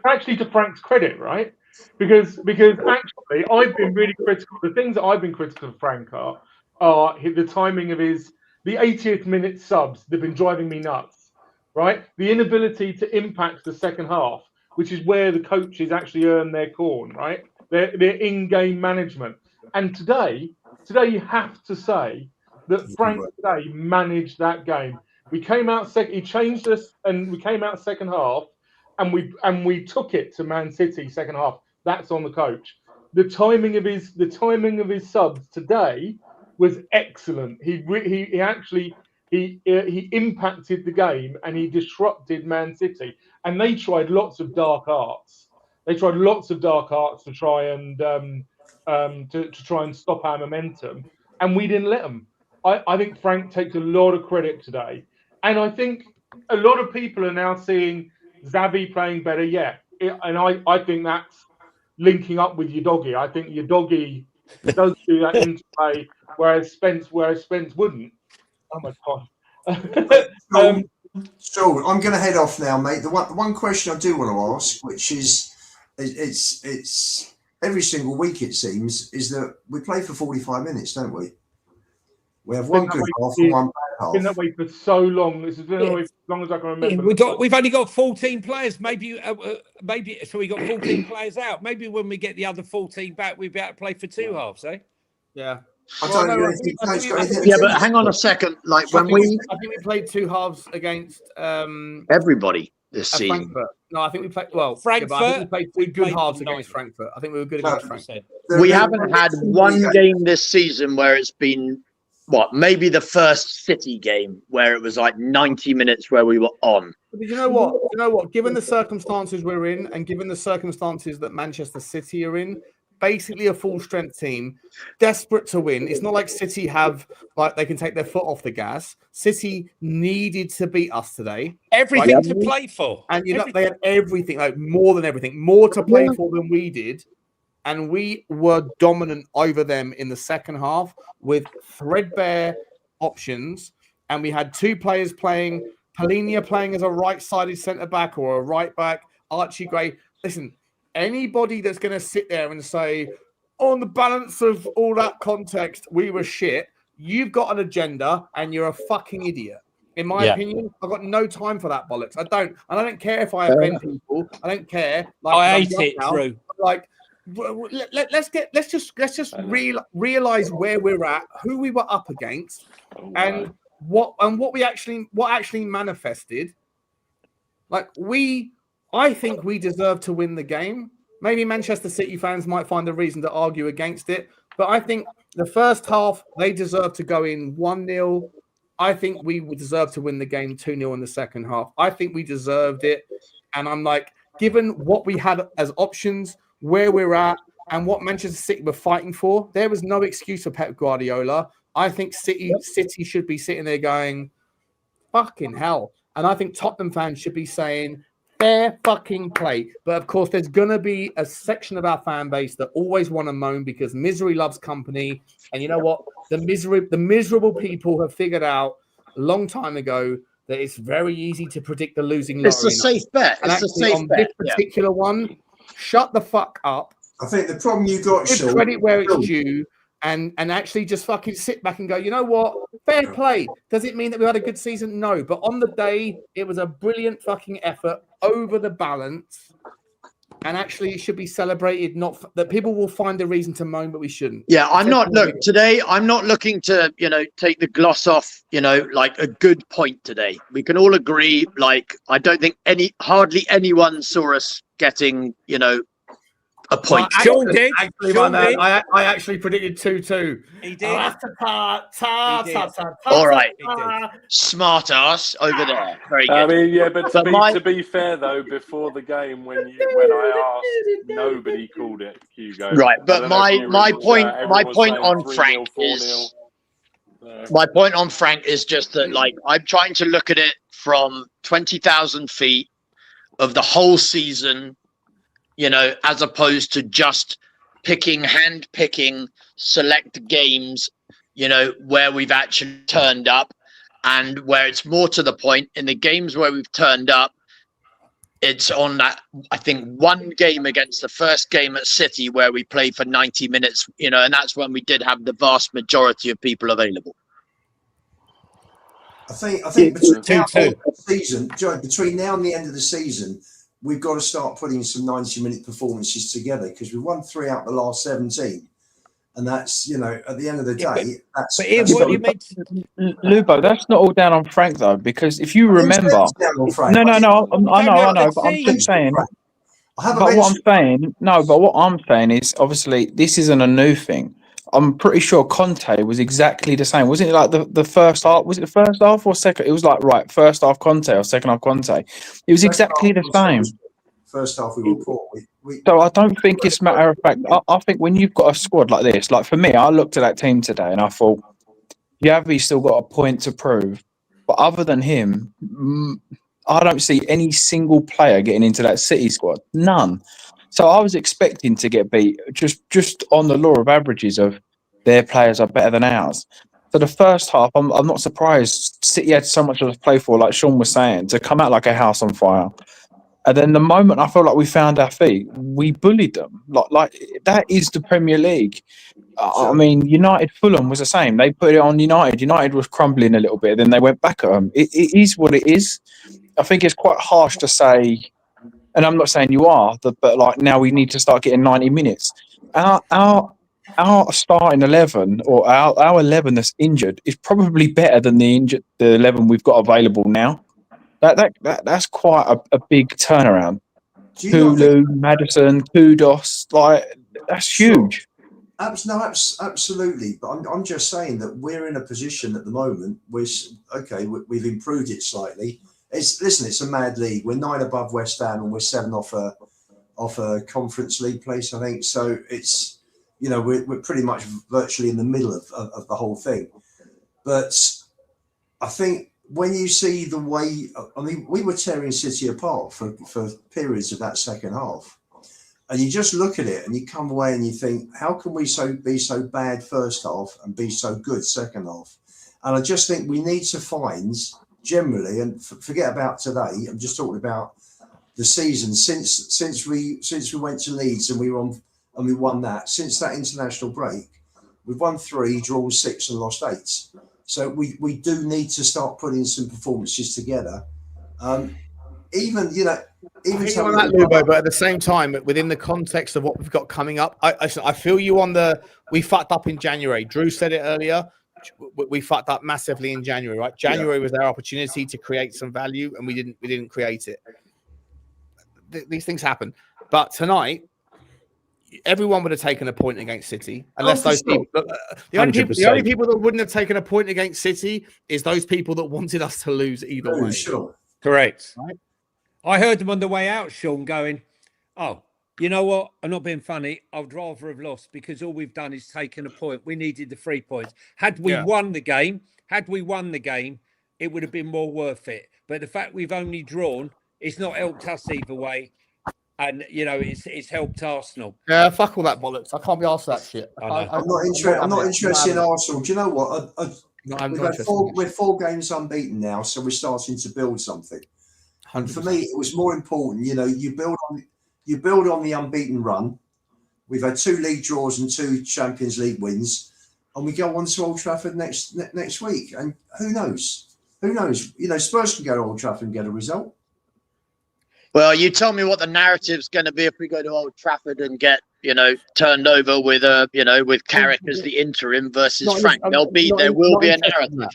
actually to Frank's credit, right? Because actually I've been really critical. The things that I've been critical of Frank are the timing of the 80th minute subs. They've been driving me nuts, right? The inability to impact the second half. which is where the coaches actually earn their corn, right? Their in-game management. And today you have to say that Frank today managed that game. We came out second. He changed us, and we came out second half, and we took it to Man City second half. That's on the coach. The timing of his subs today was excellent. He impacted the game, and he disrupted Man City. And they tried lots of dark arts. They tried lots of dark arts to try and to try and stop our momentum, and we didn't let them. I think Frank takes a lot of credit today, and I think a lot of people are now seeing Xavi playing better. Yeah, and I think that's linking up with Udogie. I think Udogie does do that interplay, whereas Spence wouldn't. Oh my god. So I'm going to head off now, mate. The one question I do want to ask, which is, it's every single week it seems, is that we play for 45 minutes, don't we? We have one good half and one bad half. It's been that way for so long. This has been that way for as long as I can remember. We've only got 14 players. Maybe so we got 14 players out. Maybe when we get the other 14 back, we'll be able to play for two halves, eh? Yeah. Yeah, but hang on a second. Like I think we played two halves against everybody this season. Frankfurt. No, I think we played Frankfurt. I think we played two good halves against Frankfurt. I think we were good against Frankfurt. We haven't had one game this season where it's been maybe the first City game where it was like 90 minutes where we were on. But you know what? Given the circumstances we're in, and given the circumstances that Manchester City are in, basically a full strength team, desperate to win. It's not like City they can take their foot off the gas. City needed to beat us today. Everything to play for. And they had everything, like more than everything, more to play for than we did. And we were dominant over them in the second half with threadbare options. And we had two players playing, Palhinha playing as a right-sided centre-back or a right-back, Archie Gray. Listen, anybody that's going to sit there and say, on the balance of all that context, we were shit, you've got an agenda and you're a fucking idiot. In my opinion, I've got no time for that bollocks. I don't care if I offend people. I don't care. I hate it, Drew. Let's just realize where we're at, who we were up against, and what actually manifested. I think we deserve to win the game. Maybe Manchester City fans might find a reason to argue against it, but I think the first half they deserve to go in 1-0. I think we would deserve to win the game 2-0 in the second half. I think we deserved it, and I'm like, given what we had as options, where we're at, and what Manchester City were fighting for, there was no excuse for Pep Guardiola. I think City should be sitting there going, fucking hell. And I think Tottenham fans should be saying, fair fucking play. But of course, there's going to be a section of our fan base that always want to moan because misery loves company. And you know what? The miserable people have figured out a long time ago that it's very easy to predict the losing. It's a safe bet. And it's a safe bet. This particular one, shut the fuck up. I think the problem you got, give credit where it's due, and actually just fucking sit back and go, you know what? Fair play. Does it mean that we had a good season? No. But on the day, it was a brilliant fucking effort over the balance. And actually, it should be celebrated. Not that people will find a reason to moan, but we shouldn't. Yeah, today I'm not looking to, take the gloss off, like a good point today. We can all agree, I don't think hardly anyone saw us getting, a point. Well, I actually predicted 2-2. He did. All right. Smart ass over there. Very good. I mean, but to be fair though, before the game when I asked, nobody called it Hugo. Right, but my point on Frank is my point on Frank is just that I'm trying to look at it from 20,000 feet of the whole season. As opposed to just hand-picking select games, where we've actually turned up, and where it's more to the point in the games where we've turned up, it's on that, I think, one game against the first game at City where we played for 90 minutes, and that's when we did have the vast majority of people available. I think between now and the end of the season, we've got to start putting some 90-minute performances together, because we've won 3 out of the last 17. And that's, you know, at the end of the day, that's what do you mean? Lubo, that's not all down on Frank though, because if you remember, no, I know, but I'm just saying. But what I'm saying is, obviously, this isn't a new thing. I'm pretty sure Conte was exactly the same. Wasn't it like the first half? Was it the first half or second? It was like, right, first half Conte or second half Conte. It was exactly the same. First half we were poor. So I don't think it's matter of fact. I think when you've got a squad like this, like for me, I looked at that team today and I thought, Yavi's still got a point to prove. But other than him, I don't see any single player getting into that City squad. None. So I was expecting to get beat just on the law of averages of their players are better than ours. So the first half, I'm not surprised. City had so much to play for, like Sean was saying, to come out like a house on fire. And then the moment I felt like we found our feet, we bullied them. Like that is the Premier League. I mean, United Fulham was the same. They put it on United. United was crumbling a little bit. Then they went back at them. It is what it is. I think it's quite harsh to say, and I'm not saying you are, but like now we need to start getting 90 minutes. Our starting 11 or our 11 that's injured is probably better than the 11 we've got available now. That's quite a big turnaround. Kulu, Maddison, Kudos, like that's huge. Absolutely. But I'm just saying that we're in a position at the moment where we've improved it slightly. It's a mad league. We're 9 above West Ham and we're 7 off a Conference League place, I think. So it's, you know, we're pretty much virtually in the middle of the whole thing. But I think when you see the way, I mean, we were tearing City apart for periods of that second half. And you just look at it and you come away and you think, how can we be so bad first half and be so good second half? And I just think we need to find generally, and forget about today, I'm just talking about the season since we went to Leeds and we won that. Since that international break, we've won 3, drawn 6 and lost 8. So we do need to start putting some performances together. Even on that, Lubo, but at the same time, within the context of what we've got coming up, I feel you on we fucked up in January. Drew said it earlier. We fucked up massively in January, right? January was our opportunity to create some value, and we didn't create it. These things happen, but tonight, everyone would have taken a point against City, unless those people. The only people that wouldn't have taken a point against City is those people that wanted us to lose either way. Sure, correct. Right? I heard them on the way out, Sean, going, "Oh, you know what? I'm not being funny. I'd rather have lost because all we've done is taken a point. We needed the 3 points. Had we won the game, it would have been more worth it. But the fact we've only drawn, it's not helped us either way." And, you know, it's helped Arsenal. Yeah, fuck all that bollocks. I can't be asked that shit. I'm not interested in Arsenal. Do you know what? We're 4 games unbeaten now, so we're starting to build something. 100%. And for me, it was more important, you know, you build on the unbeaten run. We've had 2 league draws and 2 Champions League wins, and we go on to Old Trafford next week. And who knows? You know, Spurs can go to Old Trafford and get a result. Well, you tell me what the narrative's going to be if we go to Old Trafford and get, you know, turned over with with Carrick as the interim versus Frank. There will be a narrative.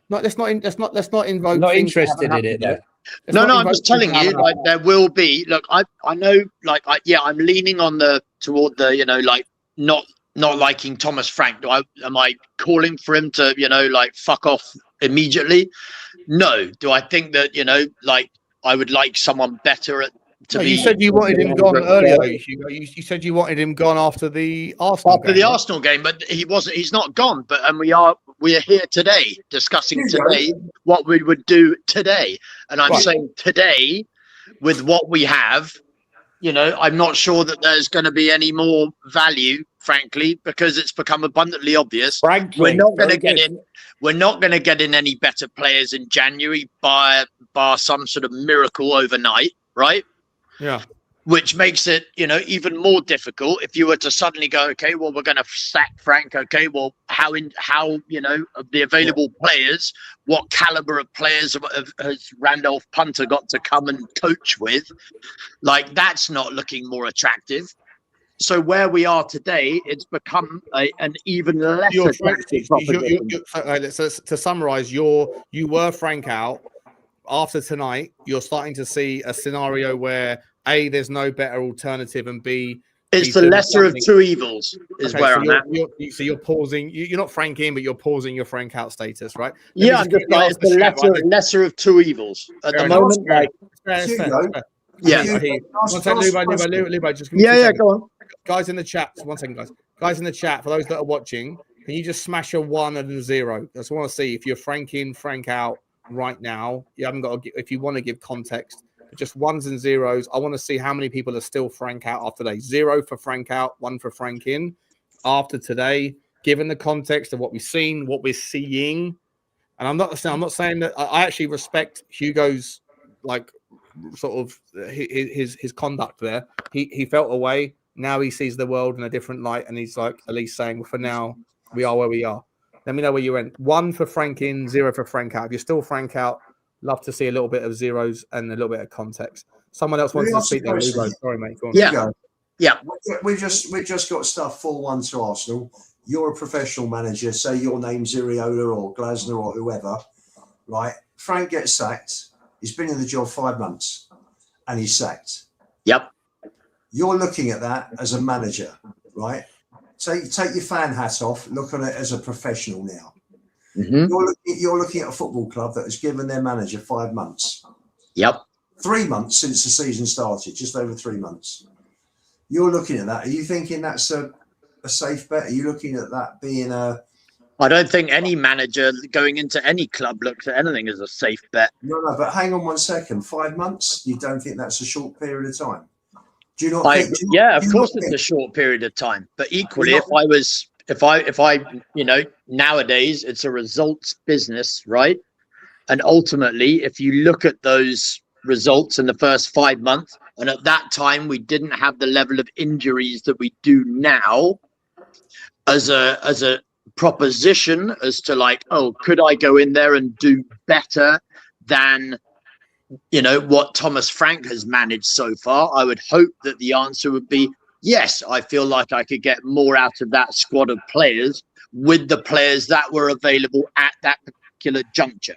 Let's not invoke. Not interested in it though. I'm just telling you, like there will be. Look, I know, like, I'm leaning on toward the, you know, like not liking Thomas Frank. Am I calling for him to, you know, like fuck off immediately? No. Do I think that, you know, like I would like someone better to be? You said you wanted him gone earlier. You said you wanted him gone after the Arsenal game. Arsenal game, but he wasn't. He's not gone. But we are here today discussing today what we would do today, and I'm saying today with what we have. You know, I'm not sure that there's going to be any more value, frankly, because it's become abundantly obvious. We're not going to get in. We're not going to get in any better players in January bar some sort of miracle overnight, right? Yeah. which makes it, even more difficult if you were to suddenly go, okay, well, we're going to sack Frank. Okay, well, how of the available players, what caliber of players has Randolph Punter got to come and coach with? Like, that's not looking more attractive. So where we are today, it's become an even less attractive proposition. To summarise, you were Frank out. After tonight, you're starting to see a scenario where A, there's no better alternative, and B, it's the lesser of two evils is where I'm at. So you're pausing. You're not Frank in, but you're pausing your Frank out status, right? Yeah, I'm just like, it's the lesser of two evils at the moment. Go on. Guys in the chat, 1 second, guys. Guys in the chat, for those that are watching, can you just smash a 1 and a 0? I just want to see if you're Frank in, Frank out right now. You haven't got to, if you want to give context, just 1s and 0s. I want to see how many people are still Frank out after today. 0 for Frank out, 1 for Frank in. After today, given the context of what we've seen, what we're seeing, and I'm not saying that I actually respect Hugo's sort of his conduct there. He felt away. Now he sees the world in a different light, and he's like at least saying, well, for now, we are where we are. Let me know where you went. 1 for Frank in, 0 for Frank out. If you're still Frank out, love to see a little bit of zeros and a little bit of context. Someone else wants to speak there. Sorry, mate. Go on. Yeah. We've just got stuff 4-1 to Arsenal. You're a professional manager. Say your name's Iriola or Glasner or whoever, right? Frank gets sacked. He's been in the job 5 months, and he's sacked. Yep. You're looking at that as a manager, right? Take your fan hat off. Look at it as a professional now. Mm-hmm. You're looking at a football club that has given their manager 5 months. Yep. 3 months since the season started, just over 3 months. You're looking at that. Are you thinking that's a safe bet? Are you looking at that being a... I don't think any manager going into any club looks at anything as a safe bet. No, but hang on 1 second. 5 months? You don't think that's a short period of time? Do you not think? Yeah, of course it's a short period of time. But equally, if I nowadays it's a results business, right? And ultimately, if you look at those results in the first 5 months, and at that time we didn't have the level of injuries that we do now, as a proposition as to like, oh, could I go in there and do better than what Thomas Frank has managed so far? I would hope that the answer would be yes. I feel like I could get more out of that squad of players with the players that were available at that particular juncture.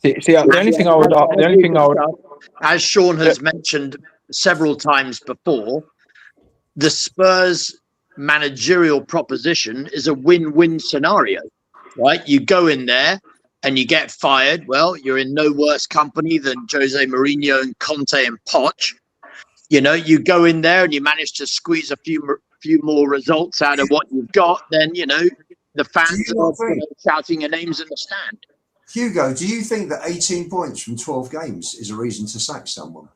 The only thing I would, as Sean has mentioned several times before, the Spurs managerial proposition is a win-win scenario, right? You go in there and you get fired. Well, you're in no worse company than Jose Mourinho and Conte and Poch. You go in there and you manage to squeeze a few more results out of what you've got, then, the fans are shouting your names in the stand. Hugo, do you think that 18 points from 12 games is a reason to sack someone?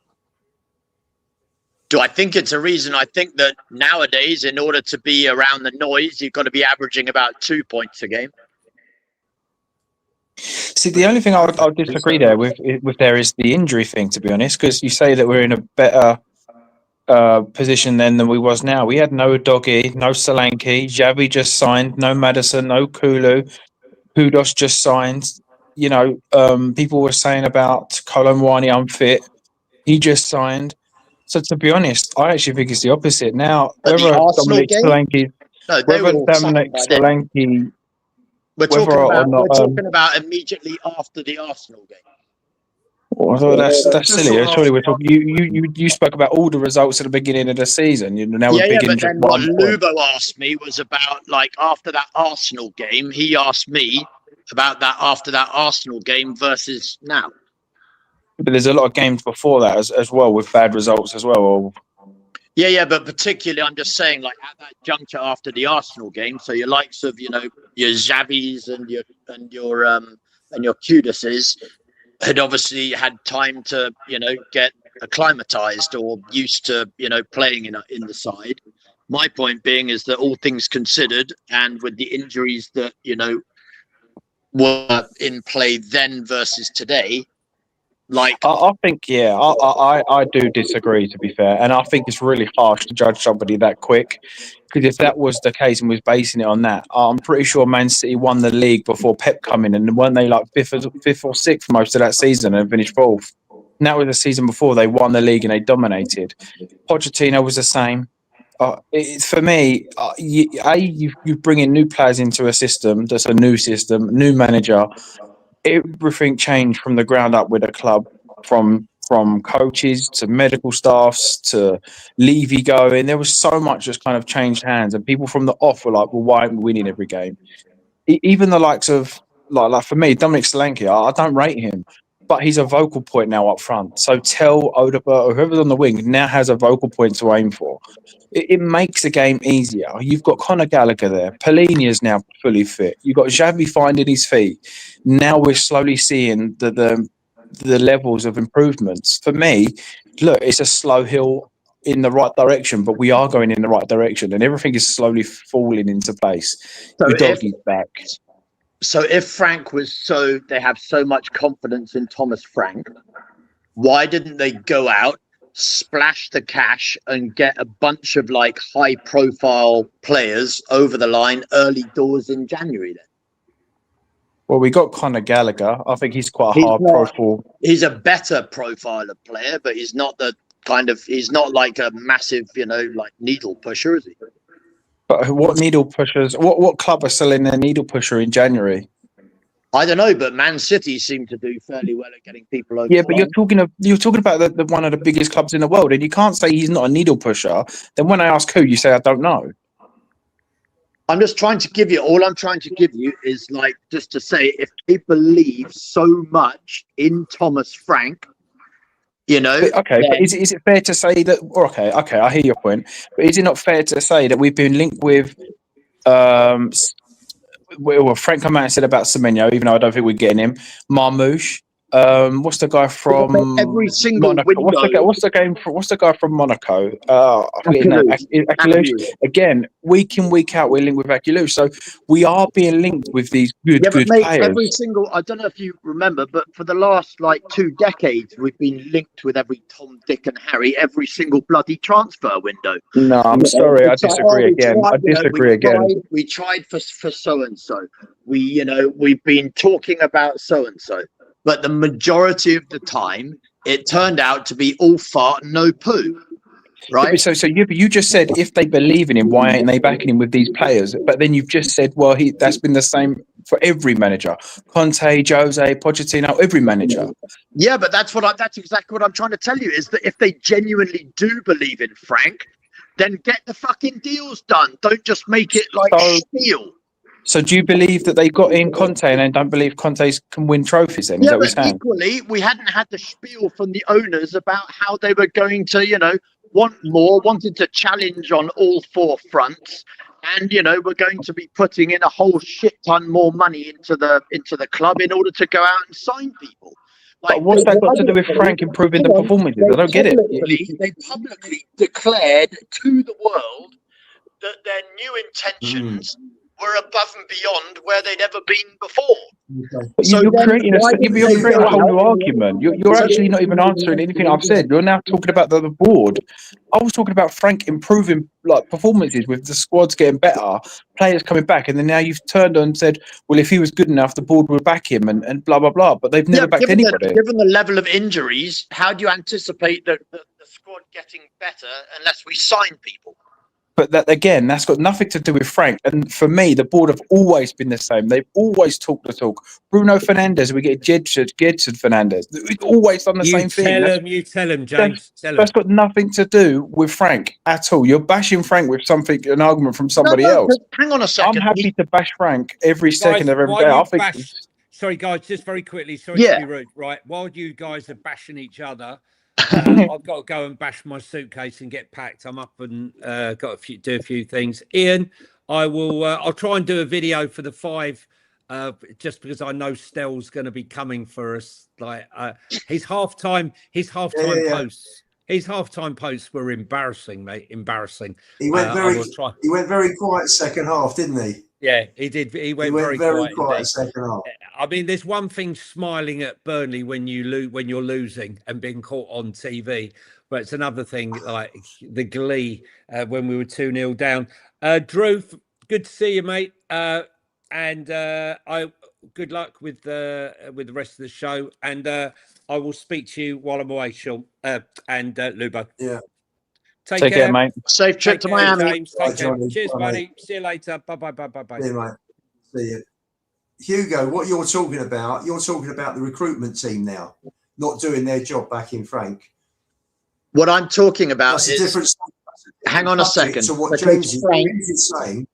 Do I think it's a reason? I think that nowadays, in order to be around the noise, you've got to be averaging about 2 points a game. See, the only thing I would disagree there with there is the injury thing, to be honest, because you say that we're in a better position then than we was now. We had no Udogie, no Solanke, Xavi just signed, no Maddison, no Kulu, Udogie just signed. People were saying about Colomwani unfit. He just signed. So to be honest, I actually think it's the opposite. Now, whether Dominic Solanke, we're talking about immediately after the Arsenal game. Well, that's silly. Surely we're talking. You spoke about all the results at the beginning of the season. Now but then what Lubo asked me was about after that Arsenal game. He asked me about that after that Arsenal game versus now. But there's a lot of games before that as well with bad results as well. Yeah, but particularly I'm just saying at that juncture after the Arsenal game. So your likes of your Xavis and your Kuduses had obviously had time to get acclimatized or used to playing in the side. My point being is that all things considered, and with the injuries that were in play then versus today, Like, I think, yeah, I do disagree, to be fair, and I think it's really harsh to judge somebody that quick. Because if that was the case and was basing it on that, I'm pretty sure Man City won the league before Pep come in, and weren't they like fifth or sixth most of that season and finished fourth? And that was the season before they won the league and they dominated. Pochettino was the same. For me, you bring in new players into a system that's a new system, new manager. Everything changed from the ground up with the club, from coaches to medical staffs to Levy going. There was so much just kind of changed hands, and people from the off were like, "Well, why aren't we winning every game?" Even the likes of like for me, Dominic Solanke, I don't rate him, but he's a vocal point now up front. So Tel, Odegaard, or whoever's on the wing now has a vocal point to aim for. It makes the game easier. You've got Conor Gallagher there. Palhinha is now fully fit. You've got Xavi finding his feet. Now we're slowly seeing the levels of improvements. For me, look, it's a slow hill in the right direction, but we are going in the right direction, and everything is slowly falling into place. Udogie's back. So if Frank was they have so much confidence in Thomas Frank, why didn't they go out, splash the cash and get a bunch of like high profile players over the line early doors in January then? Well, we got Conor Gallagher. I think he's quite a hard profile. He's a better profile of player, but he's not he's not like a massive, like needle pusher, is he? But what needle pushers? What club are selling their needle pusher in January? I don't know, but Man City seem to do fairly well at getting people over. Yeah, but you're talking about the one of the biggest clubs in the world, and you can't say he's not a needle pusher. Then when I ask who, you say I don't know. I'm just trying to give you, all I'm trying to give you is like, just to say, if they believe so much in Thomas Frank, Okay, but is it fair to say that, okay, I hear your point, but is it not fair to say that we've been linked with, well, Frank come out and said about Semenyo, even though I don't think we're getting him, Marmouche, what's the guy from every single Monaco? window. What's the guy from Monaco? Akilouche. Again, week in, week out, we're linked with Akilouche. So we are being linked with these good Mate, players. every single, I don't know if you remember, but for the last like 2 decades, we've been linked with every Tom, Dick and Harry, every single bloody transfer window. No, I'm sorry, I disagree again. We tried for so-and-so. We've been talking about so-and-so. But the majority of the time, it turned out to be all fart and no poo, right? So you just said if they believe in him, why ain't they backing him with these players? But then you've just said, well, that's been the same for every manager: Conte, Jose, Pochettino, every manager. Yeah, but that's exactly what I'm trying to tell you, is that if they genuinely do believe in Frank, then get the fucking deals done. Don't just make it like spiel. So do you believe that they got in Conte and then don't believe Conte can win trophies then? Is that what you're saying? Equally, we hadn't had the spiel from the owners about how they were going to, want more, wanted to challenge on all 4 fronts. And, we're going to be putting in a whole shit ton more money into the club in order to go out and sign people. But what's that got to do with Frank improving the performances? I don't get it. They publicly declared to the world that their new intentions were above and beyond where they'd ever been before. But you're creating a whole new argument. You're actually not even answering anything I've said. You're now talking about the board. I was talking about Frank improving performances with the squads getting better, players coming back, and then now you've turned on and said, well, if he was good enough, the board would back him and blah, blah, blah. But they've never backed anybody. Given the level of injuries, how do you anticipate the squad getting better unless we sign people? But that's got nothing to do with Frank. And for me, the board have always been the same. They've always talked the talk. Bruno Fernandes, we get Gedson Fernandes. We've always done the same thing. You tell him, James. That's got nothing to do with Frank at all. You're bashing Frank with an argument from somebody else. Hang on a second. I'm happy to bash Frank every second of every day. Sorry, guys, just very quickly. Sorry to be rude. Right, while you guys are bashing each other, I've got to go and bash my suitcase and get packed. I'm up and got to do a few things. Ian, I'll try and do a video for the 5, just because I know Stell's going to be coming for us. Like his halftime posts. his halftime posts were embarrassing, mate. Embarrassing. He went very quiet second half, didn't he? Yeah, he did. He went very quiet second half. I mean, there's one thing smiling at Burnley when you're losing and being caught on TV, but it's another thing like the glee when we were 2-0 down. Drew, good to see you, mate. And good luck with the rest of the show. And I will speak to you while I'm away, Sean and Lubo. Yeah. Take care, mate. Safe trip to Miami. James. Take care. Johnny. Cheers, Bye, buddy. mate. See you later. Bye. See you, mate. See you. Hugo, what you're talking about the recruitment team now not doing their job back in Frank. What I'm talking about That's is a different hang on a second. So what Because James is saying.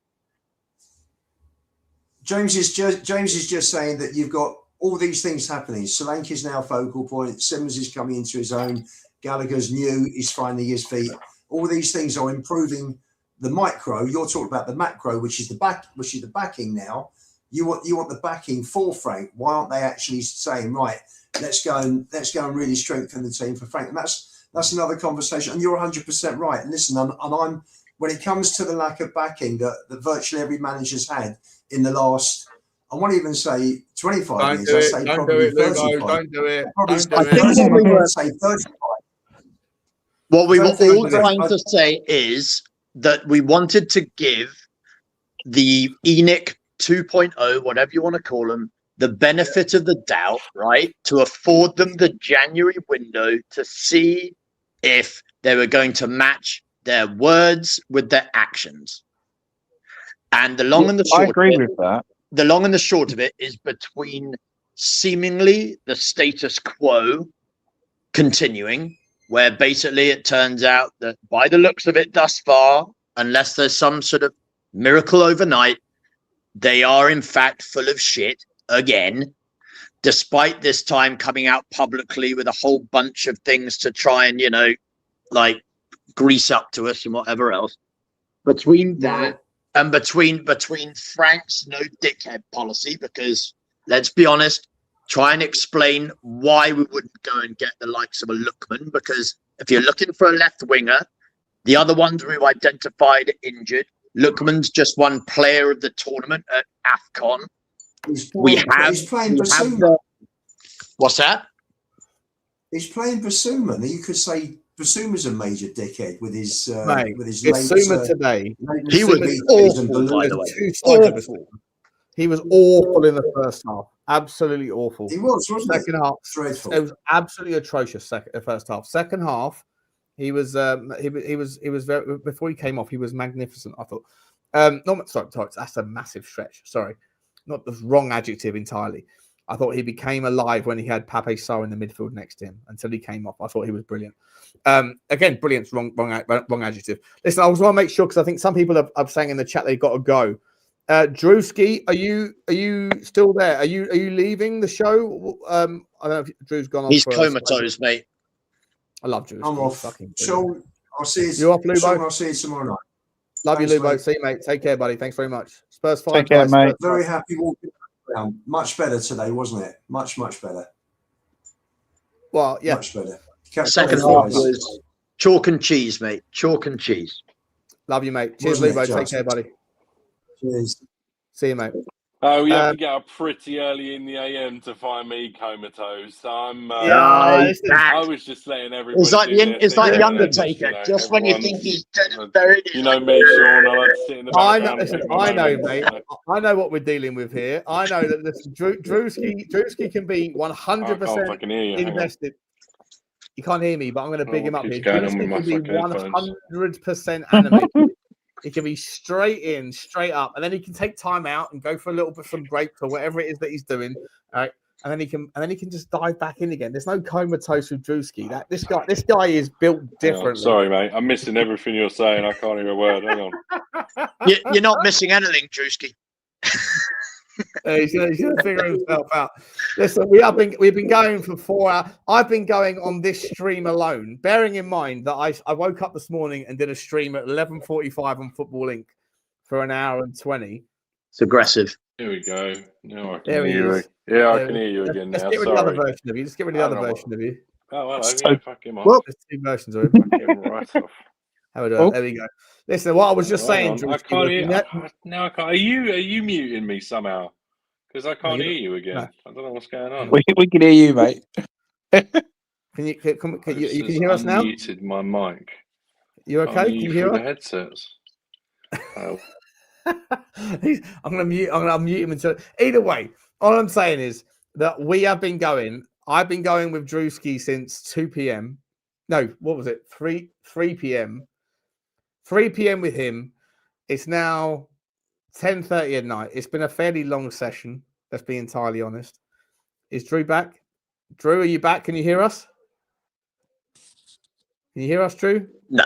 James is just saying that you've got all these things happening. Solanke's now focal point. Simmons is coming into his own. Gallagher's new. He's finding his feet. All these things are improving the micro. You're talking about the macro, which is the backing now. You want the backing for Frank. Why aren't they actually saying, right, let's go and really strengthen the team for Frank? And that's another conversation. And you're 100% right. And listen, I'm when it comes to the lack of backing that virtually every manager's had in the last, I won't even say 25 years. I say probably 35. Don't do it. Say 35. What we were all trying to say is that we wanted to give the ENIC 2.0, whatever you want to call them, the benefit of the doubt, right? To afford them the January window to see if they were going to match their words with their actions. And the long and the short, I agree with that. The long and the short of it is between seemingly the status quo continuing, where basically it turns out that by the looks of it thus far, unless there's some sort of miracle overnight, they are in fact full of shit again, despite this time coming out publicly with a whole bunch of things to try and, like grease up to us and whatever else. Between that and between Frank's no dickhead policy, because let's be honest, try and explain why we wouldn't go and get the likes of a Lookman, because if you're looking for a left winger, the other ones we've identified injured. Lookman's just won player of the tournament at AFCON. He's playing Bissouma. What's that? He's playing Bissouma. You could say Bissouma's a major dickhead with his Bissouma today. He was awful, by the way. He was awful in the first half. Absolutely awful. He was, wasn't he? Second half, dreadful. It was absolutely atrocious. First half. Second half, he was very, before he came off, he was magnificent. I thought. Sorry, that's a massive stretch. Sorry, not the wrong adjective entirely. I thought he became alive when he had Pape Sarr in the midfield next to him until he came off. I thought he was brilliant. Again, brilliant's wrong adjective. Listen, I just want to make sure because I think some people are saying in the chat they've got to go. Drewski, are you still there? Are you leaving the show? I don't know if Drew's gone off. He's comatose, mate. I love Drew. I'm off. Sean, I'll see you. You off, Lubo? Sean, I'll see you tomorrow night. Love Thanks, you, Lubo. mate. See you, mate. Take care, buddy. Thanks very much. Spurs 5. Take care, mate. Very happy walking around. Much better today, wasn't it? Much better. Well, yeah. Much better. Second half was chalk and cheese, mate. Chalk and cheese. Love you, mate. Cheers, Wasn't it, Lubo. Josh? Take care, buddy. Cheers. See you, mate. Oh, we have to get up pretty early in the AM to find me comatose. So I'm. I was just letting everybody. It's like the Undertaker. Just when you think he's dead and buried. You know me, Sean. I like to sit in the background. I know, mate. I know what we're dealing with here. I know that this Drewski can be 100% invested. You can't hear me, but I'm going to big him up here. Drewski can be 100% animated. He can be straight in, straight up, and then he can take time out and go for a little bit some breaks or whatever it is that he's doing. All right, and then he can just dive back in again. There's no comatose with Drewski. This guy is built differently. Sorry, mate. I'm missing everything you're saying. I can't hear a word. Hang on. You're not missing anything, Drewski. He's going to figure himself out. Listen, we've been going for 4 hours. I've been going on this stream alone, bearing in mind that I woke up this morning and did a stream at 11:45 on Football Inc. for an hour and 20. It's aggressive. Here we go. Now I can There he hear you. is. Yeah, I can hear you again Let's now. get rid of the Sorry. other version of you. Just get rid of the other version of you. Oh, hello. So- Yeah, fuck him off. Well, there's two versions of it. Fuck him right off. How we do it? There we go. Listen, what I was just saying, I Drewski, can't was hear. net- Now I can't. Are you muting me somehow? Because I can't you hear don't- you again. no. I don't know what's going on. We can hear you, mate. Can you can hear us now? Muted my mic. You okay? Can you hear the us? headsets? Oh. I'm gonna unmute him until. Either way, all I'm saying is that we have been going. I've been going with Drewski since 2 p.m. No, what was it? 3 p.m. 3 p.m. with him. It's now 10:30 at night. It's been a fairly long session. Let's be entirely honest. Is Drew back? Drew, are you back? Can you hear us? Can you hear us, Drew? No.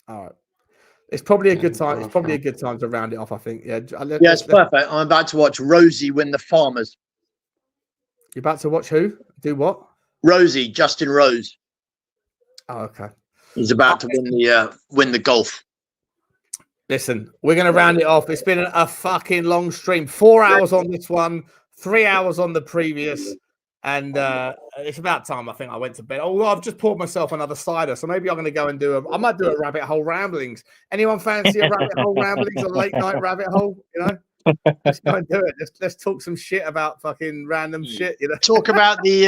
All right. It's probably a good time. It's probably a good time to round it off, I think. Yeah. Yeah, it's perfect. I'm about to watch Rosie win the Farmers. You're about to watch who? Do what? Rosie, Justin Rose. Oh, okay. He's about to win the golf. Listen, we're going to round it off. It's been a fucking long stream. 4 hours on this one, 3 hours on the previous. And it's about time, I think, I went to bed. Oh, I've just poured myself another cider, so maybe I'm going to go and I might do a rabbit hole ramblings. Anyone fancy a rabbit hole ramblings, a late night rabbit hole? You know, let's go and do it. Let's talk some shit about fucking random shit. You know, talk about the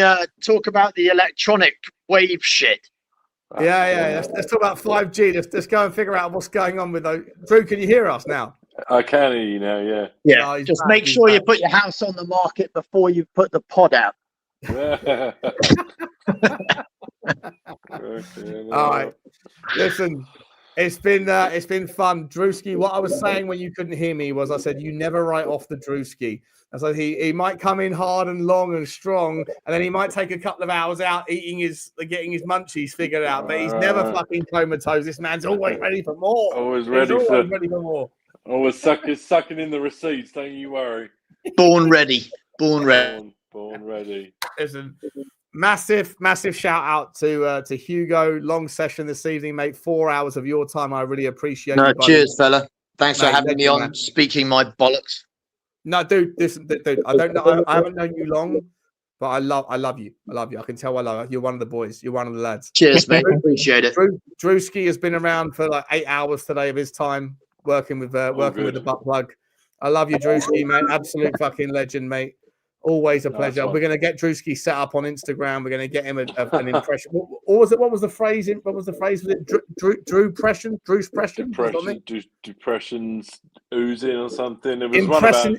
electronic wave shit. Yeah. Let's talk about 5G. Let's go and figure out what's going on with those. Drew, can you hear us now? I can hear you now. Yeah. Yeah. No, just back, make sure you back. put your house on the market before you put the pod out. Okay, All right. Listen, it's been fun. Drewski, what I was saying when you couldn't hear me was I said you never write off the Drewski. And so he might come in hard and long and strong, and then he might take a couple of hours out getting his munchies figured out. But he's never fucking comatose. This man's always ready for more. Always He's ready always ready for more. Always sucking in the receipts. Don't you worry. Born ready. Born ready. Born ready. Listen, massive shout out to Hugo. Long session this evening, mate. 4 hours of your time. I really appreciate it. Cheers, fella. Thanks for Mate, having me on, man. speaking my bollocks. No, dude, listen, dude. I don't know. I haven't known you long, but I love you. I love you. I can tell I love you. You're one of the boys. You're one of the lads. Cheers, mate. Appreciate it. Drewski has been around for like 8 hours today of his time working with the butt plug. I love you, Drewski, mate. Absolute fucking legend, mate. Always a pleasure. We're going to get Drewski set up on Instagram. We're going to get him an impression. What was it? What was the phrase? Was it Drew-pression? Drew's pression? Depressions oozing or something. It was impressions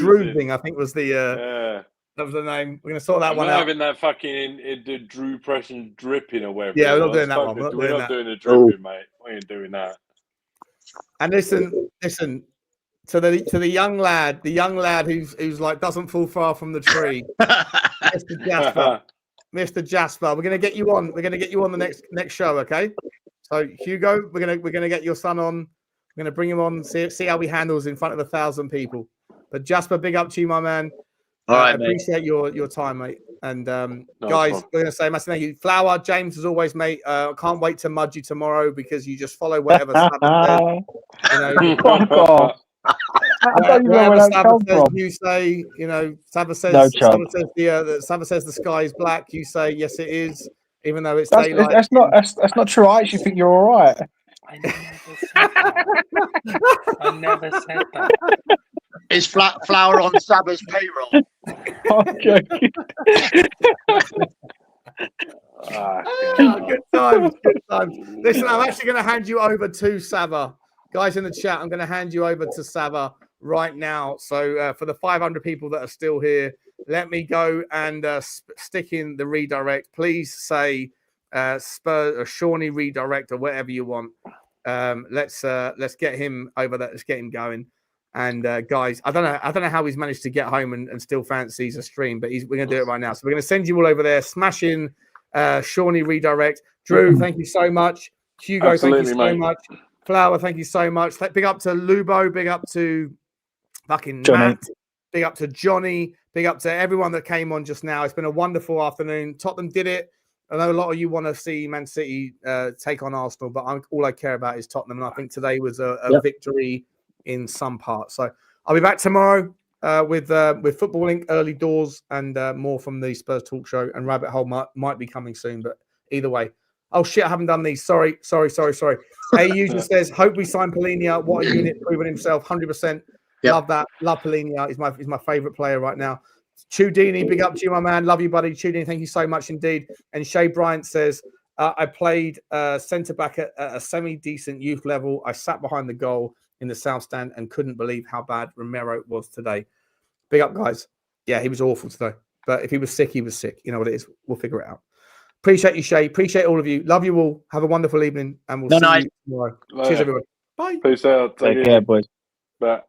drooping, I think was the that was the name. We're going to sort that one out. We're not having that fucking Drew pression dripping or whatever. Yeah, we're not doing that one. We're not doing the dripping, mate. We ain't doing that. And listen. To the young lad who's like doesn't fall far from the tree, Mr. Jasper. We're gonna get you on. We're gonna get you on the next show, okay? So Hugo, we're gonna get your son on. We're gonna bring him on. See how he handles in front of 1,000 people. But Jasper, big up to you, my man. All right, appreciate your time, mate. And guys, we're gonna say massive thank you. Flower, James, as always, mate. Can't wait to mudge you tomorrow because you just follow whatever Sabbath says. You know. Sabbath says, you say, you know, Sabbath says, Sabbath says the sky is black. You say, yes, it is, even though it's daylight. That's not true. I actually think you're all right. I never said that. Is Flower on Sabbath's payroll? Okay. Good times. Listen, I'm actually going to hand you over to Sava. Guys in the chat, I'm going to hand you over to Sava right now. So for the 500 people that are still here, let me go and stick in the redirect. Please say Spurs or Shawnee redirect or whatever you want. Let's get him over there. Let's get him going. And guys, I don't know how he's managed to get home and still fancies a stream, but we're going to do it right now. So we're going to send you all over there. Smash in Shawnee redirect. Drew, thank you so much. Hugo, Absolutely, thank you so much. Flower, thank you so much. Big up to Lubo. Big up to fucking Johnny. Matt. Big up to Johnny. Big up to everyone that came on just now. It's been a wonderful afternoon. Tottenham did it. I know a lot of you want to see Man City take on Arsenal, but all I care about is Tottenham. And I think today was a victory in some parts. So I'll be back tomorrow. with footballing early doors and more from the Spurs Talk Show, and Rabbit Hole might be coming soon. But either way, oh shit, I haven't done these. Sorry. AU just says, hope we sign Polinia. What a unit, proving himself 100%. Yep. Love that. Love Polinia. He's my favorite player right now. Chudini, big up to you, my man. Love you, buddy. Chudini, thank you so much indeed. And Shay Bryant says, I played centre back at a semi-decent youth level. I sat behind the goal in the South Stand and couldn't believe how bad Romero was today. Big up, guys. Yeah, he was awful today. But if he was sick, he was sick. You know what it is. We'll figure it out. Appreciate you, Shay. Appreciate all of you. Love you all. Have a wonderful evening, and we'll see you tomorrow. Cheers, everyone. Bye. Peace out. Take care, boys. Bye.